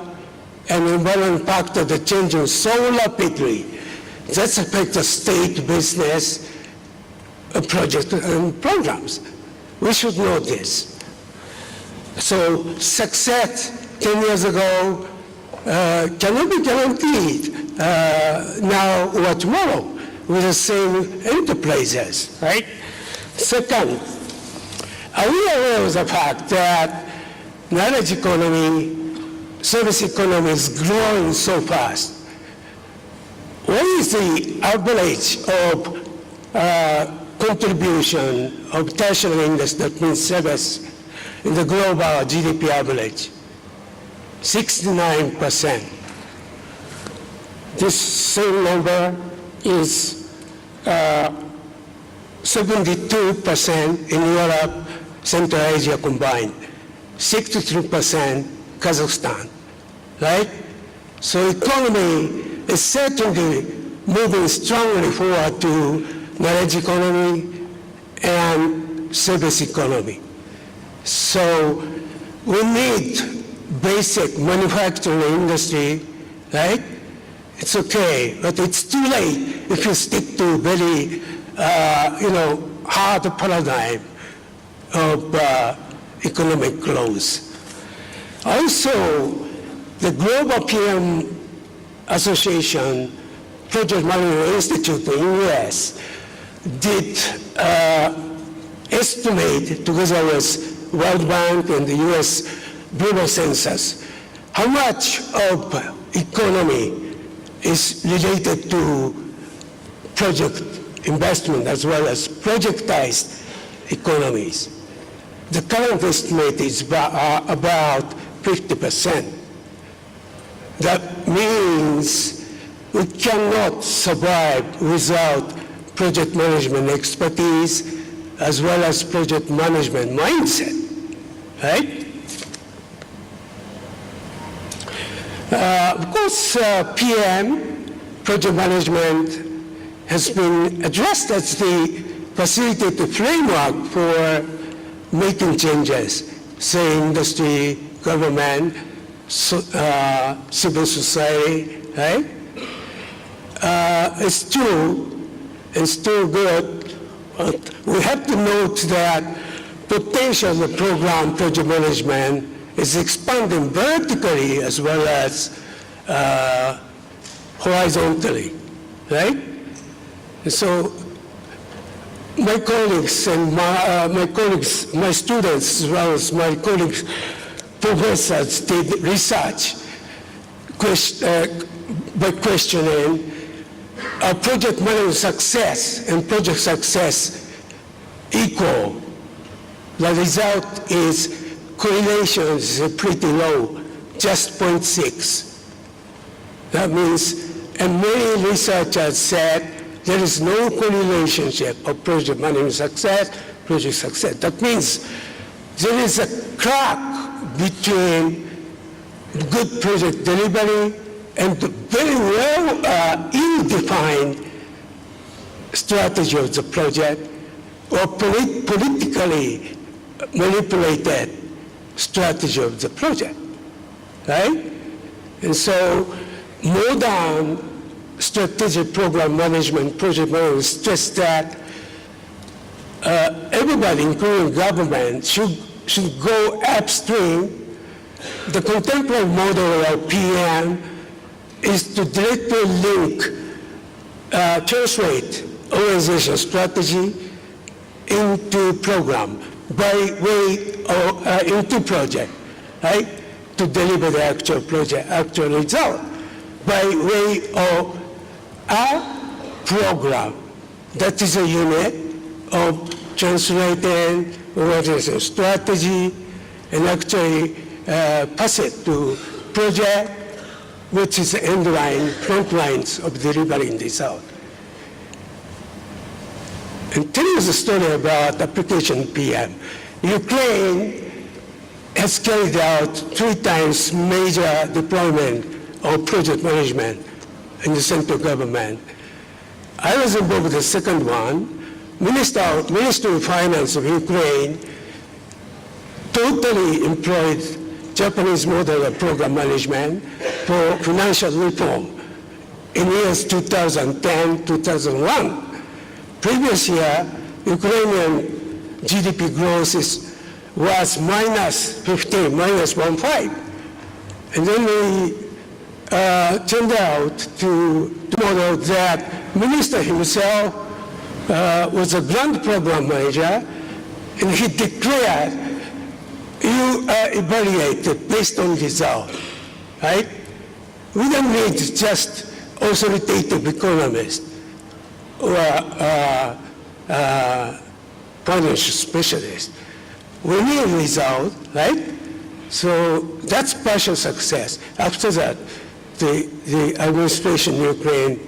and environmental factors that changing so rapidly. That affects the state business, projects and programs. We should know this. So success 10 years ago cannot be guaranteed now or tomorrow with the same enterprises, right? Second, are we aware of the fact that knowledge economy, service economy is growing so fast? What is the average of contribution of tertiary industry, that means service, in the global GDP average? 69%. This same number is 72% in Europe, Central Asia combined, 63% Kazakhstan, right? So economy is certainly moving strongly forward to knowledge economy and service economy. So we need basic manufacturing industry, right? It's okay, but it's too late if you stick to very, hard paradigm of economic growth. Also, the Global PM Association Project Management Institute in the US did estimate, together with World Bank and the US Global Census, how much of economy is related to project investment as well as projectized economies. The current estimate is about 50%. That means we cannot survive without project management expertise as well as project management mindset, right? Of course, PM, project management, has been addressed as the facilitated framework for making changes, say industry, government, civil society, right? It's true, it's still good, but we have to note that potential of the program project management is expanding vertically as well as horizontally, right? And so my colleagues and my students, as well as my colleagues, professors, did research by questioning project management success and project success equal. The result is correlation is pretty low, just 0.6. That means, and many researchers said there is no correlation of project management success, project success. That means there is a crack between good project delivery and the very well ill-defined strategy of the project or politically manipulated strategy of the project, right? And so modern strategic program management, project management stress that everybody, including government, should go upstream. The contemporary model of PM is to directly link, translate organization strategy into program by way of, into project, right? To deliver the actual project, actual result by way of a program. That is a unit of translating organization strategy and actually pass it to project, which is the end line, front lines of delivering the result. And tell you the story about application PM. Ukraine has carried out 3 times major deployment of project management in the central government. I was involved with the second one. Ministry of Finance of Ukraine totally employed Japanese model of program management for financial reform in years 2010, 2001. Previous year, Ukrainian GDP growth was minus 15, minus 1.5. And then we turned out to model that minister himself was a grand program manager, and he declared, you are evaluated based on result, right? We don't need just authoritative economist or financial specialist. We need result, right? So that's partial success. After that, the administration in Ukraine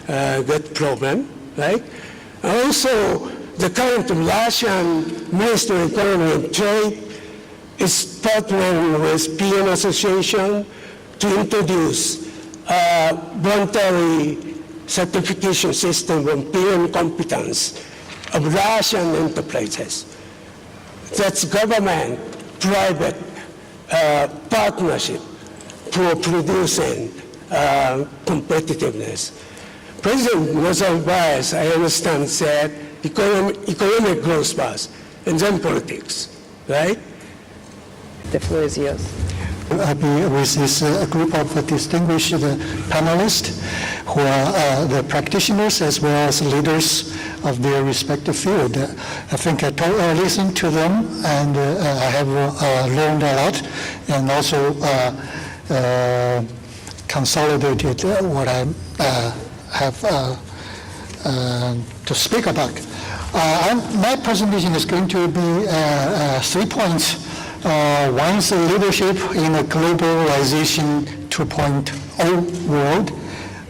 got problem, right? Also, the current Russian Ministry of Economy and Trade is partnering with PM Association to introduce a voluntary certification system on PM competence of Russian enterprises. That's government-private partnership for producing competitiveness. President Nazarbayev, I understand, said economic growth first, and then politics, right? The floor is yours. Happy with this group of distinguished panelists who are the practitioners as well as leaders of their respective field. I think I listened to them and I have learned a lot and also consolidated what I have to speak about. My presentation is going to be 3 points. One is leadership in a globalization 2.0 world.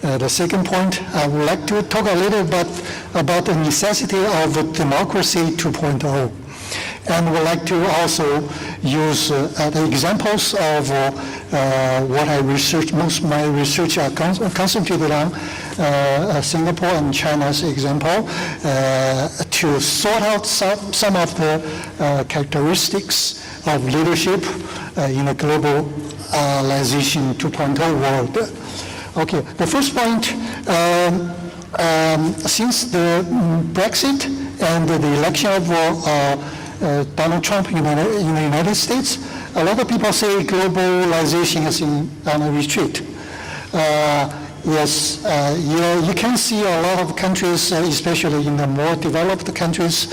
The second point, I would like to talk a little bit about the necessity of democracy 2.0. And would like to also use the examples of what I researched. Most of my research are concentrated on Singapore and China's example to sort out some of the characteristics of leadership in a globalization 2.0 world. Okay, the first point, since the Brexit and the election of Donald Trump in the United States, a lot of people say globalization is on a retreat. Yes, you can see a lot of countries, especially in the more developed countries,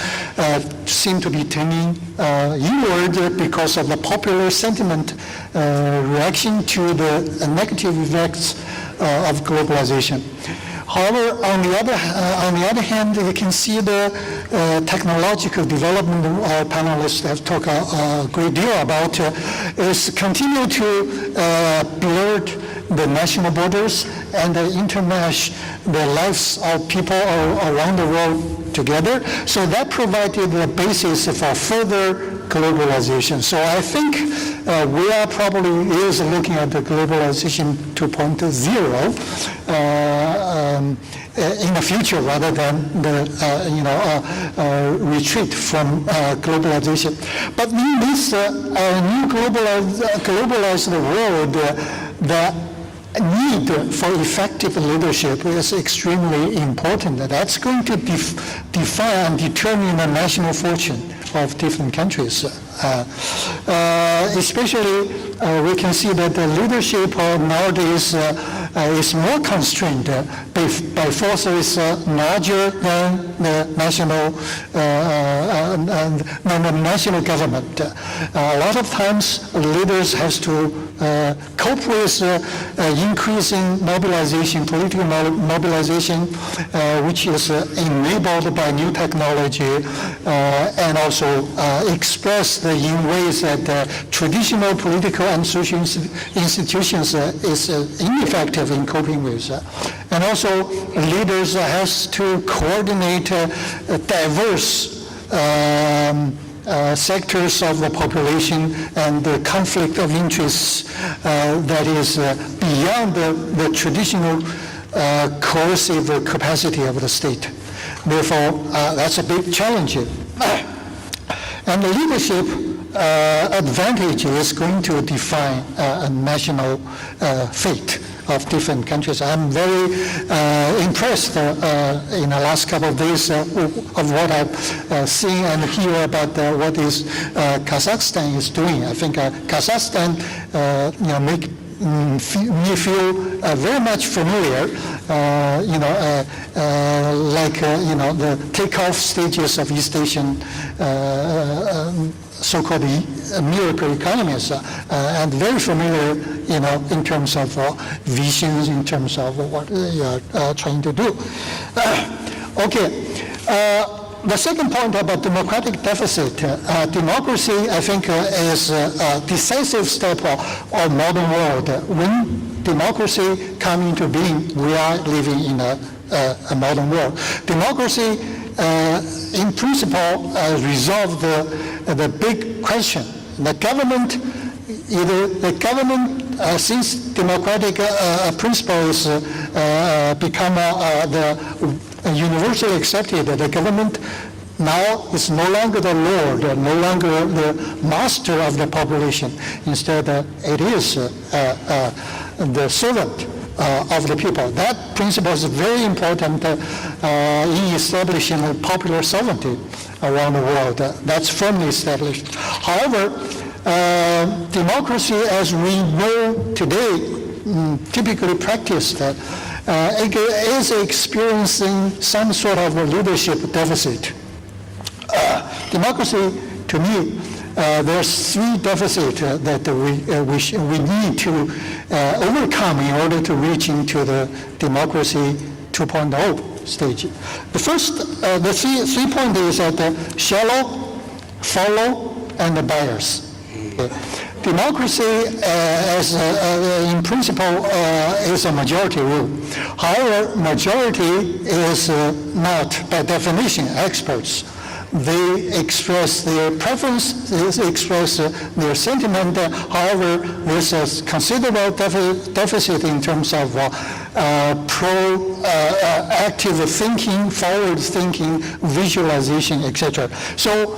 seem to be turning inward because of the popular sentiment reaction to the negative effects of globalization. However, on the other hand, you can see the technological development our panelists have talked a great deal about is continue to blur the national borders and intermesh the lives of people around the world together. So that provided the basis for further globalization. So I think we are probably looking at the globalization 2.0 in the future rather than the retreat from globalization. But in this new globalized world, the need for effective leadership is extremely important. That's going to define and determine the national fortune of different countries. Especially, we can see that the leadership nowadays is more constrained by forces larger than the national government. A lot of times, leaders have to cope with increasing mobilization, political mobilization, which is enabled by new technology, and also expressed in ways that traditional political and social institutions is ineffective in coping with. And also, leaders has to coordinate diverse sectors of the population and the conflict of interests that is beyond the traditional coercive capacity of the state. Therefore, that's a big challenge. And the leadership advantage is going to define a national fate of different countries. I'm very impressed in the last couple of days of what I've seen and hear about what is Kazakhstan is doing. I think Kazakhstan make me feel very much familiar, the takeoff stages of East Asian so-called miracle economies, and very familiar, in terms of visions, in terms of what you are trying to do. The second point about democratic deficit, democracy, I think, is a decisive step of modern world. When democracy comes into being, we are living in a modern world. Democracy, in principle, resolve the big question. The government, since democratic principle is become the universally accepted, the government now is no longer the lord, no longer the master of the population. Instead, it is the servant of the people. That principle is very important in establishing a popular sovereignty around the world. That's firmly established. However, democracy as we know today, typically practiced, is experiencing some sort of a leadership deficit. Democracy, to me, there's three deficits that we need to overcome in order to reach into the democracy 2.0 stage. The first, the three points is that shallow, follow, and bias. Democracy, in principle, is a majority rule. However, majority is not, by definition, experts. They express their preference, they express their sentiment. However, there's a considerable deficit in terms of proactive thinking, forward thinking, visualization, etc. So,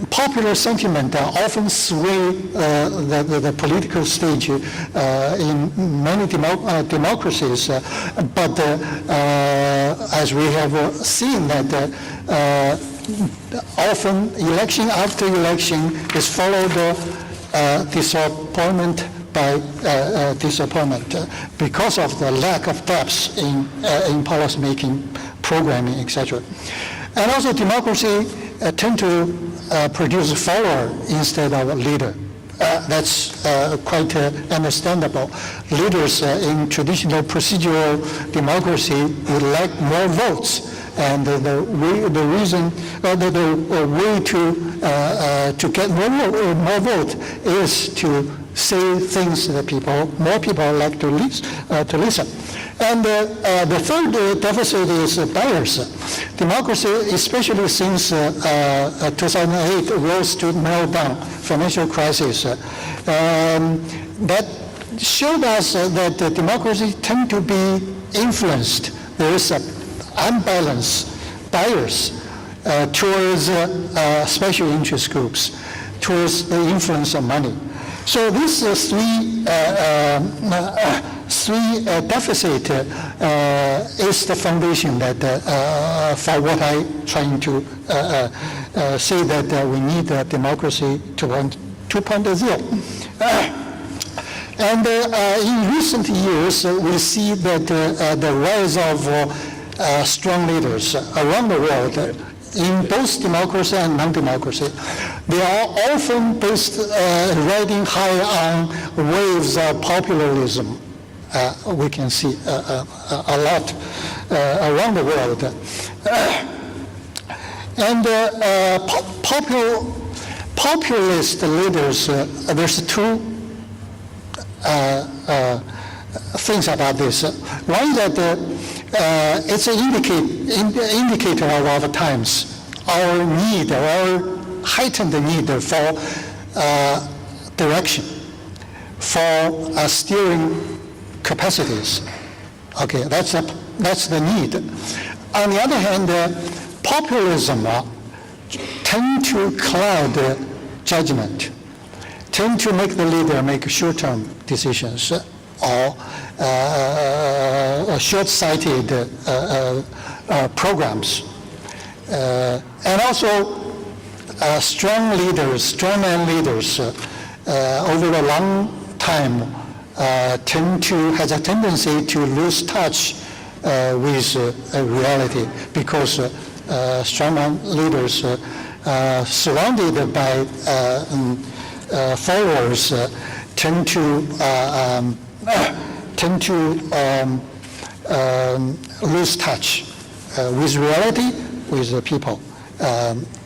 popular sentiment often sway the political stage in many democracies, but as we have seen that often election after election is followed disappointment by disappointment because of the lack of depth in policy making, programming, etc. And also democracy tend to produce a follower instead of a leader. That's quite understandable. Leaders in traditional procedural democracy would like more votes, and the way to get more vote is to say things that more people like to listen. And the third deficit is bias. Democracy, especially since 2008 Wall Street meltdown, financial crisis, that showed us that democracy tend to be influenced. There is an unbalanced bias towards special interest groups, towards the influence of money. So these three deficit is the foundation that for what I'm trying to say that we need democracy 2.0. And in recent years, we see that the rise of strong leaders around the world in both democracy and non-democracy. They are often riding high on waves of popularism. We can see a lot around the world. And populist leaders, there's two things about this. One that it's an indicator of our times. our need, our heightened need for direction, for steering capacities. Okay, that's the need. On the other hand, populism tend to cloud judgment, tend to make the leader make short-term decisions or short-sighted programs. And also strongman leaders over a long time has a tendency to lose touch with reality, because strongman leaders surrounded by followers tend to lose touch with reality, with the people.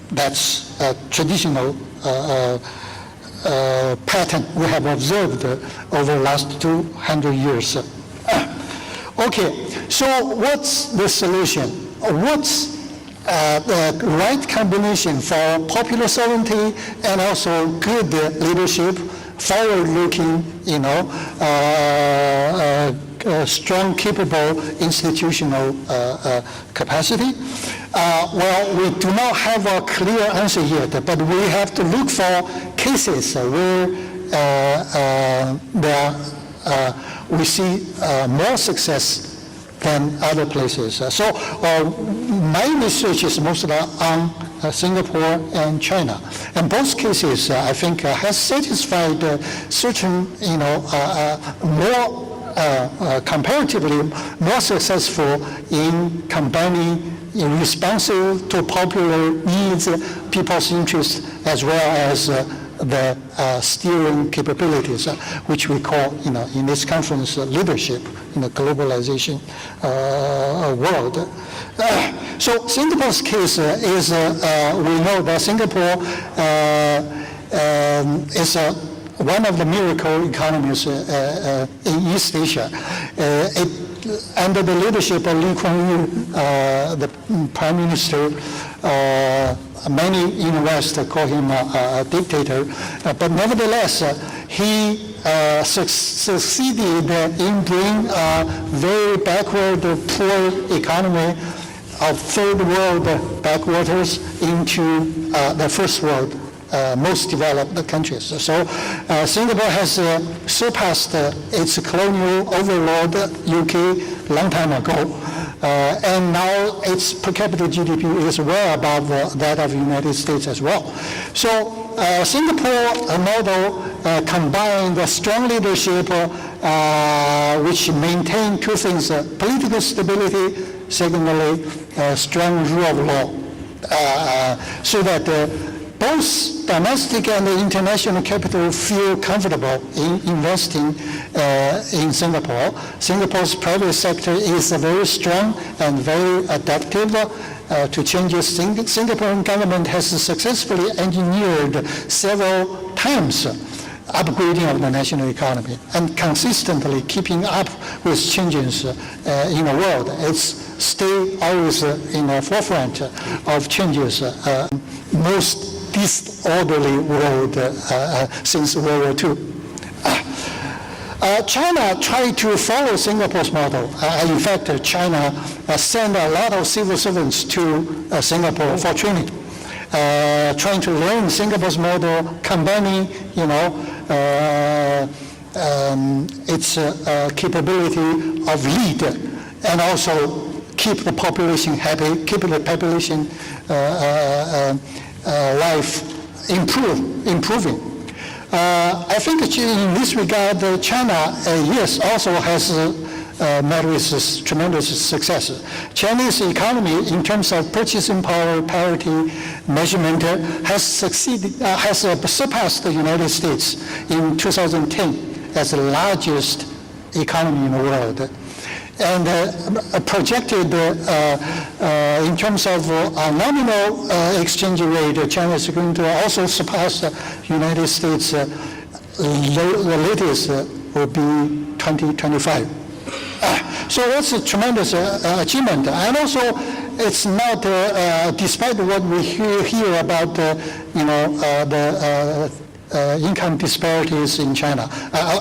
That's a traditional pattern we have observed over the last 200 years. Okay, so what's the solution? What's the right combination for popular sovereignty and also good leadership, forward-looking, strong, capable institutional capacity? Well, we do not have a clear answer yet, but we have to look for cases where we see more success than other places. So my research is mostly on Singapore and China. And both cases, I think, has satisfied certain, comparatively more successful in combining responsive to popular needs, people's interests, as well as the steering capabilities, which we call, in this conference, leadership in the globalization world. So Singapore's case is, we know that Singapore is one of the miracle economies in East Asia. Under the leadership of Lee Kuan Yew, the Prime Minister, many in the West call him a dictator, but nevertheless, he succeeded in bringing a very backward, poor economy of third world backwaters into the first world, most developed countries. So Singapore has surpassed its colonial overlord UK long time ago, and now its per capita GDP is well above that of the United States as well. So Singapore model combined strong leadership, which maintain two things: political stability, secondly, strong rule of law, so that both domestic and international capital feel comfortable in investing in Singapore. Singapore's private sector is very strong and very adaptive to changes. Singaporean government has successfully engineered several times upgrading of the national economy and consistently keeping up with changes in the world. It's stay always in the forefront of changes. Most disorderly world since World War II. China tried to follow Singapore's model. In fact, China sent a lot of civil servants to Singapore for training, trying to learn Singapore's model, combining, its capability of lead and also keep the population happy, keep the population life improving. I think in this regard, China, yes, also has met with tremendous success. Chinese economy, in terms of purchasing power parity measurement, has surpassed the United States in 2010 as the largest economy in the world. And projected in terms of nominal exchange rate, China is going to also surpass the United States. The latest will be 2025. So that's a tremendous achievement. And also it's not, despite what we hear about, the income disparities in China,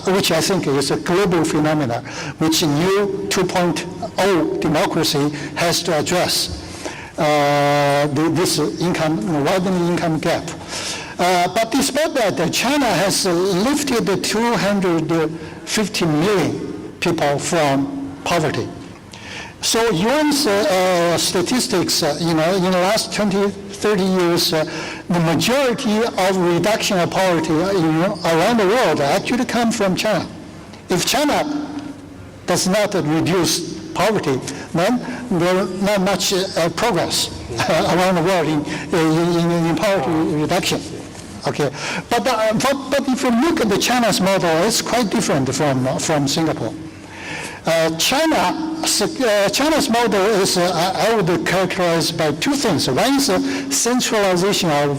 which I think is a global phenomenon, which new 2.0 democracy has to address. This widening income gap. But despite that, China has lifted 250 million people from poverty. So UN's statistics, in the last 20, 30 years, the majority of reduction of poverty around the world actually come from China. If China does not reduce poverty, then there is not much progress around the world in poverty reduction. Okay, but if you look at the China's model, it's quite different from Singapore. China's model is, I would characterize by two things. One is centralization of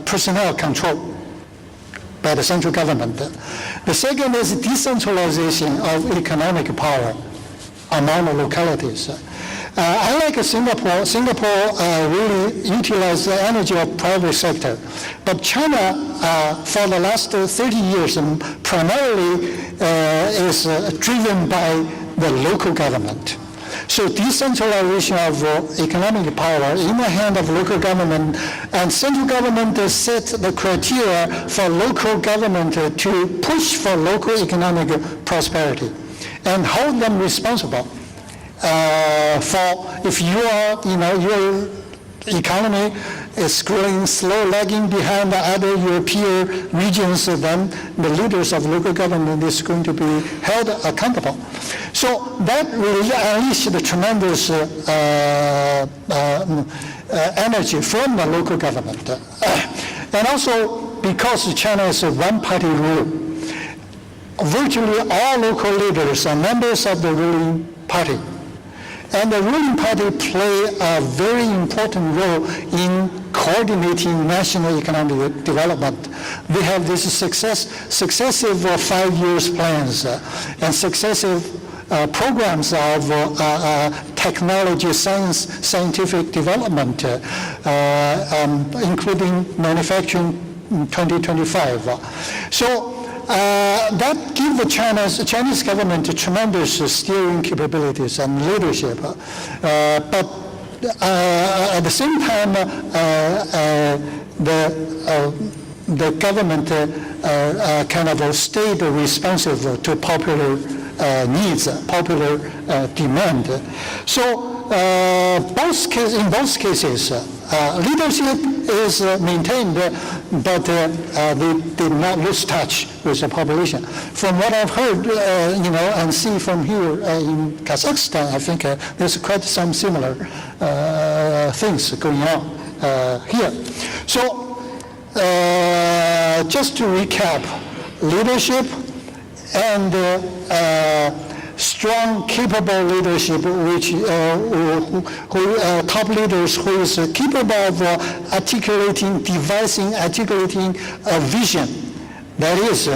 personnel control by the central government. The second is decentralization of economic power among the localities. I like Singapore. Singapore really utilized the energy of private sector. But China, for the last 30 years, primarily is driven by the local government. So decentralization of economic power in the hand of local government, and central government set the criteria for local government to push for local economic prosperity and hold them responsible for if your economy is growing slow, lagging behind the other European regions, then the leaders of local government is going to be held accountable. So that really unleashed the tremendous energy from the local government. And also because China is a one-party rule, virtually all local leaders are members of the ruling party. And the ruling party play a very important role in coordinating national economic development. They have these successive 5 years plans and successive programs of technology, scientific development, including manufacturing 2025. So that gives the Chinese government tremendous steering capabilities and leadership. But at the same time, the government kind of stayed responsive to popular needs, popular demand. So in both cases, leadership is maintained, but they did not lose touch with the population. From what I've heard, and see from here in Kazakhstan, I think there's quite some similar things going on here. So, just to recap, leadership and strong, capable leadership, which top leaders who is capable of articulating a vision that is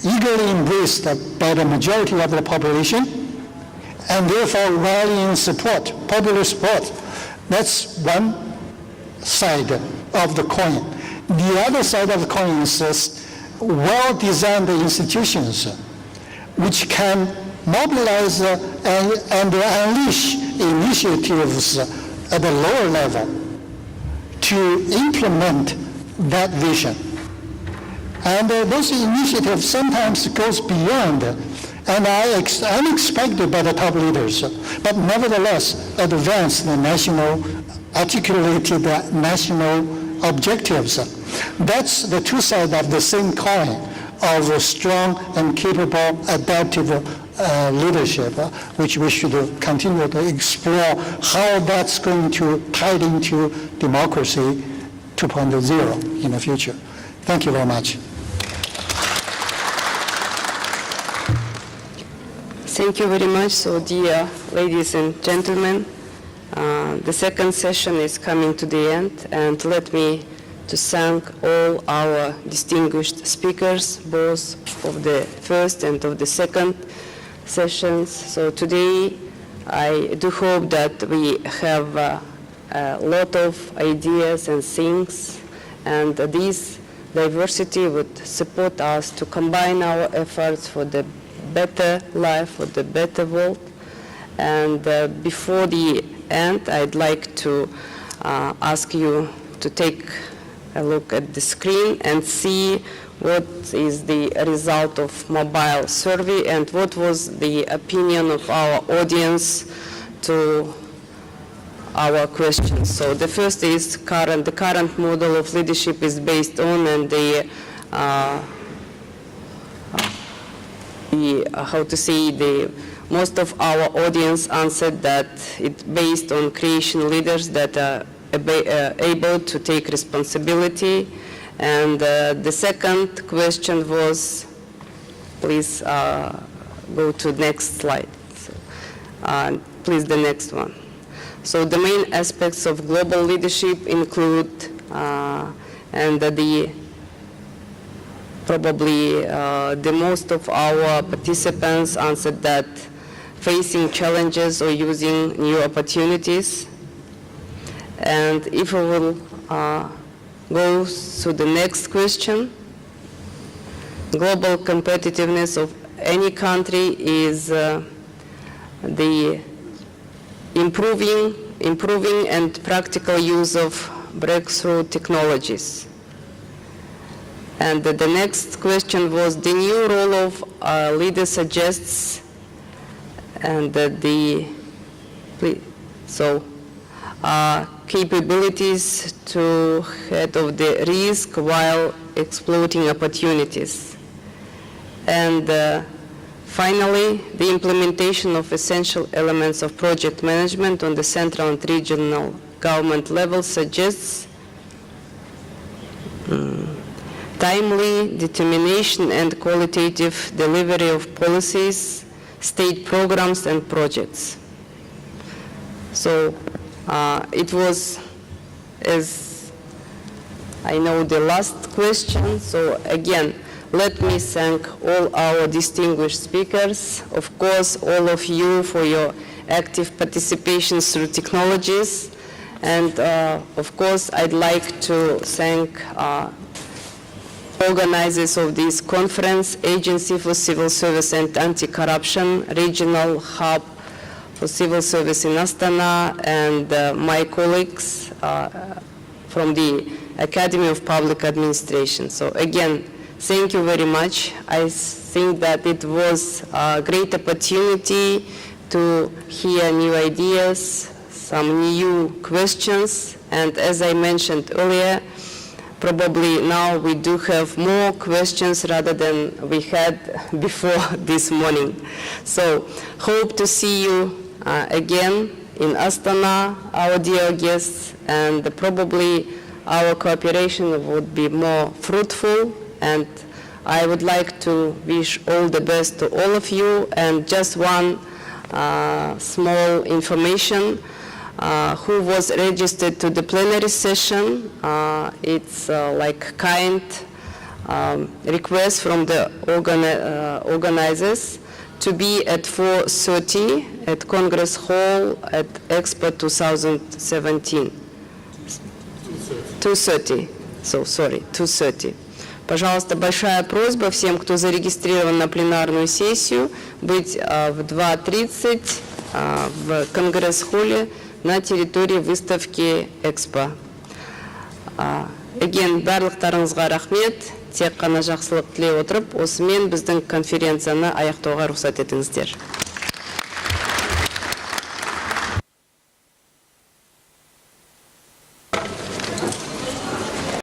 eagerly embraced by the majority of the population, and therefore rallying support, popular support. That's one side of the coin. The other side of the coin is well-designed institutions which can mobilize and unleash initiatives at the lower level to implement that vision. And those initiatives sometimes goes beyond and are unexpected by the top leaders, but nevertheless advance the articulated national objectives. That's the two sides of the same coin of a strong and capable adaptive leadership, which we should continue to explore how that's going to tie into democracy 2.0 in the future. Thank you very much. Thank you very much. So, dear ladies and gentlemen, the second session is coming to the end, and let me to thank all our distinguished speakers, both of the first and of the second sessions. So today I do hope that we have a lot of ideas and things, and this diversity would support us to combine our efforts for the better life, for the better world. And before the end, I'd like to ask you to take a look at the screen and see what is the result of mobile survey and what was the opinion of our audience to our questions. So the first is the current model of leadership is based on, and most of our audience answered that it's based on creation leaders that are able to take responsibility. And the second question was, please go to next slide. Please, the next one. So the main aspects of global leadership include, and probably the most of our participants answered that facing challenges or using new opportunities. And if we will go to the next question, global competitiveness of any country is the improving and practical use of breakthrough technologies. And the next question was the new role of leader suggests, and capabilities to head of the risk while exploiting opportunities. And finally, the implementation of essential elements of project management on the central and regional government level suggests timely determination and qualitative delivery of policies, state programs, and projects. So it was, as I know, the last question. So again, let me thank all our distinguished speakers, of course, all of you for your active participation through technologies. And of course, I'd like to thank organizers of this conference, Agency for Civil Service and Anti-Corruption, Regional Hub for Civil Service in Astana, and my colleagues from the Academy of Public Administration. So again, thank you very much. I think that it was a great opportunity to hear new ideas, some new questions, and as I mentioned earlier, probably now we do have more questions rather than we had before this morning. So hope to see you again in Astana, our dear guests, and probably our cooperation would be more fruitful. And I would like to wish all the best to all of you. And just one small information. Who was registered to the plenary session. It's like kind request from the organizers to be at 4:30 at Congress Hall at Expo 2017. 2:30. So sorry, 2:30. Пожалуйста, большая просьба всем, кто зарегистрирован на пленарную сессию, быть в 2:30 в Конгресс-холле на территории выставки Экспо. Again, барлықтарыңызға рахмет. Тек қана жақсылық тілей отырып, осымен біздің конференцияны аяқтауға рұқсат етіңіздер.